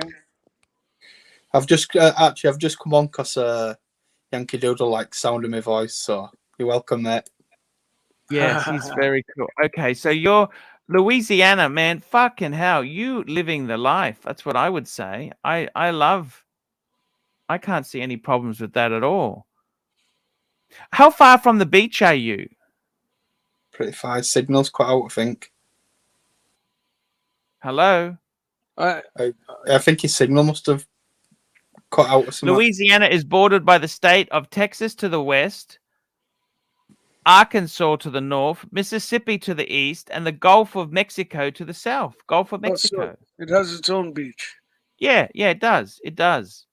I've just come on because Yankee Doodle likes sound of my voice, so you're welcome, mate. Yes, he's very cool. Okay, so you're Louisiana, man. Fucking hell, you living the life. That's what I would say. I can't see any problems with that at all. How far from the beach are you? Pretty far. Signal's cut out, I think. Hello? I think his signal must have cut out or something. Louisiana is bordered by the state of Texas to the west, Arkansas to the north, Mississippi to the east, and the Gulf of Mexico to the south. Gulf of Mexico. So it has its own beach. Yeah, it does. It does.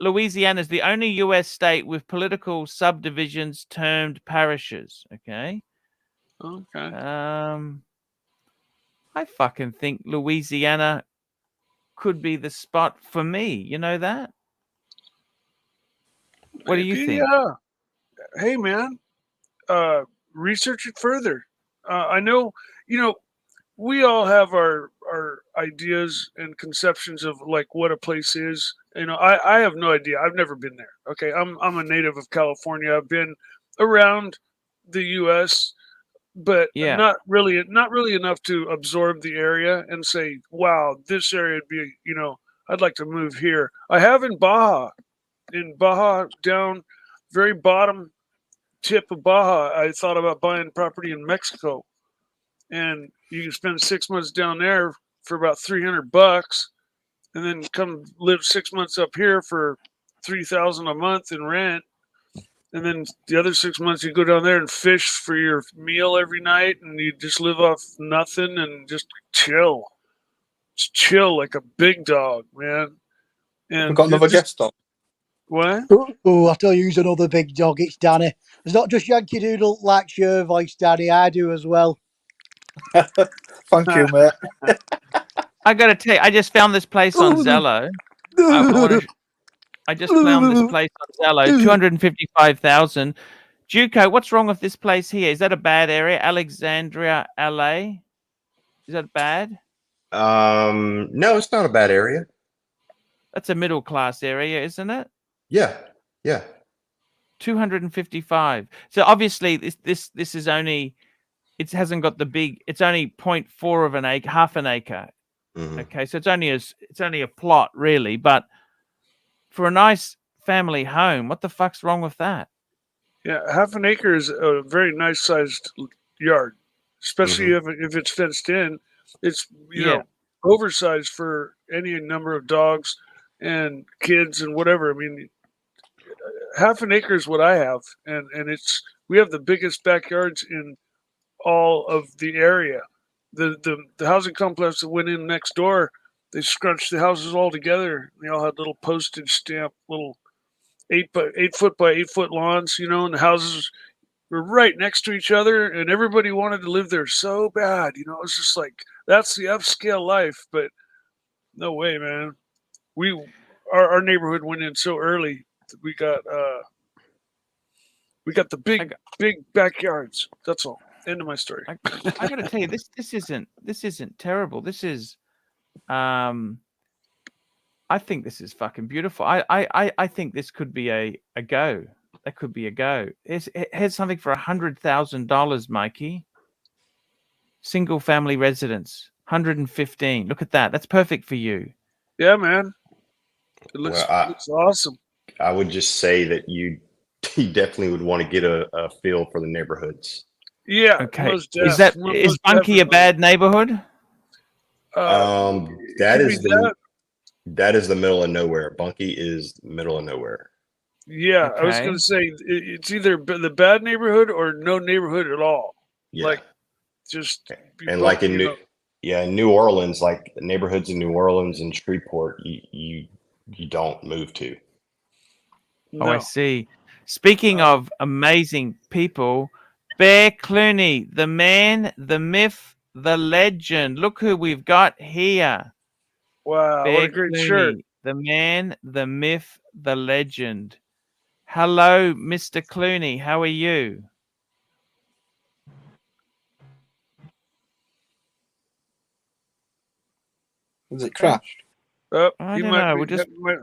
Louisiana is the only U.S. state with political subdivisions termed parishes. Okay. Okay. I fucking think Louisiana could be the spot for me. You know that? What do you think? Yeah. Hey, man. Research it further. I know, we all have our ideas and conceptions of like what a place is. I have no idea. I've never been there. Okay. I'm a native of California. I've been around the U.S., but not really enough to absorb the area and say, wow, this area would be, I'd like to move here. I have in Baja, down very bottom tip of Baja. I thought about buying property in Mexico, and you can spend 6 months down there for about $300, and then come live 6 months up here for $3,000 a month in rent. And then the other 6 months you go down there and fish for your meal every night, and you just live off nothing and just chill. Just chill like a big dog, man. And we've got another guest on. What? Oh, I tell you who's another big dog. It's Danny. It's not just Yankee Doodle likes your voice, Danny. I do as well. Thank you, mate. I got to tell you, I just found this place on Zillow. I just found this place on Zillow, 255,000. Juco, what's wrong with this place here? Is that a bad area? Alexandria, LA? Is that bad? No, it's not a bad area. That's a middle class area, isn't it? Yeah. 255. So obviously this is only, it hasn't got the big, it's only 0.4 of an acre, half an acre. Mm-hmm. Okay, so it's only a plot really, but for a nice family home, what the fuck's wrong with that? Yeah, half an acre is a very nice sized yard, especially if it's fenced in. It's oversized for any number of dogs and kids and whatever. I mean, half an acre is what I have, and we have the biggest backyards in all of the area. The housing complex that went in next door, they scrunched the houses all together. They all had little postage stamp, little 8 foot by 8 foot lawns, and the houses were right next to each other, and everybody wanted to live there so bad. It was just like, that's the upscale life, but no way, man. Our neighborhood went in so early that we got the big backyards. That's all. End of my story. I got to tell you, this isn't terrible. This is, I think this is fucking beautiful. I think this could be a go. That could be a go. Here's something for $100,000, Mikey. Single family residence, 115. Look at that. That's perfect for you. Yeah, man. It looks Well, looks awesome. I would just say that you definitely would want to get a feel for the neighborhoods. Yeah, Okay. most Is most Bunky a definitely. bad neighborhood? That could is be that. that is the middle of nowhere. Bunky is middle of nowhere. Yeah, I was Okay. going to say it's either the bad neighborhood or no neighborhood at all. Yeah. Like, just be And like in bumpy, New Orleans, like neighborhoods in New Orleans and Shreveport, you don't move to. No. Oh, I see. Speaking of amazing people, Bear Clooney, the man, the myth, the legend. Look who we've got here. Wow, Bear what a great shirt. Clooney, the man, the myth, the legend. Hello, Mr. Clooney. How are you? Was it crashed? Oh, I you don't might know. be. We're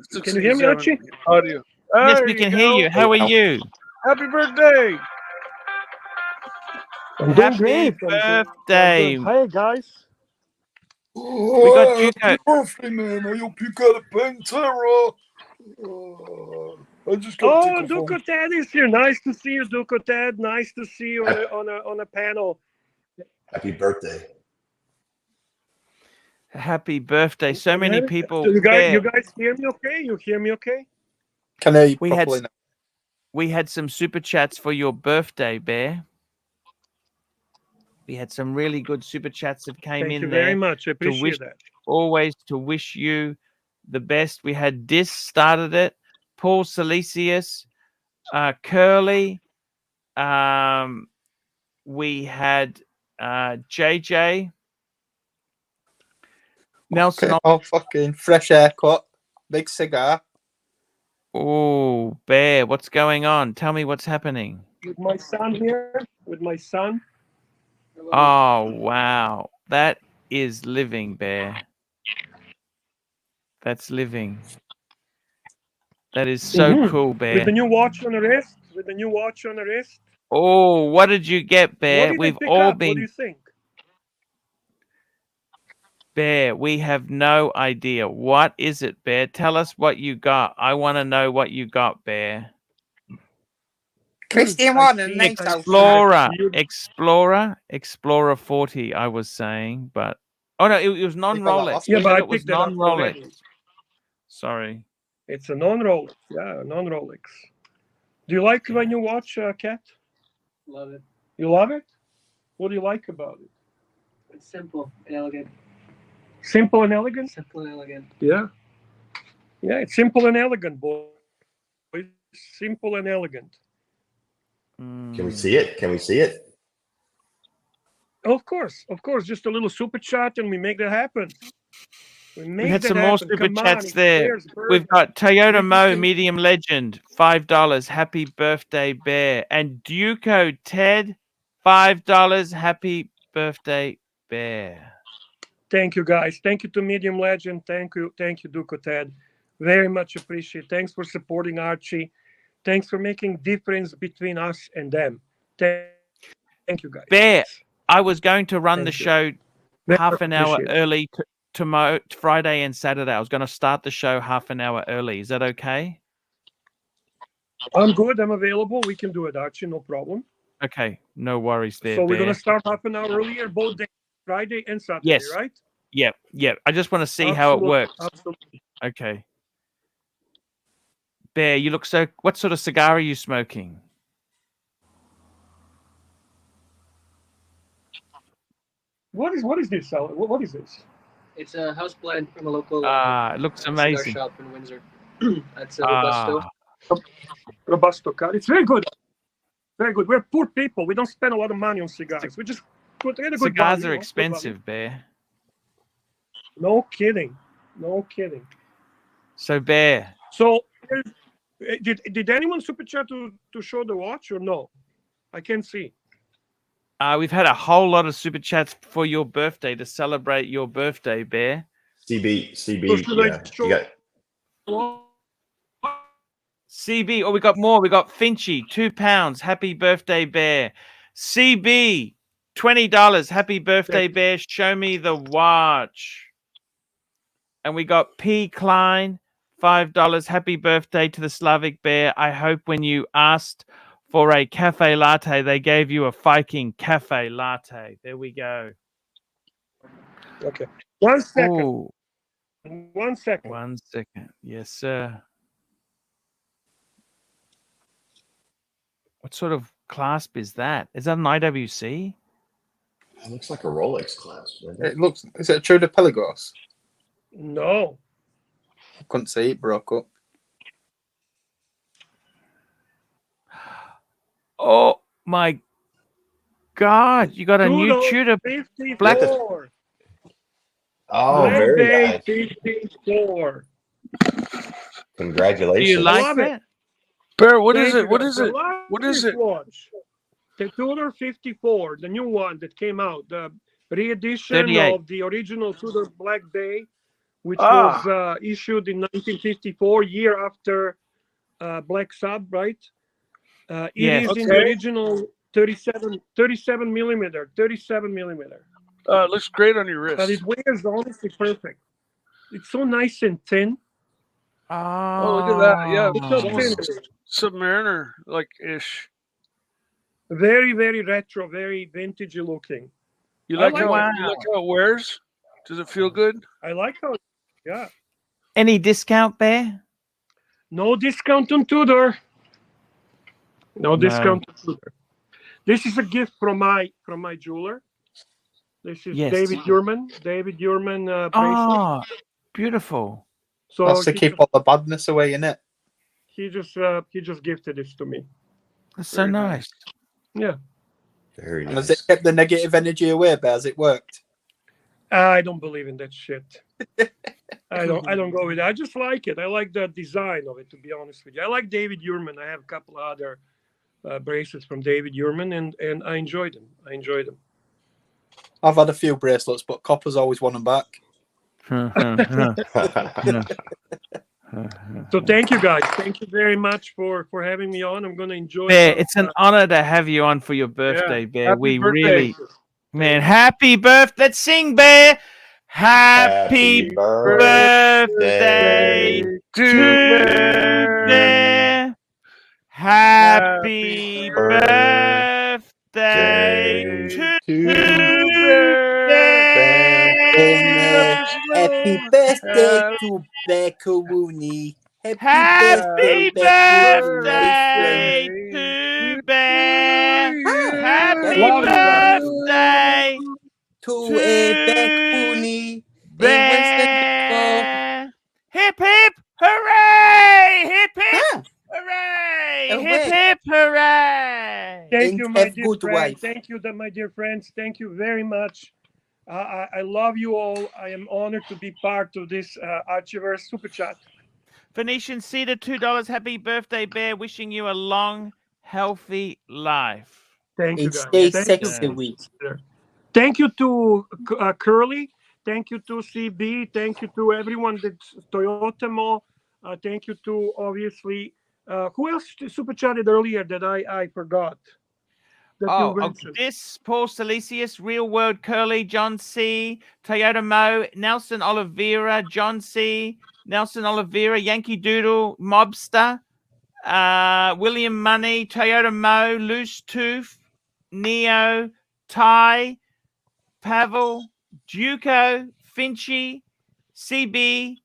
just Can you hear me, Archie? Audio. yes, There we you can hear go. you. How are you? Happy birthday! I'm doing Happy great. birthday. Hey guys. We got Duco. Birthday, man. I hope you got a Pantera. I just got Oh, Duco Ted is here. Nice to see you, Duco Ted. Nice to see you on a panel. Happy birthday. Happy birthday. So many people. So you Bear, guys hear me okay? You hear me okay? Can I hear you we had properly now? we had some super chats for your birthday, Bear. We had some really good super chats that came Thank in you there very much. I to wish appreciate that. always to wish you the best. We had Dis started it, Paul Silesius, Curly. We had JJ. Nelson. Okay. Oh, fucking fresh haircut. Big cigar. Oh, Bear, what's going on? Tell me what's happening. With my son here, with my son. Oh, wow. That is living, Bear. That's living. That is so cool, Bear. With the new watch on the wrist. With the new watch on the wrist. Oh, what did you get, Bear? What did We've I pick all up? What do you think? Bear, we have no idea. What is it, Bear? Tell us what you got. I want to know what you got, Bear. Christian one and nice Explorer 40, I was saying, but oh no, it was non-Rolex. Yeah, but I It was picked that up already. non-Rolex. Sorry. It's a non-Rolex. Yeah, non-Rolex. Do you like when you watch Cat? Love it. You love it? What do you like about it? It's simple and elegant. Simple and elegant? Simple and elegant. Yeah. Yeah, it's simple and elegant, boy. Simple and elegant. Can we see it? Can we see it? Of course. Just a little super chat and we make that happen. We had some more super chats there. We've got Toyota Mo Medium Legend, $5. Happy birthday, Bear. And Duco Ted, $5. Happy birthday, Bear. Thank you, guys. Thank you to Medium Legend. Thank you, Duco Ted. Very much appreciate. Thanks for supporting Archie. Thanks for making difference between us and them. Thank you, guys. Bear, I was going to run the show half an hour early tomorrow, Friday and Saturday. I was going to start the show half an hour early. Is that okay? I'm good. I'm available. We can do it, Archie. No problem. Okay. No worries there, So we're Bear. going to start half an hour earlier, both days, Friday and Saturday, Yes. right? Yep. I just want to see how it works. Absolutely. Okay. Bear, you look so... What sort of cigar are you smoking? What is this? What is this? It's a house blend from a local it looks amazing. cigar shop in Windsor. That's a Robusto. Robusto cut. It's very good. Very good. We're poor people. We don't spend a lot of money on cigars. We just put in a good Cigars value, are good expensive, value. Bear. No kidding. So, Bear. So, did anyone super chat to show the watch or no? I can't see. We've had a whole lot of super chats for your birthday to celebrate your birthday, Bear. CB, So CB, we got more. We got Finchy, £2. Happy birthday, Bear. CB, $20. Happy birthday, Bear. Show me the watch. And we got P. Klein, $5. Happy birthday to the Slavic Bear. I hope when you asked for a cafe latte, they gave you a Viking cafe latte. There we go. Okay. 1 second. Ooh. 1 second. 1 second. Yes, sir. What sort of clasp is that? Is that an IWC? It looks like a Rolex clasp. It looks. Is it a True de Pelagos? No. I couldn't see it. Broke up. Oh my God! You got a new Tudor black. $54. Oh, Black very Bay nice. 54. Congratulations. Do you like love that? Bear, what is Thank it? you, What guys. is it? I love What is this it? watch. The Tudor 54, the new one that came out, the re-edition 38. of the original Tudor Black Bay, which Ah. was issued in 1954, year after Black Sub, right? It Yes. is in the Okay. original 37 millimeter. It looks great on your wrist. But it wears honestly perfect. It's so nice and thin. Oh, look at that. Yeah, Look how thin almost it is. Submariner like ish. Very, very retro, very vintagey looking. You I like like how it. you like how it wears? Does it feel good? I like how, yeah. Any discount, Bear? No discount on Tudor. No discount on Tudor. This is a gift from my jeweler. This is Yes. David Yurman. David Yurman bracelet. Oh, beautiful. So That's to keep all the badness away, innit? he just gifted this to me. That's so Very nice. Yeah. Very And nice. has it kept the negative energy away, Bear? Has it worked? I don't believe in that shit. I don't go with it. I just like it. I like the design of it, to be honest with you. I like David Yurman. I have a couple other bracelets from David Yurman, and I enjoyed them. I've had a few bracelets, but Copper's always won them back. So thank you guys. Thank you very much for having me on. I'm going to enjoy Bear, some, it's an honor to have you on for your birthday, Bear. Happy We birthday. really, man, happy birthday. Let's sing, Bear. Happy birthday to Bear. Happy birthday to Bear. Happy birthday to Beccaroni. Happy birthday to Bear. Happy Love you guys. birthday to to Beccaroni. Bear. Hip hip hooray! Hip hip hooray! Hip hip hooray! Thank you, my have dear good friends. wife. Thank you, my dear friends. Thank you very much. I love you all. I am honored to be part of this Archieverse Super Chat. Phoenician Cedar, $2. Happy birthday, Bear. Wishing you a long, healthy life. Thank you, And guys. stay Thank you. sexy with. Thank you to Curly. Thank you to CB. Thank you to everyone that's Toyota Mall. Thank you to, obviously, who else super chatted earlier that I forgot? That you mentioned? This, Paul Salesius, Real World Curly, John C., Toyota Mo, Nelson Oliveira, John C., Nelson Oliveira, Yankee Doodle, Mobster, William Money, Toyota Mo, Loose Tooth, Neo, Ty, Pavel, Duco, Finchy, CB,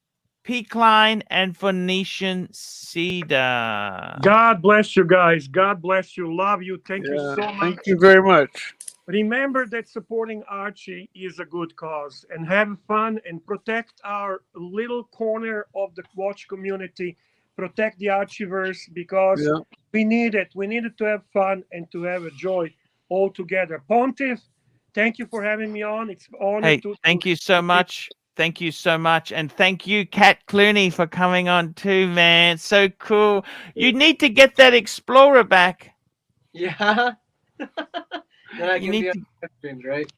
P. Klein, and Phoenician Cedar. God bless you guys. God bless you. Love you. Thank you so much. Thank you very much. Remember that supporting Archie is a good cause, and have fun and protect our little corner of the watch community. Protect the Archieverse, because we need it. We need it to have fun and to have a joy all together. Pontiff, thank you for having me on. It's an honor. Hey, thank you so much. Thank you so much. And thank you, Kat Clooney, for coming on too, man. So cool. You need to get that Explorer back. Yeah. Then I You can need be on to- live streams, right?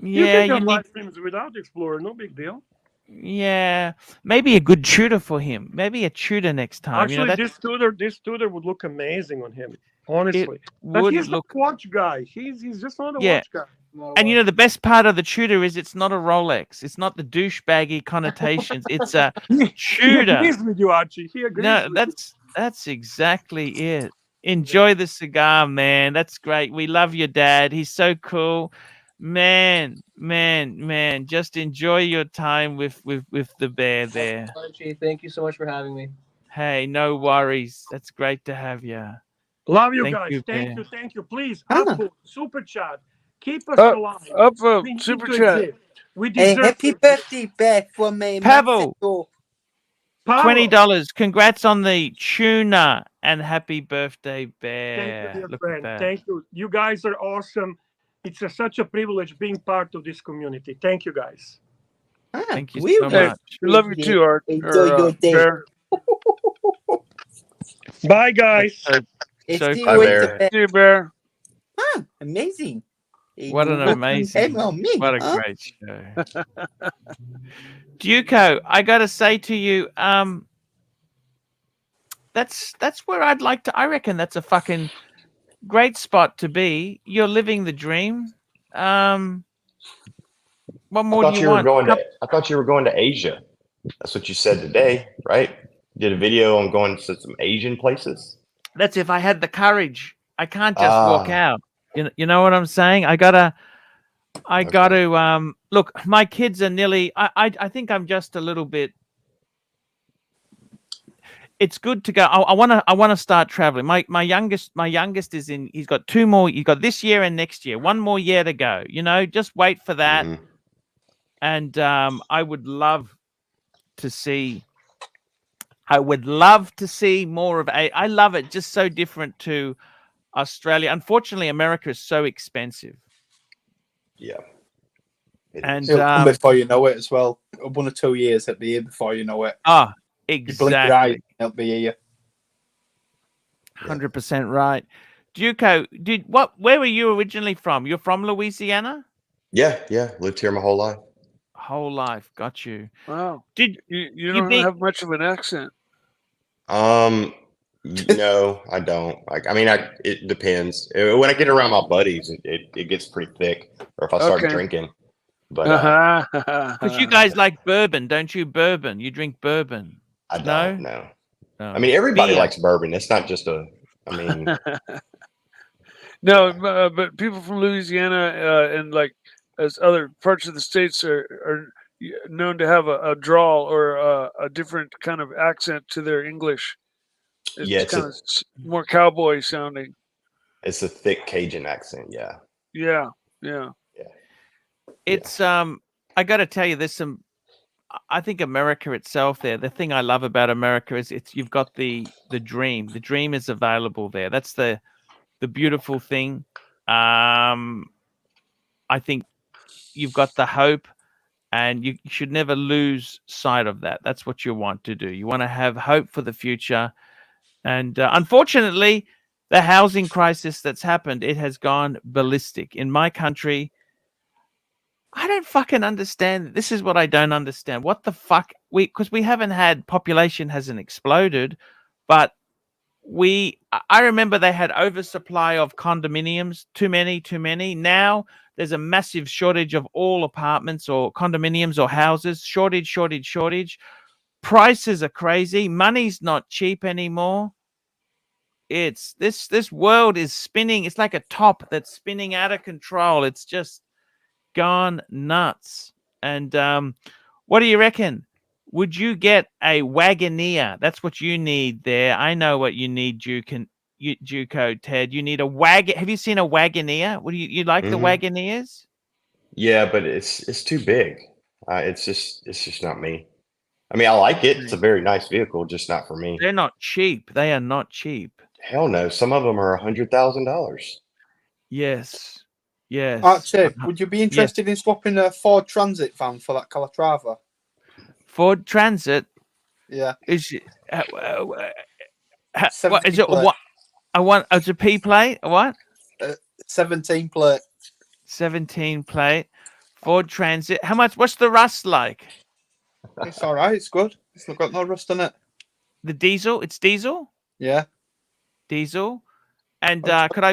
You Yeah, can you have need. live streams without Explorer. No big deal. Yeah, maybe a good tutor for him. Maybe a tutor next time. Actually, this tutor would look amazing on him. Honestly, but would he's look- not a watch guy. He's just not a Yeah. watch guy. And you know the best part of the Tudor is it's not a Rolex. It's not the douchebaggy connotations. It's a He Tudor. agrees with you, Archie. He agrees. No, with that's exactly it. Enjoy the cigar, man. That's great. We love your dad. He's so cool. Man. Just enjoy your time with the bear there. Archie, thank you so much for having me. Hey, no worries. That's great to have you. Love you Thank guys. you, Thank Bear. you. Thank you. Please, Anna. upvote, super chat. Keep us Up, alive. up, We need super to chat. exist. We Hey, deserve happy it. birthday, Beth, for my Pavel. month Paolo, $20. Congrats on the tuna and happy birthday, thank Bear. you, dear Look friend. at that. Thank you. You guys are awesome. It's such a privilege being part of this community. Thank you, guys. Thank you we so Hey, much. we love you too, Art. Enjoy your day. Bear. Bye, guys. So See Bye, you cool. Bear. later. See you, Bear. Amazing. What an amazing, on me, what a huh? great show. Duco, I gotta say to you, that's where I'd like to. I reckon that's a fucking great spot to be. You're living the dream. What I more do thought you you were want? going to. I thought you were going to Asia. That's what you said today, right? You did a video on going to some Asian places. That's if I had the courage. I can't just walk out. You know what I'm saying? I gotta look, my kids are nearly I think I'm just a little bit. It's good to go. I want to start traveling. My youngest is in. He's got 2 more. You got this year and next year. 1 more year to go. You know, just wait for that. Mhm. And I would love to see. I would love to see more of a. I love it. Just so different to Australia. Unfortunately, America is so expensive. Yeah. And It'll come before you know it as well. 1 or 2 years at the year before you know it. You blink your eye, exactly. it'll be here. 100% right. Duco, where were you originally from? You're from Louisiana? Yeah. Lived here my whole life. Whole life. Got you. Wow. Did you don't have much of an accent? No, I don't. Like, I mean, it depends. When I get around my buddies, it gets pretty thick, or if I start drinking. But because you guys like bourbon, don't you? Bourbon. You drink bourbon. I don't. No. No. I mean, everybody Beer. likes bourbon. It's not just a. I mean, no, but people from Louisiana and like as other parts of the states are known to have a drawl or a different kind of accent to their English. It's kind of more cowboy sounding. It's a thick Cajun accent. Yeah. Yeah. It's I got to tell you, there's some. I think America itself there. The thing I love about America is you've got the dream. The dream is available there. That's the beautiful thing. I think you've got the hope, and you should never lose sight of that. That's what you want to do. You want to have hope for the future. And unfortunately, the housing crisis that's happened, it has gone ballistic. In my country, I don't fucking understand. This is what I don't understand. What the fuck? Because we haven't had, population hasn't exploded, but I remember they had oversupply of condominiums, too many. Now there's a massive shortage of all apartments or condominiums or houses, shortage. Prices are crazy. Money's not cheap anymore. It's this world is spinning. It's like a top that's spinning out of control. It's just gone nuts. And what do you reckon? Would you get a Wagoneer? That's what you need there. I know what you need, Duco, Ted. You need a wagon. Have you seen a Wagoneer? What do you like the Wagoneers? Yeah, but it's too big. It's just not me. I mean, I like it. It's a very nice vehicle, just not for me. They're not cheap. They are not cheap. Hell no. Some of them are $100,000. Yes. Archie, would you be interested in swapping a Ford Transit van for that Calatrava? Ford Transit? Yeah. Is it, what is it? What I want as a P plate? What? 17 plate. 17 plate. Ford Transit. How much? What's the rust like? It's all right. It's good. It's not got no rust on it. The diesel? It's diesel? Yeah. Diesel. And could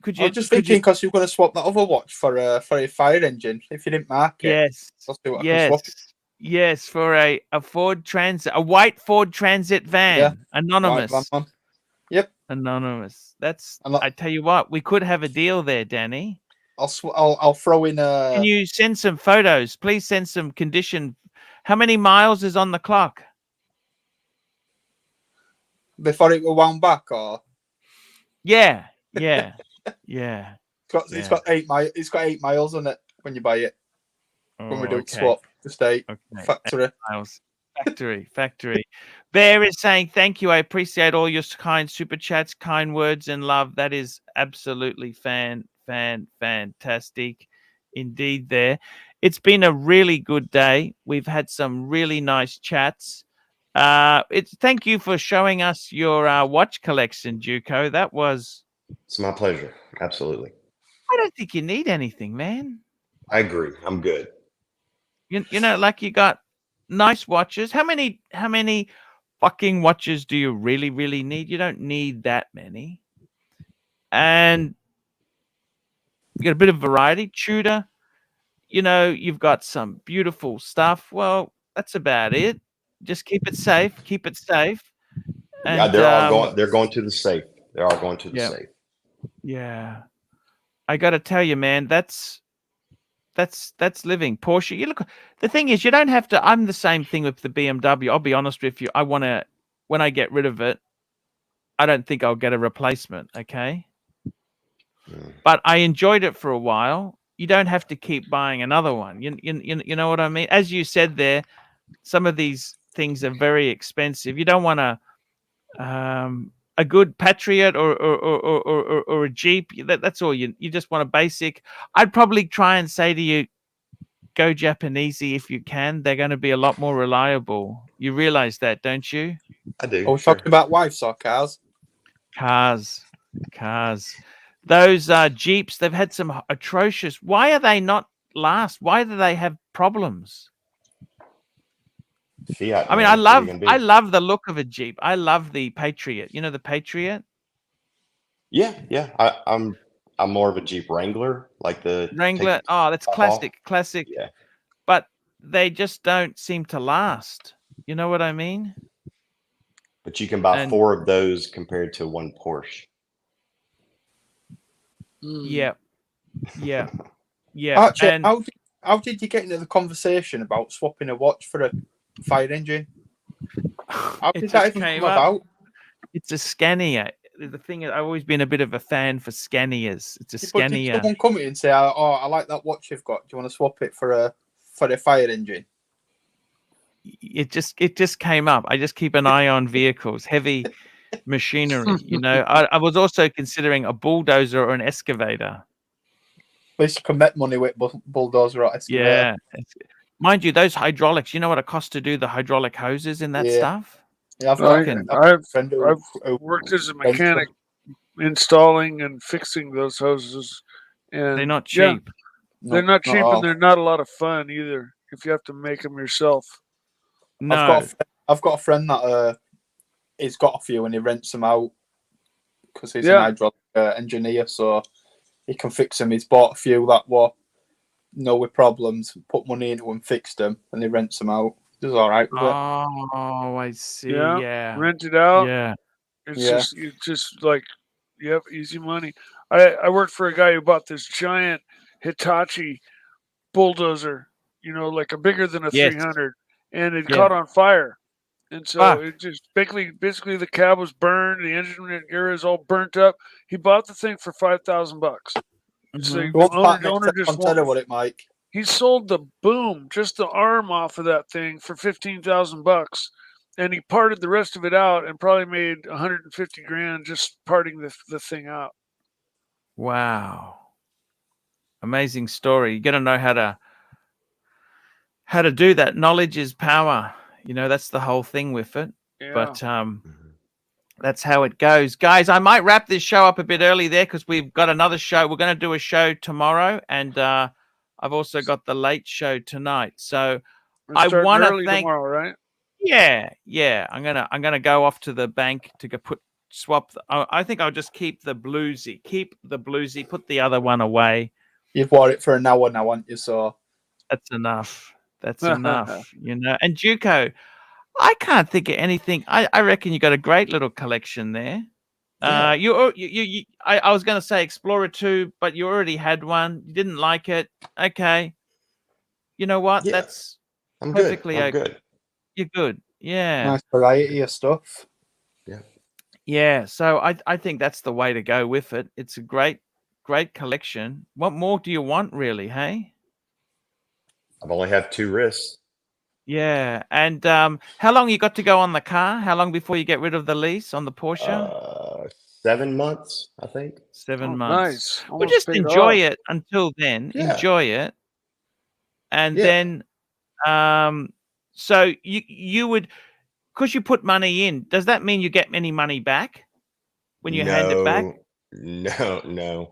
Could you? I'm just thinking because you're going to swap that other watch for a fire engine. If you didn't mark it, Yes. I'll see what I can swap. Yes, for a Ford Transit, a white Ford Transit van, anonymous. White van. Yep, anonymous. That's. I tell you what, we could have a deal there, Danny. I'll throw in a. Can you send some photos? Please send some condition. How many miles is on the clock? Before it were wound back, or? Yeah. It's got 8 miles. It's got 8 miles on it when you buy it. When we do it swap, just 8. Factory. 8 miles. Factory. Bear is saying thank you. I appreciate all your kind super chats, kind words, and love. That is absolutely fantastic indeed. There, it's been a really good day. We've had some really nice chats. Thank you for showing us your watch collection, Juco. That was. It's my pleasure. Absolutely. I don't think you need anything, man. I agree. I'm good. You know, like you got nice watches. How many fucking watches do you really need? You don't need that many. And you got a bit of variety. Tudor, you know, you've got some beautiful stuff. Well, that's about it. Just keep it safe. And, yeah, they're going to the safe. They're all going to the safe. Yeah. I got to tell you, man, that's living. Porsche. You look. The thing is, you don't have to. I'm the same thing with the BMW. I'll be honest with you. I want to. When I get rid of it, I don't think I'll get a replacement. Okay. But I enjoyed it for a while. You don't have to keep buying another one. You know what I mean? As you said there, some of these things are very expensive. You don't want a good Patriot or a Jeep. That's all you just want a basic. I'd probably try and say to you, go Japanesey if you can. They're going to be a lot more reliable. You realize that, don't you? I do. Are we talking about wives or cars? Cars. Those Jeeps, they've had some atrocious. Why are they not last? Why do they have problems? Fiat. I mean, I love the look of a Jeep. I love the Patriot. You know the Patriot? Yeah. I'm more of a Jeep Wrangler, like the Wrangler. Oh, that's classic. Yeah. But they just don't seem to last. You know what I mean? But you can buy 4 of those compared to one Porsche. Yeah. Archie, and how did you get into the conversation about swapping a watch for a fire engine? How did that even come about? It's a Scania. The thing is, I've always been a bit of a fan for Scanias. It's a Scania. Did someone come in and say, "Oh, I like that watch you've got. Do you want to swap it for a fire engine?" It just came up. I just keep an eye on vehicles, heavy machinery. You know, I was also considering a bulldozer or an excavator. At least you can make money with bulldozer or excavator. Yeah. Mind you, those hydraulics, you know what it costs to do the hydraulic hoses in that stuff? Yeah, I've worked as a mechanic installing and fixing those hoses. And they're not cheap. They're not cheap, and they're not a lot of fun either if you have to make them yourself. No. I've got a friend that he's got a few and he rents them out because he's an hydraulic engineer, so he can fix them. He's bought a few that were with problems, put money into them, fixed them, and he rents them out. He's all right with it. Oh, I see. Yeah. Rent it out. Yeah. It's just like, easy money. I worked for a guy who bought this giant Hitachi bulldozer, like a bigger than a 300, and it caught on fire. And so it just basically the cab was burned, the engine gear is all burnt up. He bought the thing for $5,000. So the owner just what it, Mike. He sold the boom, just the arm off of that thing for $15,000, and he parted the rest of it out and probably made $150,000 just parting the thing out. Wow, amazing story. You got to know how to do that. Knowledge is power. That's the whole thing with it. Yeah. But that's how it goes, guys. I might wrap this show up a bit early there because we've got another show. We're going to do a show tomorrow, and I've also got the late show tonight. So I want to thank tomorrow, right? Yeah. I'm gonna go off to the bank to go put swap. I think I'll just keep the bluesy. Keep the bluesy. Put the other one away. You've wore it for an hour now, haven't you? So that's enough. That's enough. You know. And Juco, I can't think of anything. I reckon you got a great little collection there. Yeah. I was going to say Explorer 2, but you already had one. You didn't like it. Okay. You know what? Yeah. That's I'm perfectly good. I'm okay. good. You're good. Yeah. nice variety of stuff. Yeah. Yeah. So I think that's the way to go with it. It's a great collection. What more do you want, really? Hey. I've only had 2 wrists. Yeah. And how long you got to go on the car? How long before you get rid of the lease on the Porsche? 7 months, I think. 7 months. Nice. Well, Almost just paid enjoy off. it until then. Yeah. Enjoy it. And Yeah. then so you would, because you put money in, does that mean you get any money back when you hand it back? No.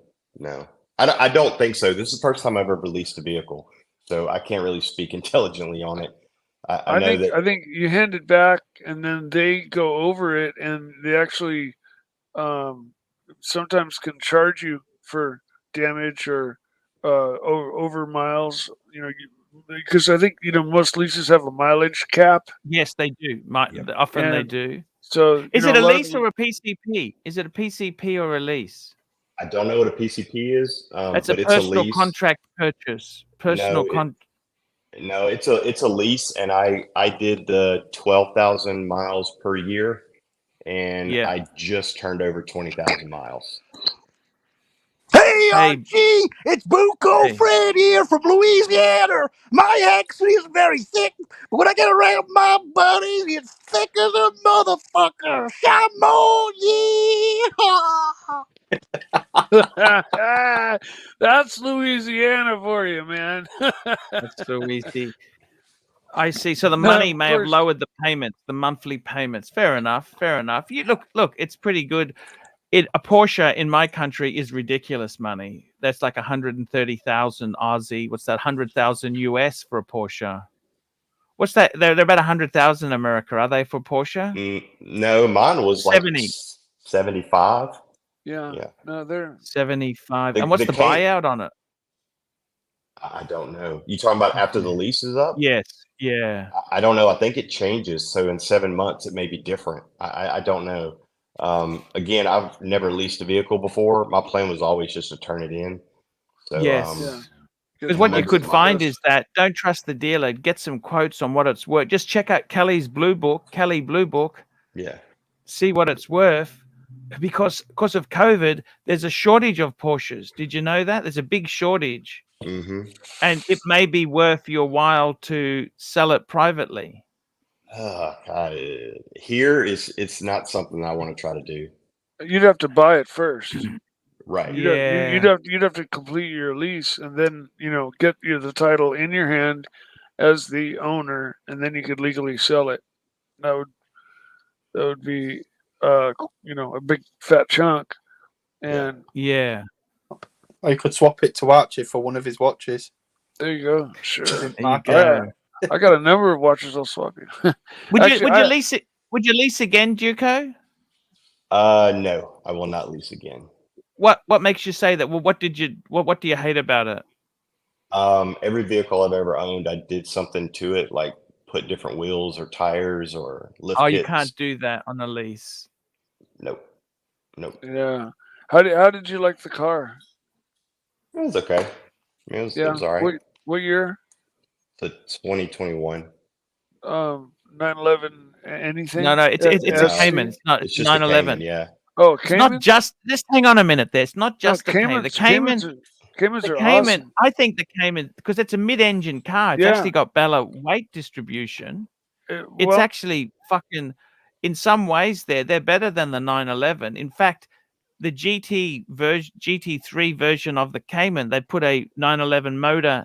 I don't think so. This is the first time I've ever leased a vehicle, so I can't really speak intelligently on it. I know that. I think you hand it back, and then they go over it, and they actually sometimes can charge you for damage or over miles. You know, because I think most leases have a mileage cap. Yes, they do. Often they do. So is it a lease or a PCP? Is it a PCP or a lease? I don't know what a PCP is. That's but a it's a personal lease. contract purchase. No, it's a lease, and I did the 12,000 miles per year, and I just turned over 20,000 miles. Hey, Archie, it's Buco Fred here from Louisiana. My accent is very thick, but when I get around my buddies, it's thick as a motherfucker. Shamon, yeah. That's Louisiana for you, man. That's so easy. I see. So the money may have lowered the payments, the monthly payments. Fair enough. Fair enough. You look. It's pretty good. A Porsche in my country is ridiculous money. That's like 130,000 Aussie. What's that? 100,000 US for a Porsche. What's that? They're about 100,000 in America. Are they for Porsche? No, mine was 70. like 75. Yeah. No, they're 75. And what's the buyout on it? I don't know. You talking about after the lease is up? Yes. Yeah. I don't know. I think it changes. So in 7 months, it may be different. I don't know. Again, I've never leased a vehicle before. My plan was always just to turn it in. So, yes. Because what you could find is that don't trust the dealer. Get some quotes on what it's worth. Just check out Kelly Blue Book. Yeah. See what it's worth. Because of COVID, there's a shortage of Porsches. Did you know that? There's a big shortage. Mm-hmm. And it may be worth your while to sell it privately. Here it's not something I want to try to do. You'd have to buy it first. Right. You'd have to complete your lease, and then get the title in your hand as the owner, and then you could legally sell it. That would be a big fat chunk. And yeah. Or you could swap it to Archie for one of his watches. There you go. Sure. I got a number of watches I'll swap you. Would you lease it? Would you lease again, Duco? No, I will not lease again. What makes you say that? Well, what do you hate about it? Every vehicle I've ever owned, I did something to it, like put different wheels or tires or lift kits. You can't do that on a lease. Nope. Yeah. How did you like the car? It was okay. It was all right. What year? The 2021. 911 anything? No, it's a Cayman. It's not. It's 911. Yeah. Oh, it's not just hang on a minute there. It's not just the Cayman. The Caymans are Cayman. awesome. I think the Cayman, because it's a mid-engine car. It's actually got better weight distribution. It's actually fucking, in some ways, they're better than the 911. In fact, the GT3 version of the Cayman, they put a 911 motor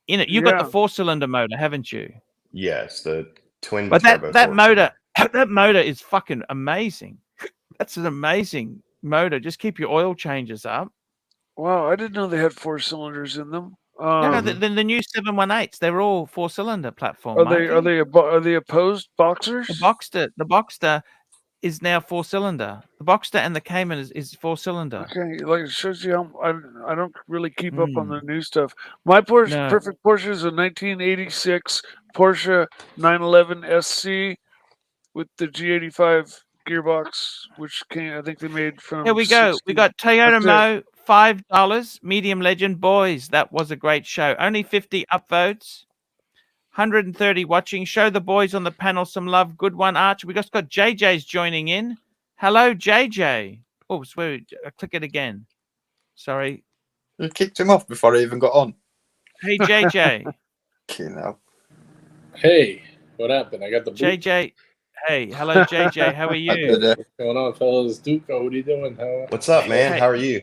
in it. You've got the 4-cylinder motor, haven't you? Yes, the twin. But that motor is fucking amazing. That's an amazing motor. Just keep your oil changes up. Wow, I didn't know they had 4 cylinders in them. No, the new 718s, they're all 4-cylinder platform. Are they opposed Boxers? The Boxster is now 4-cylinder. The Boxster and the Cayman is 4-cylinder. Okay, like it shows you how I don't really keep up on the new stuff. My Porsche, No. perfect Porsche is a 1986 Porsche 911 SC with the G85 gearbox, which I think they made from. Here we go. 60. We got Toyota That's Mo, $5. Medium Legend. Boys, that was a great show. Only 50 upvotes. 130 watching. Show the boys on the panel some love. Good one, Arch. We just got JJ's joining in. Hello, JJ. Oh, swear. Click it again. Sorry. You kicked him off before he even got on. Hey, JJ. Hey, what happened? I got the boot. JJ. Hey, hello, JJ. How are you? What's going on, fellas? Duco, what are you doing? What's up, man? Hey. How are you?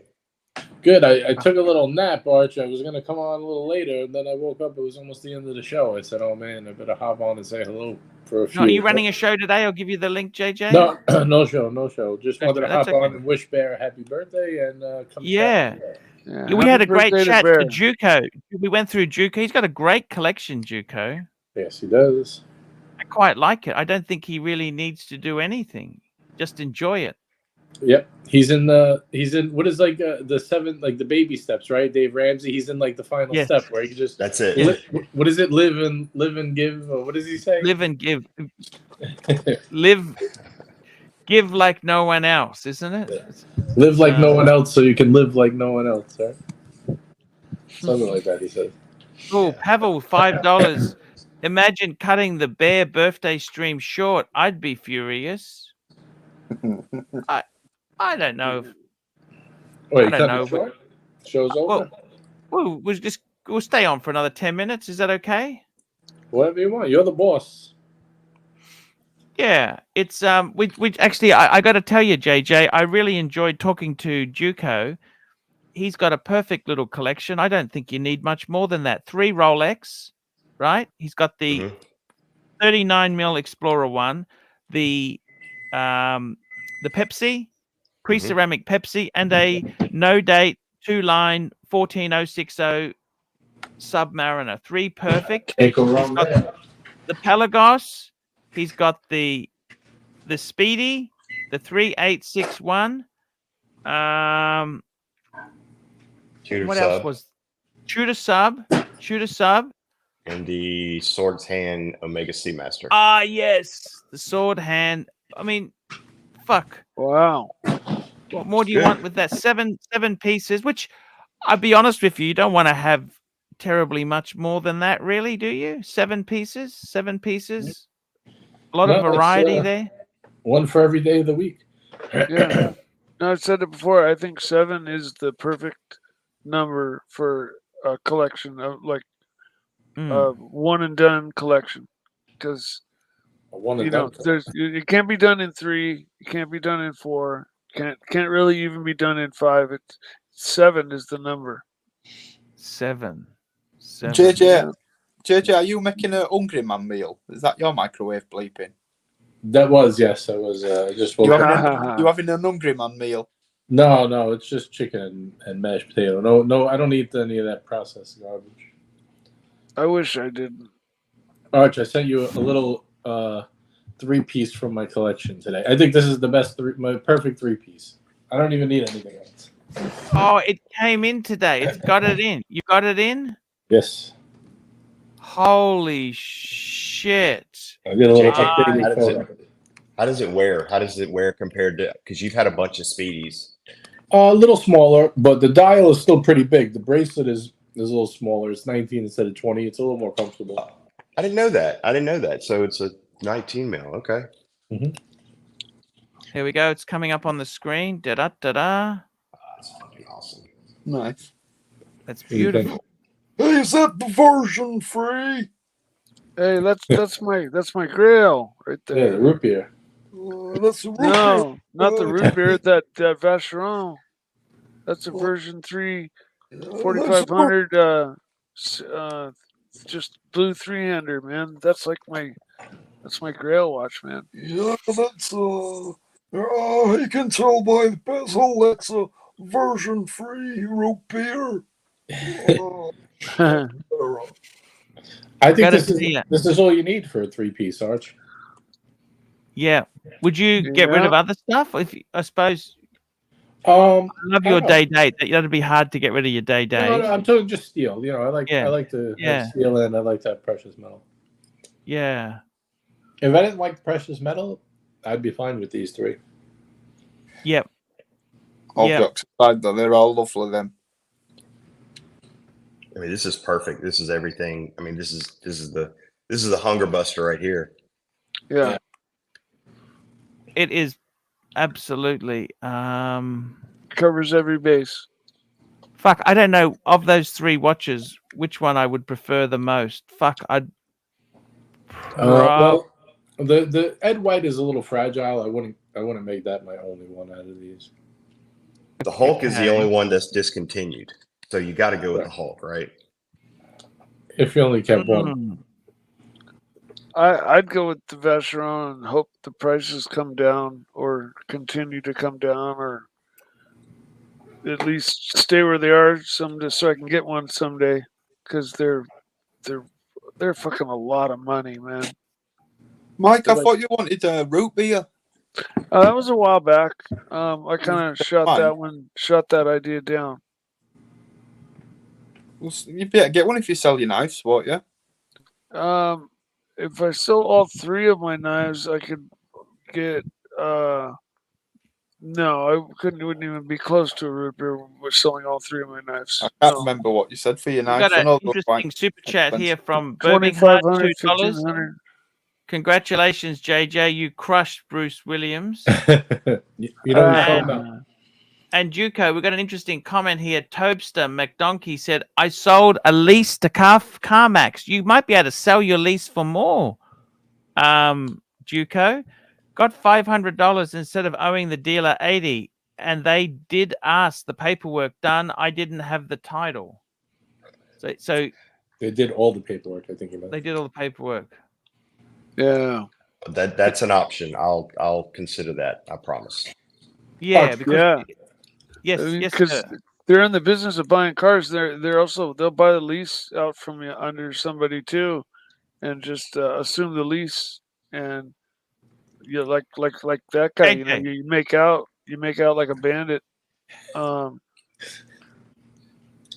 Good. I took a little nap, Arch. I was going to come on a little later, and then I woke up. It was almost the end of the show. I said, oh, man, I better hop on and say hello for a few. Are you running a show today? I'll give you the link, JJ. No, no show. Just wanted to hop okay. on and wish Bear a happy birthday and come Yeah. chat. Yeah, We had a happy great birthday to chat Bear. to Juco. We went through Juco. He's got a great collection, Juco. Yes, he does. I quite like it. I don't think he really needs to do anything. Just enjoy it. Yep, he's in what is like the 7, like the baby steps, right? Dave Ramsey. He's in like the final step where he just that's it. What is it? Live and give. Or what does he say? Live and give. Give like no one else, isn't it? Yeah. Live like no one else, so you can live like no one else, right? Something like that. He says. Oh, Pavel, $5. Imagine cutting the Bear birthday stream short. I'd be furious. I don't know. Wait, I don't know. Short? Show's over. We'll stay on for another 10 minutes. Is that okay? Whatever you want. You're the boss. Yeah, it's we actually I got to tell you, JJ, I really enjoyed talking to Juco. He's got a perfect little collection. I don't think you need much more than that. 3 Rolex, right? He's got the 39mm Explorer 1, the Pepsi, pre-ceramic Pepsi, and a no date 2-line 14060 Submariner. 3 perfect. Can't go wrong there. The Pelagos. He's got the Speedy, the 3861. What else was Shooter Sub, and the Swords Hand Omega Seamaster. Ah, yes, the Sword Hand. I mean, fuck. Wow. What more do you want with that? 7 pieces. Which, I'll be honest with you, don't want to have terribly much more than that, really, do you? 7 pieces. 7 pieces. A lot of variety there. One for every day of the week. Yeah. No, I've said it before. I think 7 is the perfect number for a collection of like one and done collection, because it can't be done in 3, it can't be done in 4, can't really even be done in 5. It's 7 is the number. 7. JJ, are you making a Hungry Man meal? Is that your microwave bleeping? That was, yes. I was just. You having a Hungry Man meal? No, it's just chicken and mashed potato. No, I don't eat any of that processed garbage. I wish I didn't. Arch, I sent you a little 3-piece from my collection today. I think this is the best my perfect 3-piece. I don't even need anything else. Oh, it came in today. It's got it in. You got it in? Yes. Holy shit! How does it wear? How does it wear compared to? Because you've had a bunch of Speedies. A little smaller, but the dial is still pretty big. The bracelet is a little smaller. It's 19 instead of 20. It's a little more comfortable. I didn't know that. So it's a 19 mil. Okay. Mm-hmm. Here we go. It's coming up on the screen. Da da da da. That's fucking awesome. Nice. That's beautiful. Hey, is that the version free? Hey, that's my grill right there. Yeah, the root beer. That's the root beer. No, not the root beer. That Vacheron. That's a version 3, 4500. Just blue 3-hander, man. That's my grail watch, man. Yeah, that's you can tell by the bezel that's a version 3 root beer. I think this is all you need for a 3-piece, Arch. Yeah. Would you get rid of other stuff? I suppose. I love your day date. That'd be hard to get rid of your day date. No, I'm talking just steel. I like to Yeah. have steel, and I like to have precious metal. Yeah. If I didn't like precious metal, I'd be fine with these three. Yep. All jokes aside, though, they're all lovely. Them. I mean, this is perfect. This is everything. I mean, this is the hunger buster right here. Yeah. It is absolutely covers every base. Fuck, I don't know of those three watches which one I would prefer the most. Fuck, I'd. Well, the Ed White is a little fragile. I wouldn't make that my only one out of these. The Hulk is the only one that's discontinued, so you got to go with the Hulk, right? If you only kept one. I'd go with the Vacheron and hope the prices come down or continue to come down, or at least stay where they are someday, so I can get one someday, because they're fucking a lot of money, man. Mike, I thought you wanted a root beer. That was a while back. I kind of shot that idea down. Well, you better get one if you sell your knives, won't you? If I sell all three of my knives, I could get. No, I wouldn't even be close to a root beer with selling all three of my knives. I can't remember what you said for your We knives. got I know an those interesting super chat here from Birmingham, $2,500, $2. $1,500. Congratulations, JJ. You crushed Bruce Williams. You know what I'm talking about. And Juco, we've got an interesting comment here. Tobster McDonkey said, I sold a lease to CarMax. You might be able to sell your lease for more. Juco got $500 instead of owing the dealer $80. And they did ask the paperwork done. I didn't have the title. So they did all the paperwork, I think you meant. They did all the paperwork. Yeah. That's an option. I'll consider that. I promise. Yeah, because yes, because they're in the business of buying cars. They'll buy the lease out from you under somebody too, and just assume the lease, and like that guy. Okay. You make out like a bandit.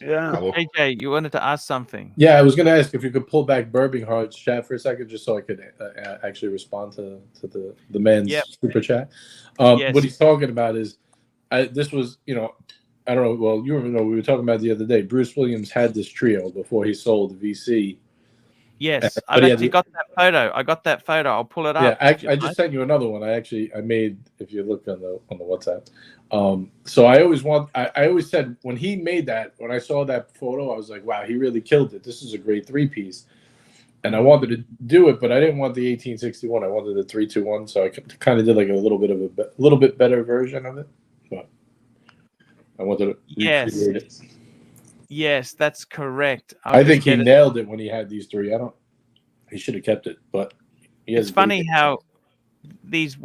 Yeah. AJ, you wanted to ask something. Yeah, I was going to ask if you could pull back Birmingham's chat for a second, just so I could actually respond to the man's super chat. What he's talking about is, this was, I don't know. Well, you remember we were talking about the other day. Bruce Williams had this trio before he sold the VC. Yes, I've actually got that photo. I got that photo. I'll pull it up. Yeah, I just sent you another one. I made, if you look on the WhatsApp. So I always said when he made that, when I saw that photo, I was like, wow, he really killed it. This is a great three-piece. And I wanted to do it, but I didn't want the 1861. I wanted the 321. So I kind of did like a little bit better version of it. But I wanted to recreate it. Yes, that's correct. I think he nailed it when he had these three. He should have kept it, but it's funny how these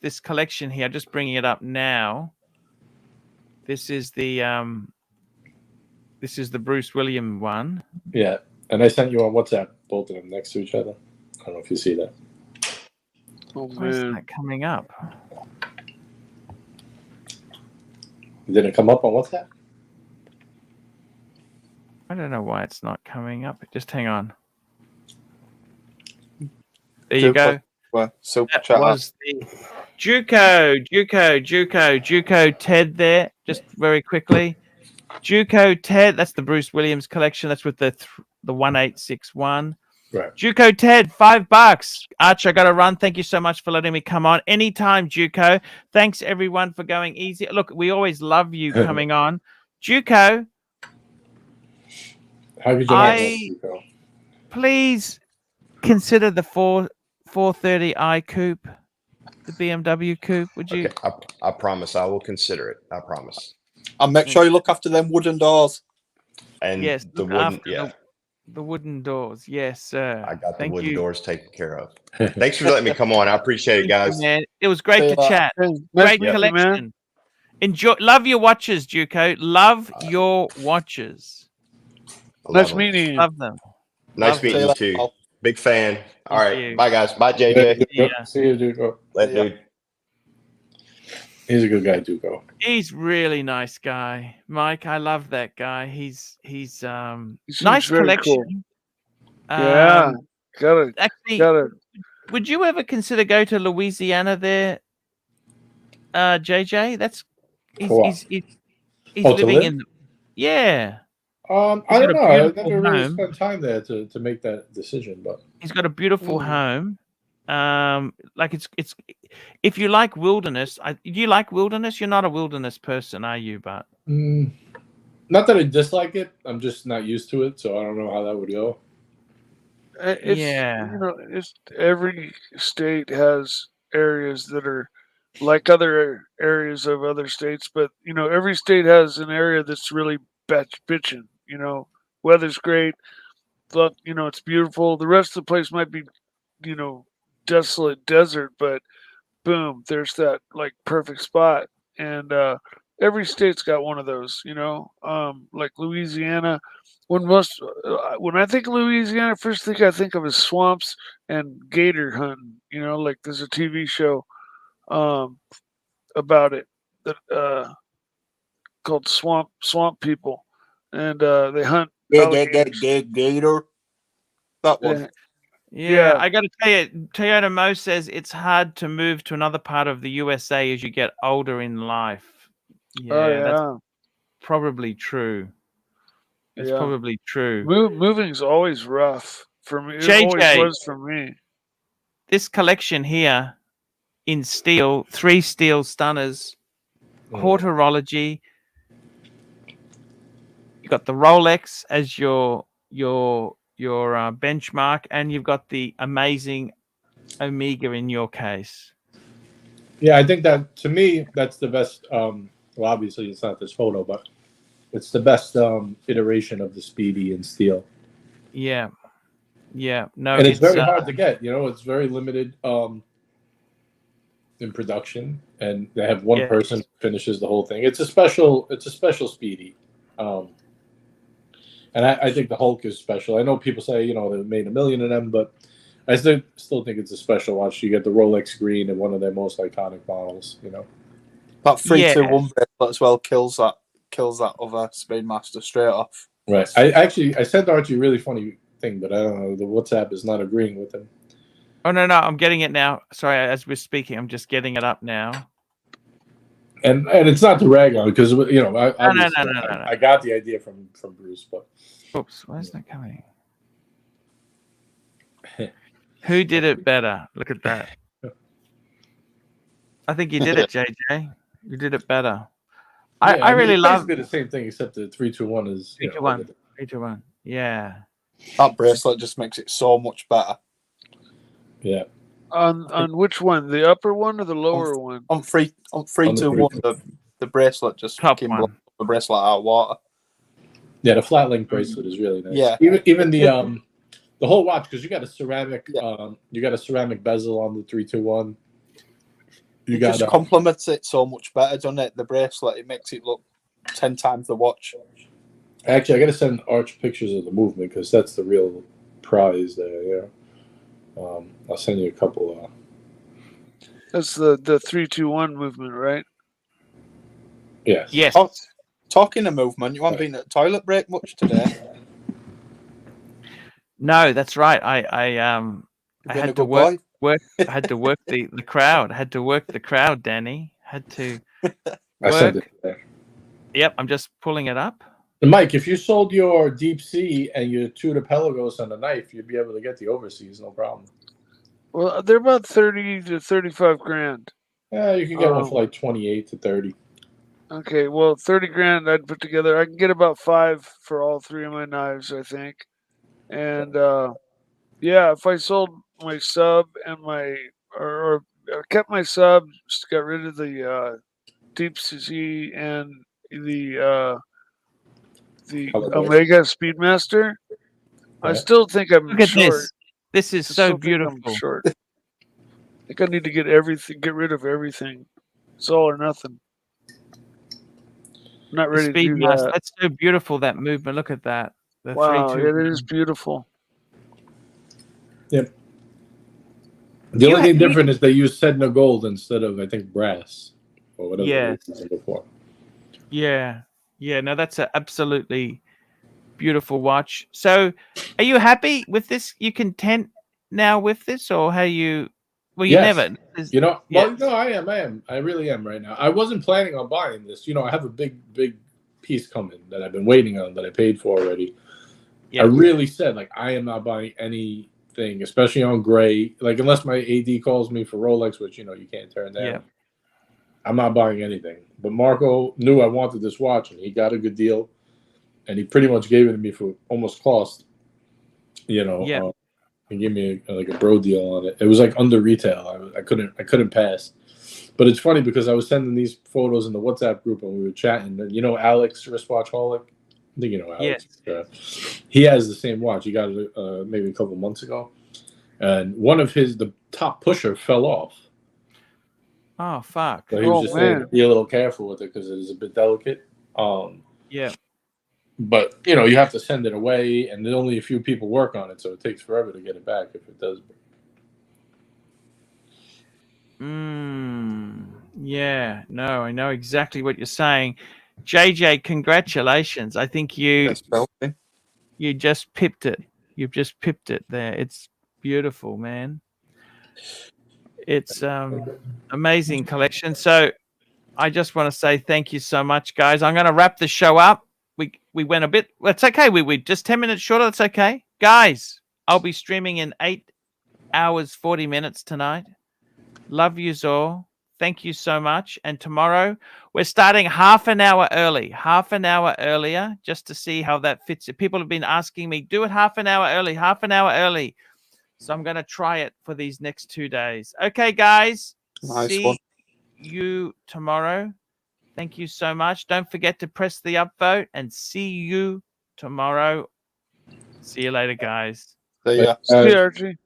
this collection here. Just bringing it up now. This is the Bruce Williams one. Yeah, and I sent you on WhatsApp both of them next to each other. I don't know if you see that. Oh man, why isn't that coming up? Did it come up on WhatsApp? I don't know why it's not coming up. Just hang on. There you go. Well, that was the Juco Ted there. Just very quickly. Juco Ted, that's the Bruce Williams collection. That's with the 1861. Right. Juco Ted, $5. Arch, I got to run. Thank you so much for letting me come on. Anytime, Juco. Thanks, everyone, for going easy. Look, we always love you coming on. Juco, how could you please consider the 430i coupe, the BMW coupe. Would you? Okay, I promise I will consider it. I promise. And make sure you look after them wooden doors. And yes, the wooden, the wooden doors. Yes, sir. I got the wooden doors taken care of. Thanks for letting me come on. I appreciate it, guys. Man, it was great to chat. Great collection. Enjoy. Love your watches, Juco. Love your watches. Nice meeting you. Love them. Nice meeting you too. Big fan. All Thank right. you. Bye, guys. Bye, Yeah, JJ. Yeah. See you, Duco. Let Yeah. dude. He's a good guy, Duco. He's really nice guy, Mike. I love that guy. He's He seems nice very collection. cool. Yeah, gotta. Actually, would you ever consider go to Louisiana there, JJ? That's he's For what? he's Oh, to living live? in. Yeah. I He's got don't a know. I beautiful never really home. spent time there to make that decision, but He's got a beautiful home. Like it's if you like wilderness, do you like wilderness? You're not a wilderness person, are you? But not that I dislike it. I'm just not used to it, so I don't know how that would go. It's it's every state has areas that are like other areas of other states, but every state has an area that's really bitching. Weather's great, but it's beautiful. The rest of the place might be, desolate desert, but boom, there's that like perfect spot, and every state's got one of those. Like Louisiana. When I think of Louisiana, first thing I think of is swamps and gator hunting. Like there's a TV show about it that called Swamp People, and they hunt alligators. Gator. That one. Yeah, I got to tell you, Toyota Mo says it's hard to move to another part of the USA as you get older in life. Yeah, that's probably true. It's probably true. Moving's always rough for me. It always JJ, was for me. this collection here in steel, 3 steel stunners, horology. You got the Rolex as your benchmark, and you've got the amazing Omega in your case. Yeah, I think that to me that's the best. Well, obviously it's not this photo, but it's the best iteration of the Speedy in steel. Yeah, no, and it's very hard to get. It's very limited in production, and they have one person finishes the whole thing. It's a special Speedy, and I think the Hulk is special. I know people say they made 1 million of them, but I still think it's a special watch. You get the Rolex green and one of their most iconic models. That 321 bracelet as well kills that other Speedmaster straight off. Right. I sent Archie a really funny thing, but I don't know. The WhatsApp is not agreeing with him. Oh no, I'm getting it now. Sorry, as we're speaking, I'm just getting it up now. And it's not to rag on because No. I got the idea from Bruce, but oops, where's that coming? Who did it better? Look at that. I think you did it, JJ. You did it better. I really love the same thing, except the 321 is 321. Yeah. That bracelet just makes it so much better. Yeah. On which one? The upper one or the lower one? On 321, the bracelet just fucking blows the bracelet out of water. Yeah, the flat link bracelet is really nice. Yeah. Even the whole watch, because you got a ceramic bezel on the 321. It just complements it so much better, doesn't it? The bracelet, it makes it look 10 times the watch. Actually, I got to send Arch pictures of the movement because that's the real prize there. Yeah. I'll send you a couple. That's the 321 movement, right? Yes. Yes. Oh, talking of movement, you haven't been at toilet break much today. No, that's right. I had to work. I had to work the crowd. I had to work the crowd, Danny. Had to I sent it there. Yep, I'm just pulling it up. And Mike, if you sold your deep sea and your 2 Pelagos and a knife, you'd be able to get the overseas, no problem. Well, they're about 30 to 35 grand. Yeah, you can get one for like 28 to 30. Okay, well, 30 grand I'd put together. I can get about 5 for all 3 of my knives, I think. And yeah, if I sold my sub and or kept my sub, just got rid of the deep sea and the Omega Speedmaster, I still think I'm Look at short. This is so beautiful. Short. I think I need to get rid of everything. It's all or nothing. I'm not ready to do that. That's so beautiful, that movement. Look at that. Wow, it is beautiful. Yep. The only thing different is they use Sedna gold instead of, I think, brass or whatever they were using before. Yeah. Yeah. No, that's an absolutely beautiful watch. So, are you happy with this? You content now with this, or how you? Well, you Yes. never. You know, well, no, I am. I really am right now. I wasn't planning on buying this. You know, I have a big piece coming that I've been waiting on that I paid for already. I really said, like, I am not buying anything, especially on gray. Like, unless my AD calls me for Rolex, which, you know, you can't turn down. Yeah. I'm not buying anything. But Marco knew I wanted this watch, and he got a good deal. And he pretty much gave it to me for almost cost. You know, he gave me like a bro deal on it. It was like under retail. I couldn't pass. But it's funny because I was sending these photos in the WhatsApp group and we were chatting. And you know Alex, wristwatchholic? I think you know Alex. Yes. He has the same watch. He got it maybe a couple months ago. And one of the top pusher fell off. Oh, fuck. So he was just saying, be a little careful with it because it is a bit delicate. Yeah. But, you know, you have to send it away, and there's only a few people work on it, so it takes forever to get it back if it does. Yeah. No, I know exactly what you're saying. JJ, congratulations. I think you just pipped it. You've just pipped it there. It's beautiful, man. It's amazing collection. So I just want to say thank you so much, guys. I'm going to wrap the show up. We went a bit. It's okay. We just 10 minutes shorter. That's okay, guys. I'll be streaming in 8 hours 40 minutes tonight. Love you all. Thank you so much. And tomorrow we're starting half an hour earlier, just to see how that fits. People have been asking me, do it half an hour early. So I'm going to try it for these next 2 days. Okay, guys. See you tomorrow. Thank you so much. Don't forget to press the upvote and see you tomorrow. See you later, guys. See ya. See you, Archie.